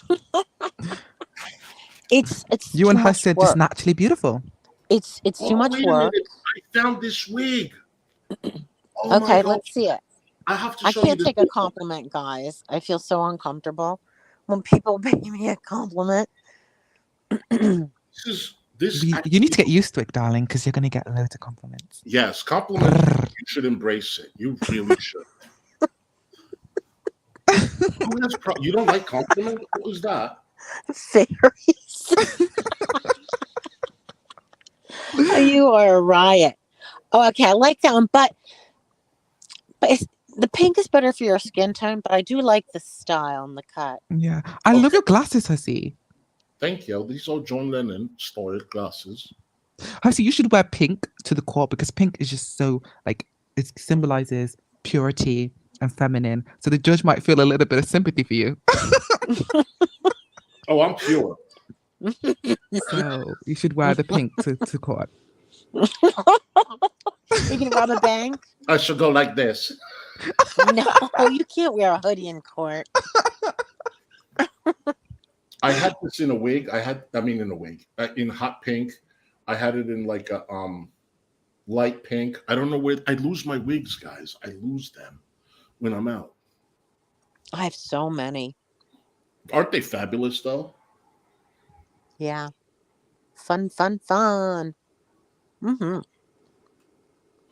it's You too and her much said work. just naturally beautiful. It's too much wait a work. minute. I found this wig. Oh my Okay, God. let's see it. I have to I show can't you take this. a compliment, guys. I feel so uncomfortable when people pay me a compliment. This You need to get used to it, darling, because you're going to get loads of compliments. Yes, compliments. You should embrace it. You really should. You don't like compliments? What was that? Fairies. You are a riot. Oh, okay, I like that one, but the pink is better for your skin tone. But I do like the style and the cut. Yeah. I love your glasses, Hussy. Thank you. These are John Lennon style glasses. Hasi, you should wear pink to the court because pink is just so like it symbolizes purity and feminine. So the judge might feel a little bit of sympathy for you. Oh, I'm pure. So you should wear the pink to court. You can rob a bank? I should go like this. No, you can't wear a hoodie in court. I had this in a wig. In a wig. In hot pink. I had it in like a light pink. I don't know where I lose my wigs, guys. I lose them when I'm out. I have so many. Aren't they fabulous though? Yeah. Fun. Mm-hmm.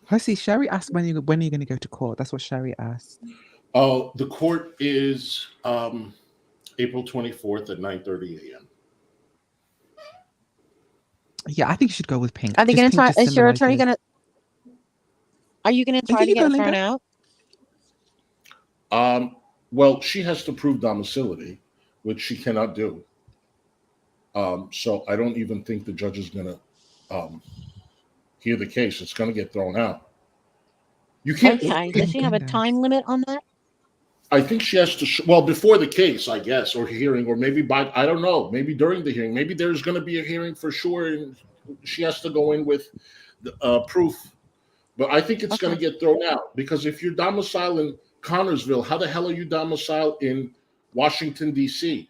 Hasi, Sherry asked when are you going to go to court. That's what Sherry asked. Oh, the court is April 24th at 9:30 a.m. Yeah, I think you should go with pink. Are they Just going to pink try? just Is your attorney symbolises- going to? Are you going to try to you get go, thrown Linda. out? Well, she has to prove domicility, which she cannot do. So I don't even think the judge is going to hear the case. It's going to get thrown out. You can't. Okay. Does she have a time limit on that? I think she has to. Well, before the case, I guess, or hearing, or maybe I don't know. Maybe during the hearing. Maybe there's going to be a hearing for sure, and she has to go in with the, proof. But I think it's going to get thrown out because if you're domiciled in Connorsville, how the hell are you domiciled in Washington D.C.?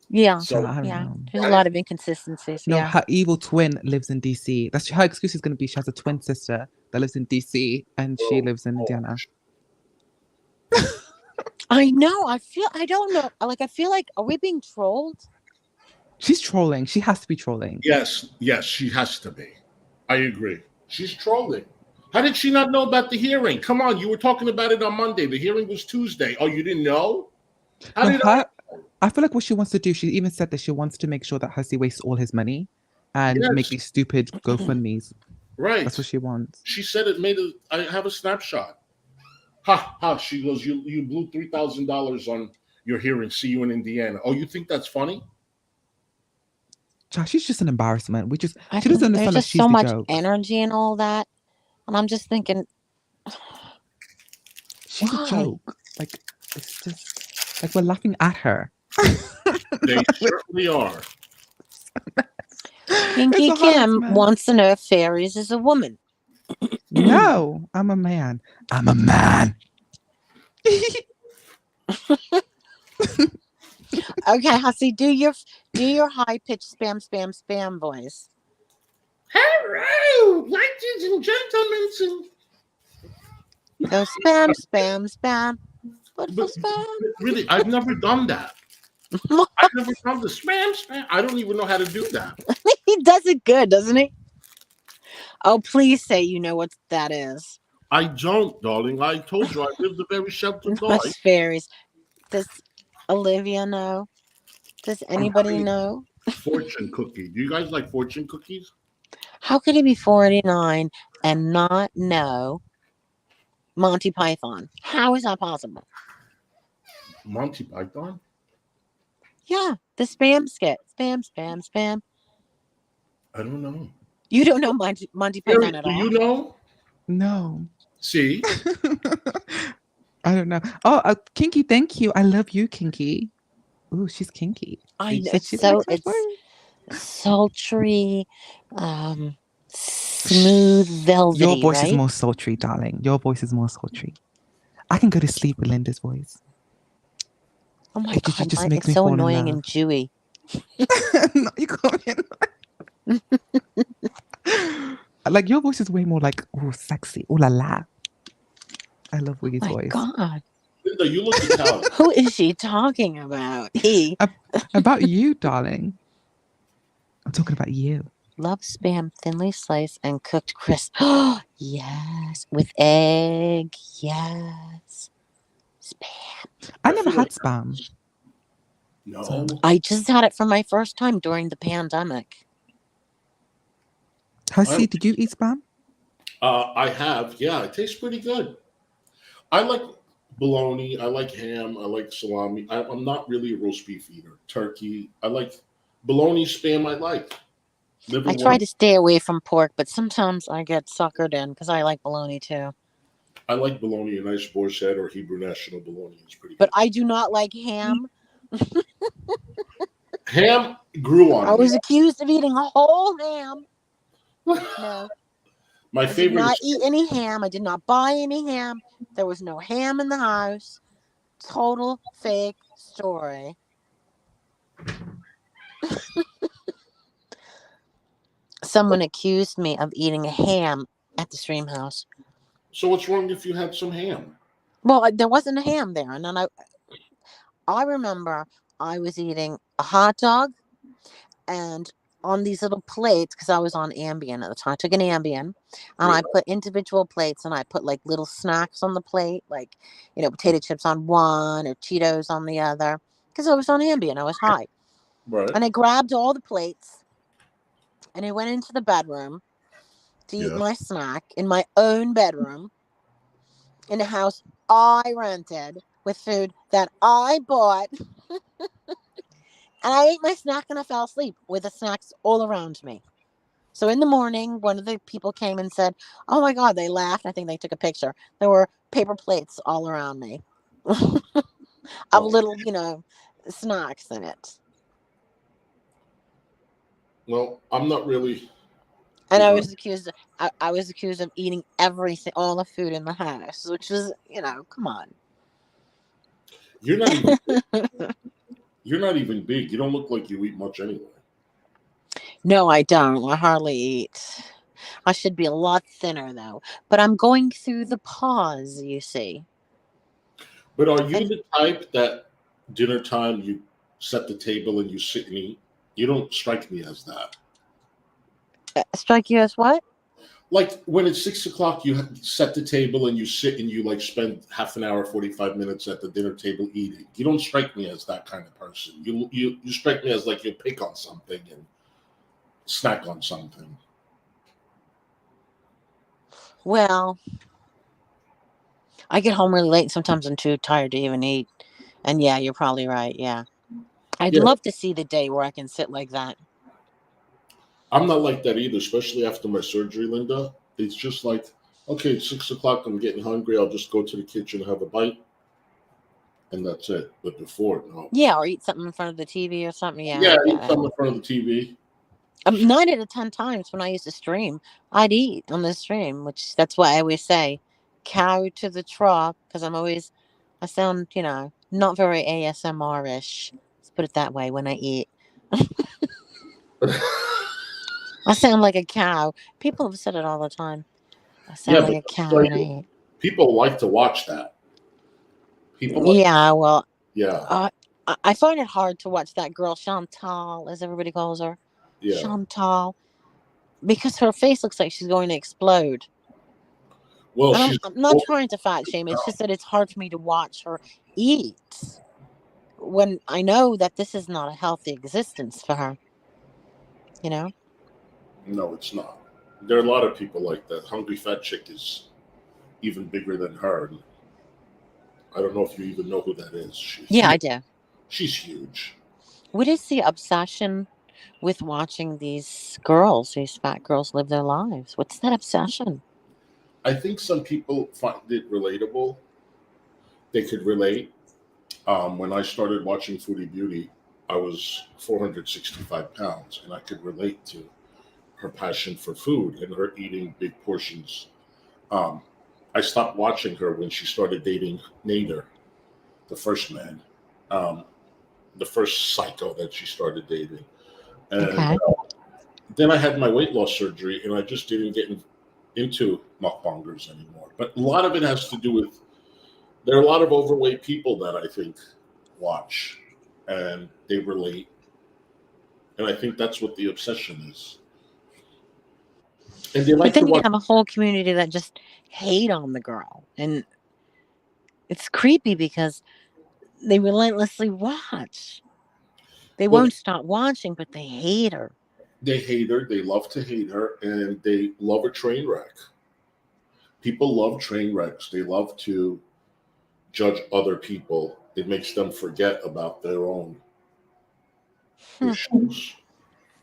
Yeah. So I don't Yeah. know. There's a lot of inconsistencies. No, Yeah. her evil twin lives in DC. That's her excuse is going to be she has a twin sister that lives in DC and she lives in Indiana. I know. I don't know. I feel like, are we being trolled? She's trolling. She has to be trolling. yes, she has to be. I agree. She's trolling. How did she not know about the hearing? Come on, you were talking about it on Monday. The hearing was Tuesday. Oh, you didn't know? How No, did I feel like what she wants to do, she even said that she wants to make sure that Hasi wastes all his money and make Yes. these stupid GoFundMes. Right. That's what she wants. She said it made a. I have a snapshot. Ha ha. She goes, you blew $3,000 on your hearing. See you in Indiana. Oh, you think that's funny? Child, she's just an embarrassment. She I doesn't think understand there's that just she's so the much joke. energy and all that. And I'm just thinking, She's why? a joke. Like it's just like we're laughing at her. They certainly are. Pinky It's a hot Kim man. wants to know if fairies is a woman. No, I'm a man. I'm a man. Okay, Hussy, do your high pitched spam voice. Hello, ladies and gentlemen. Go spam. What for spam? Really, I've never done that. I've never done the spam. I don't even know how to do that. He does it good, doesn't he? Oh, please say you know what that is. I don't, darling. I told you I lived a very sheltered life. That's fairies. Does Olivia know? Does anybody having- know? Fortune cookie. Do you guys like fortune cookies? How could he be 49 and not know Monty Python? How is that possible? Monty Python? Yeah, the spam skit. Spam. I don't know. You don't know Monty Python at Do all? you know? No. See? I don't know. Oh, Kinky, thank you. I love you, Kinky. Ooh, she's kinky. I She know. said she So likes my it's voice. sultry, smooth, velvety, Your voice right? is more sultry, darling. Your voice is more sultry. I can go to sleep with Linda's voice. Oh my It god, just mine makes is me so fall in annoying love. and Jewy. No, you can't. Like your voice is way more like sexy. Ooh la la. I love Wiggy's My voice. god, Linda, you look Italian. who is she talking about? He About you, darling. I'm talking about you. loves spam, thinly sliced and cooked crisp. Oh yes, with egg. Yes, spam. I never had spam. No. I just had it for my first time during the pandemic. Hasi, did you eat spam? I have. Yeah, it tastes pretty good. I like bologna. I like ham. I like salami. I'm not really a roast beef eater. Turkey. I like bologna spam. I like. I try to stay away from pork, but sometimes I get suckered in because I like bologna too. I like bologna, a nice boar's head or Hebrew National bologna is pretty But good. I do not like ham. Ham grew I on me. was accused of eating a whole ham. No, My I did favorite not is eat any ham. I did not buy any ham. There was no ham in the house. Total fake story. Someone accused me of eating a ham at the stream house. so. What's wrong if you had some ham? Well, there wasn't a ham there, and then I remember I was eating a hot dog, and on these little plates, because I was on Ambien at the time, I took an Ambien, and Yeah. I put individual plates, and I put like little snacks on the plate, like, potato chips on one or Cheetos on the other, because I was on Ambien, I was high. Right. And I grabbed all the plates, and I went into the bedroom to eat Yeah. my snack in my own bedroom in a house I rented with food that I bought. And I ate my snack and I fell asleep with the snacks all around me. So in the morning, one of the people came and said, "Oh my God," they laughed. I think they took a picture. There were paper plates all around me of Oh. little, snacks in it. Well, I'm not really. And I Uh, was accused. I was accused of eating everything, all the food in the house, which was, come on. you're not even. You're not even big. You don't look like you eat much anyway. No, I don't. I hardly eat. I should be a lot thinner though. But I'm going through the pause, you see. But are you And the type that dinner time you set the table and you sit and eat? You don't strike me as that. strike you as what? Like when it's 6 o'clock, you set the table and you sit and you like spend half an hour, 45 minutes at the dinner table eating. You don't strike me as that kind of person. You strike me as like you'll pick on something and snack on something. Well, I get home really late and sometimes I'm too tired to even eat. And yeah, you're probably right. Yeah. I'd Yeah, love to see the day where I can sit like that. I'm not like that either, especially after my surgery, Linda. It's just like, okay, it's 6 o'clock, I'm getting hungry. I'll just go to the kitchen, have a bite, and that's it. But before, no. Yeah, or eat something in front of the TV or something. Yeah, Yeah, I eat get it. something in front of the TV. 9 out of 10 times when I used to stream, I'd eat on the stream, which that's why I always say cow to the trough because I sound, not very ASMR ish. Let's put it that way when I eat. I sound like a cow. People have said it all the time. I Yeah, sound like but a cow like, when I eat. people like to watch that. People like, Yeah, well, yeah, I find it hard to watch that girl, Chantal, as everybody calls her. yeah. Chantal. Because her face looks like she's going to explode. Well, And she's I'm not trying to fat shame. It's just that it's hard for me to watch her eat when I know that this is not a healthy existence for her. You know? no, it's not. There are a lot of people like that. Hungry Fat Chick is even bigger than her. I don't know if you even know who that is. Yeah, I do. She's huge. What is the obsession with watching these girls, these fat girls, live their lives? What's that obsession? I think some people find it relatable. They could relate. When I started watching Foodie Beauty, I was 465 pounds, and I could relate to her passion for food and her eating big portions. Um, I stopped watching her when she started dating Nader, the first man, um, the first psycho that she started dating. And Okay. then I had my weight loss surgery, and I just didn't get into mukbangers anymore. But a lot of it has to do with there are a lot of overweight people that I think watch and they relate. And I think that's what the obsession is. And they But like to then you watch. have a whole community that just hate on the girl. And it's creepy because they relentlessly watch. They Well, won't stop watching, but they hate her. they hate her. They love to hate her, and they love a train wreck. People love train wrecks. They love to judge other people. It makes them forget about their own Hmm. issues.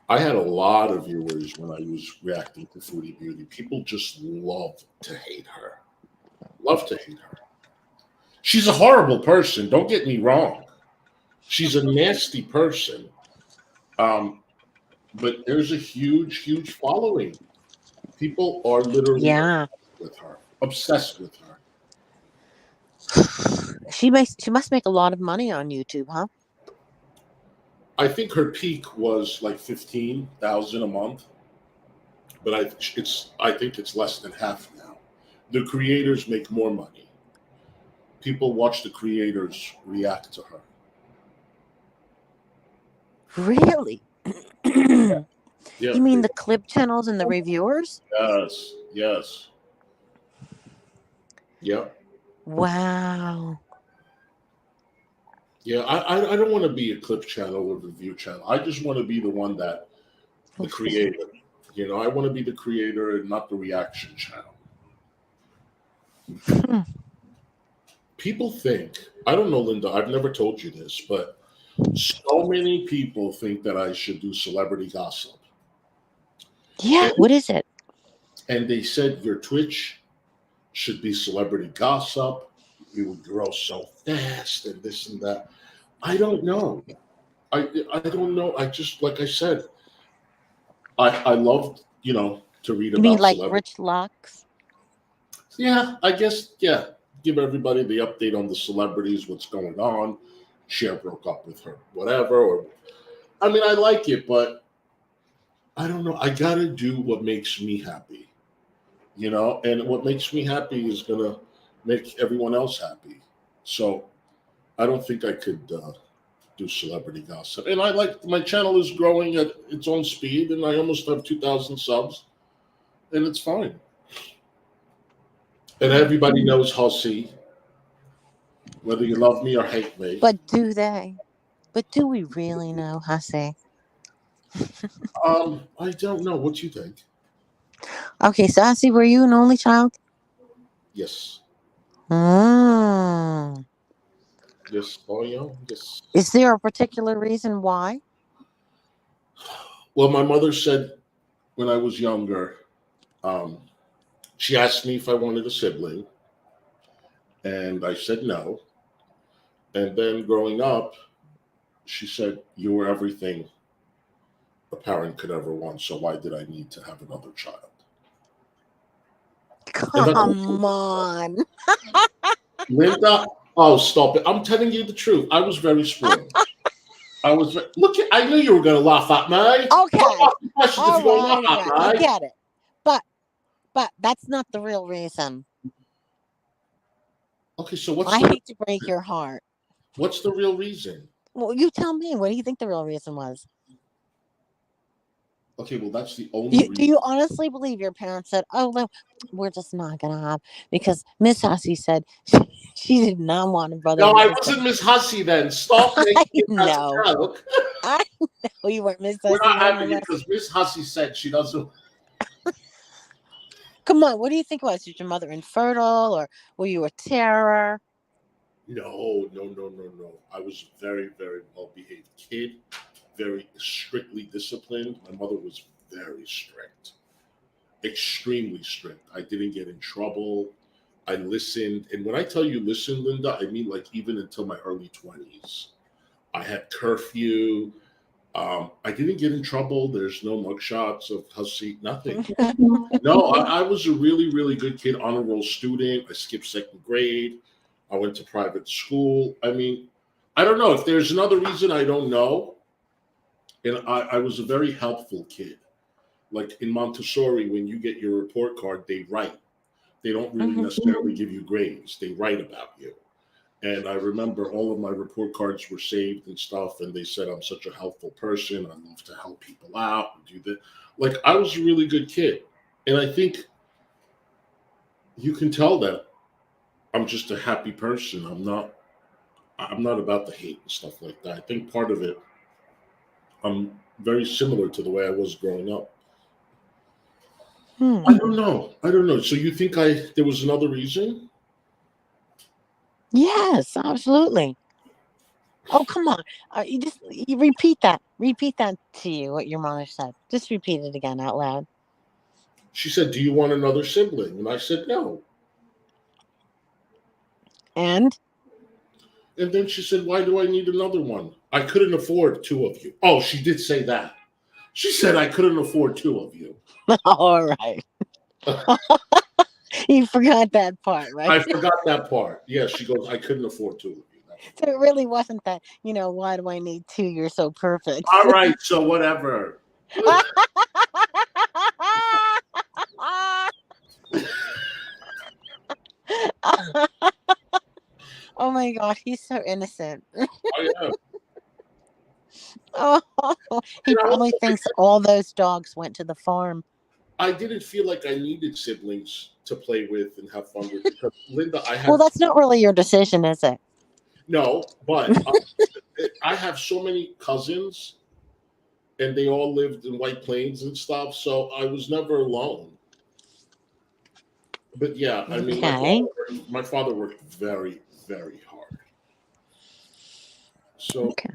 I had a lot of viewers when I was reacting to Foodie Beauty. People just love to hate her. Love to hate her. She's a horrible person. Don't get me wrong. She's a nasty person. Um, but there's a huge, huge following. People are literally Yeah. obsessed with her. She must make a lot of money on YouTube, huh? I think her peak was like 15,000 a month, but I think it's less than half now. The creators make more money. People watch the creators react to her. Really? Yeah. You mean the clip channels and the reviewers? Yes. Yes. Yep. Wow. Yeah, I don't want to be a clip channel or review channel. I just want to be the one that the creator. You know, I want to be the creator and not the reaction channel. People think, I don't know, Linda, I've never told you this, but so many people think that I should do celebrity gossip. Yeah, what is it? And they said your Twitch should be celebrity gossip. You would grow so fast and this and that. I don't know. I don't know. I just, like I said, I loved, to read You about mean like celebrity. Rich Locks? Yeah, I guess, yeah. Give everybody the update on the celebrities, what's going on. Cher broke up with her, whatever. Or, I mean, I like it, but I don't know. I got to do what makes me happy, and what makes me happy is going to make everyone else happy. So I don't think I could do celebrity gossip. And I like, my channel is growing at its own speed, and I almost have 2,000 subs, and it's fine. And everybody knows Hussey, whether you love me or hate me. But do they? But do we really know Hussey? I don't know. What do you think? Okay, so Hussey, were you an only child? Yes. Mm. Yes. Oh, yeah. Yes. Is there a particular reason why? Well, my mother said when I was younger, she asked me if I wanted a sibling, and I said no. And then growing up, she said, "You were everything a parent could ever want, so why did I need to have another child?" Come on. Linda, oh, stop it. I'm telling you the truth. I was very spoiled. I knew you were going to laugh at me. Okay. All right. I get it. But that's not the real reason. Okay, so I hate to break your heart. What's the real reason? Well, you tell me. What do you think the real reason was? Okay, well, that's the only reason. Do you honestly believe your parents said, "Oh, no, we're just not going to have," because Miss Hussey said she did not want a brother? No, I wasn't Miss Hussey then. Stop making that joke. I know you weren't Miss Hussey. We're not having it because Miss Hussey said she doesn't. Come on, what do you think it was? Was your mother infertile, or were you a terror? No. I was a very, very well-behaved kid, very strictly disciplined. My mother was very strict, extremely strict. I didn't get in trouble. I listened. And when I tell you listen, Linda, I mean like even until my early 20s. I had curfew. I didn't get in trouble. There's no mugshots of Hussey, nothing. No, I was a really, really good kid, honor roll student. I skipped second grade. I went to private school. I mean, I don't know. If there's another reason, I don't know. And I was a very helpful kid. Like in Montessori, when you get your report card, they write. They don't really necessarily give you grades. They write about you. And I remember all of my report cards were saved and stuff. And they said, I'm such a helpful person. I love to help people out and do that. Like, I was a really good kid. And I think you can tell that I'm just a happy person. I'm not about the hate and stuff like that. I think part of it, I'm very similar to the way I was growing up. I don't know. So you think there was another reason? Yes, absolutely. Oh, come on. You repeat that. Repeat that to you, what your mother said. Just repeat it again out loud. She said, "Do you want another sibling?" And I said, "No." And And then she said, "Why do I need another one? I couldn't afford two of you." Oh, she did say that. She said, "I couldn't afford two of you." all right. You forgot that part, right? I forgot that part. Yeah, she goes, "I couldn't afford two of you." So it really wasn't that, why do I need two? You're so perfect. All right, so whatever. Oh my God, he's so innocent. Oh yeah. Oh, he And probably thinks all those dogs went to the farm. I didn't feel like I needed siblings to play with and have fun with because Linda, I Well, have that's not really your decision, is it? no, but I have so many cousins, and they all lived in White Plains and stuff, so I was never alone. But yeah, I mean, Okay. my father worked very, very hard. So, Okay.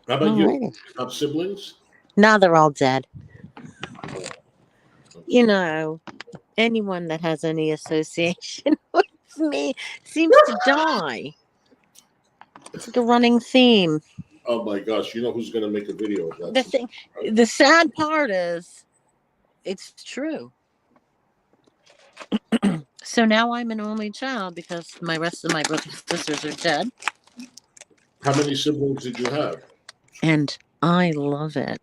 how about All you? righty. You have siblings? Now they're all dead. Okay. Anyone that has any association with me seems to die. It's like a running theme. Oh my gosh, you know who's going to make a video of that? The thing, the sad part is, it's true. So now I'm an only child because my rest of my brothers and sisters are dead, How many siblings did you have? and I love it.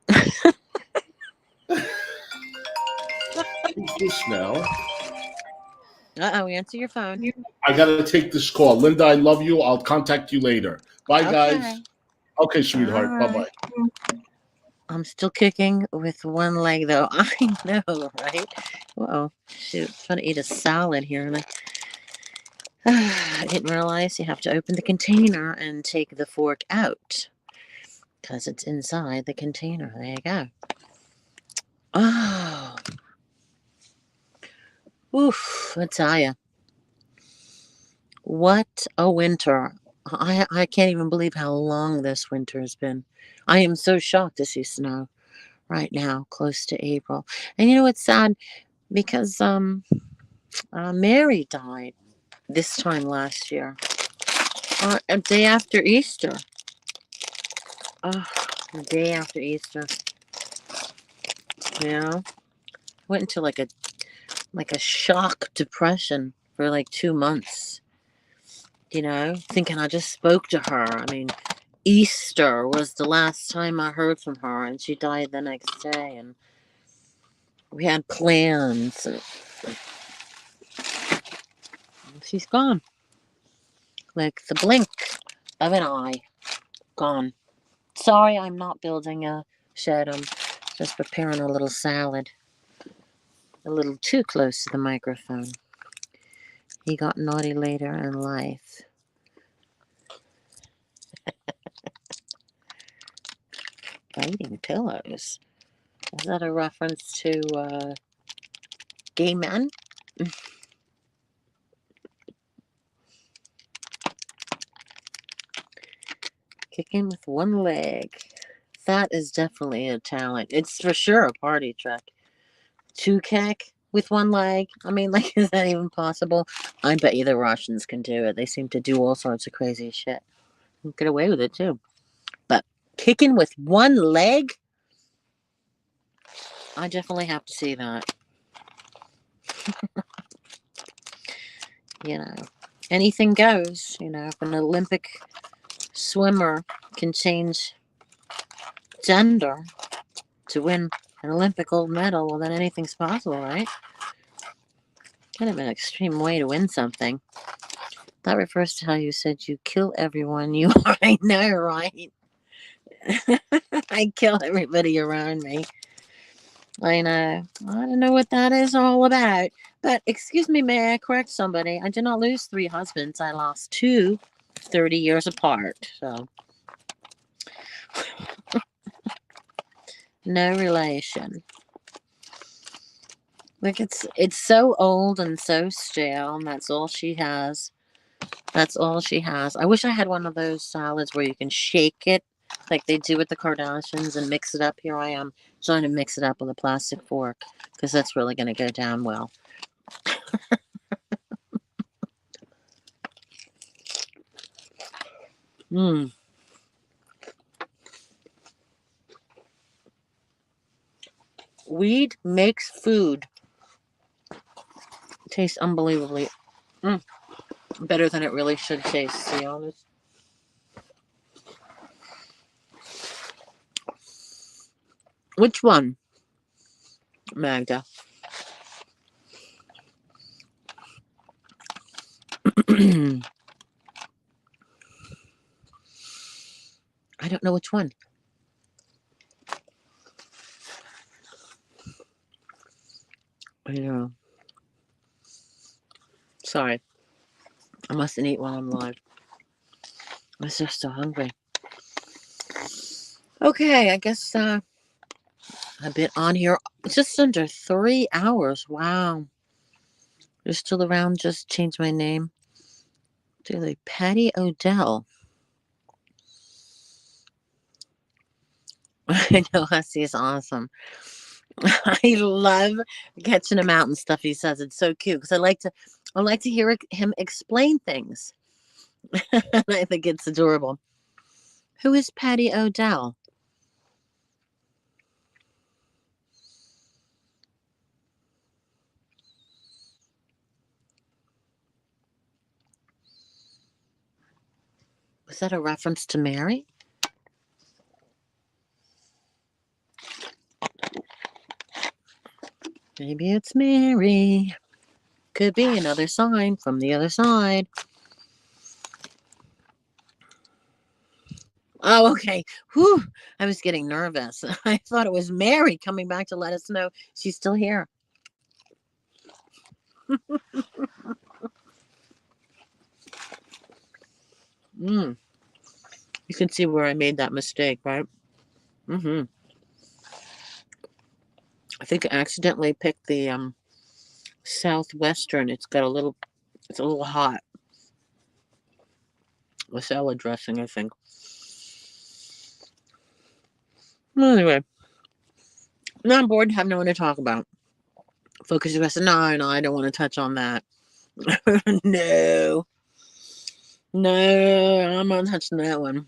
Who's this now? Answer your phone. I got to take this call. Linda, I love you. I'll contact you later. Bye, Okay. guys. Okay, sweetheart. Bye. Bye-bye. I'm still kicking with one leg, though. I know, right? Whoa, shoot! I'm trying to eat a salad here, and I didn't realize you have to open the container and take the fork out because it's inside the container. There you go. Oh, oof! I tell you, what a winter! I can't even believe how long this winter has been. I am so shocked to see snow right now, close to April. And it's sad because Mary died this time last year, a day after Easter. Oh, a day after Easter. Went into like a shock depression for like 2 months. Thinking I just spoke to her. I mean, Easter was the last time I heard from her, and she died the next day. And we had plans, and she's gone, like the blink of an eye. Gone. Sorry, I'm not building a shed. I'm just preparing a little salad. A little too close to the microphone. He got naughty later in life. Biting pillows. Is that a reference to gay men? Kicking with one leg. That is definitely a talent. It's for sure a party trick. To kick with one leg. I mean, like, is that even possible? I bet you the Russians can do it. They seem to do all sorts of crazy shit. Get away with it too. But kicking with one leg? I definitely have to see that. Anything goes. If an Olympic swimmer can change gender to win an Olympic gold medal, well, then anything's possible, right? Kind of an extreme way to win something. That refers to how you said you kill everyone you are. I know, right? I kill everybody around me. I know. I don't know what that is all about. But excuse me, may I correct somebody? I did not lose 3 husbands. I lost 2, 30 years apart. So no relation. Like it's so old and so stale, and that's all she has That's all she has. I wish I had one of those salads where you can shake it like they do with the Kardashians and mix it up. Here I am trying to mix it up with a plastic fork because that's really going to go down well. Mmm. Weed makes food taste unbelievably better than it really should taste, to be honest. Which one, Magda? I don't know which one. I know. Sorry. I mustn't eat while I'm live. I'm just so hungry. Okay, I guess I've been on here just under 3 hours. Wow. You're still around, just changed my name to like Patty Odell. I know, Hussy is awesome. I love catching him out and stuff he says. It's so cute because I like to hear him explain things. And I think it's adorable. Who is Patty Odell? Was that a reference to Mary? Maybe it's Mary. Could be another sign from the other side. Oh, okay. Whew. I was getting nervous. I thought it was Mary coming back to let us know she's still here. You can see where I made that mistake, right? I think I accidentally picked the Southwestern. It's a little hot. The salad dressing, I think. Well, anyway, now I'm bored and have no one to talk about. Focus your rest. No, I don't want to touch on that. No, I'm not touching that one.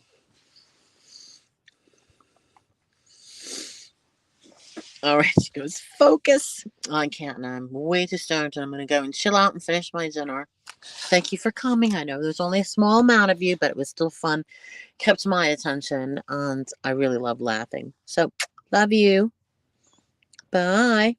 All right, she goes, focus. I can't now. I'm way too stoned. I'm going to go and chill out and finish my dinner. Thank you for coming. I know there's only a small amount of you, but it was still fun. Kept my attention, and I really love laughing. So, love you. Bye.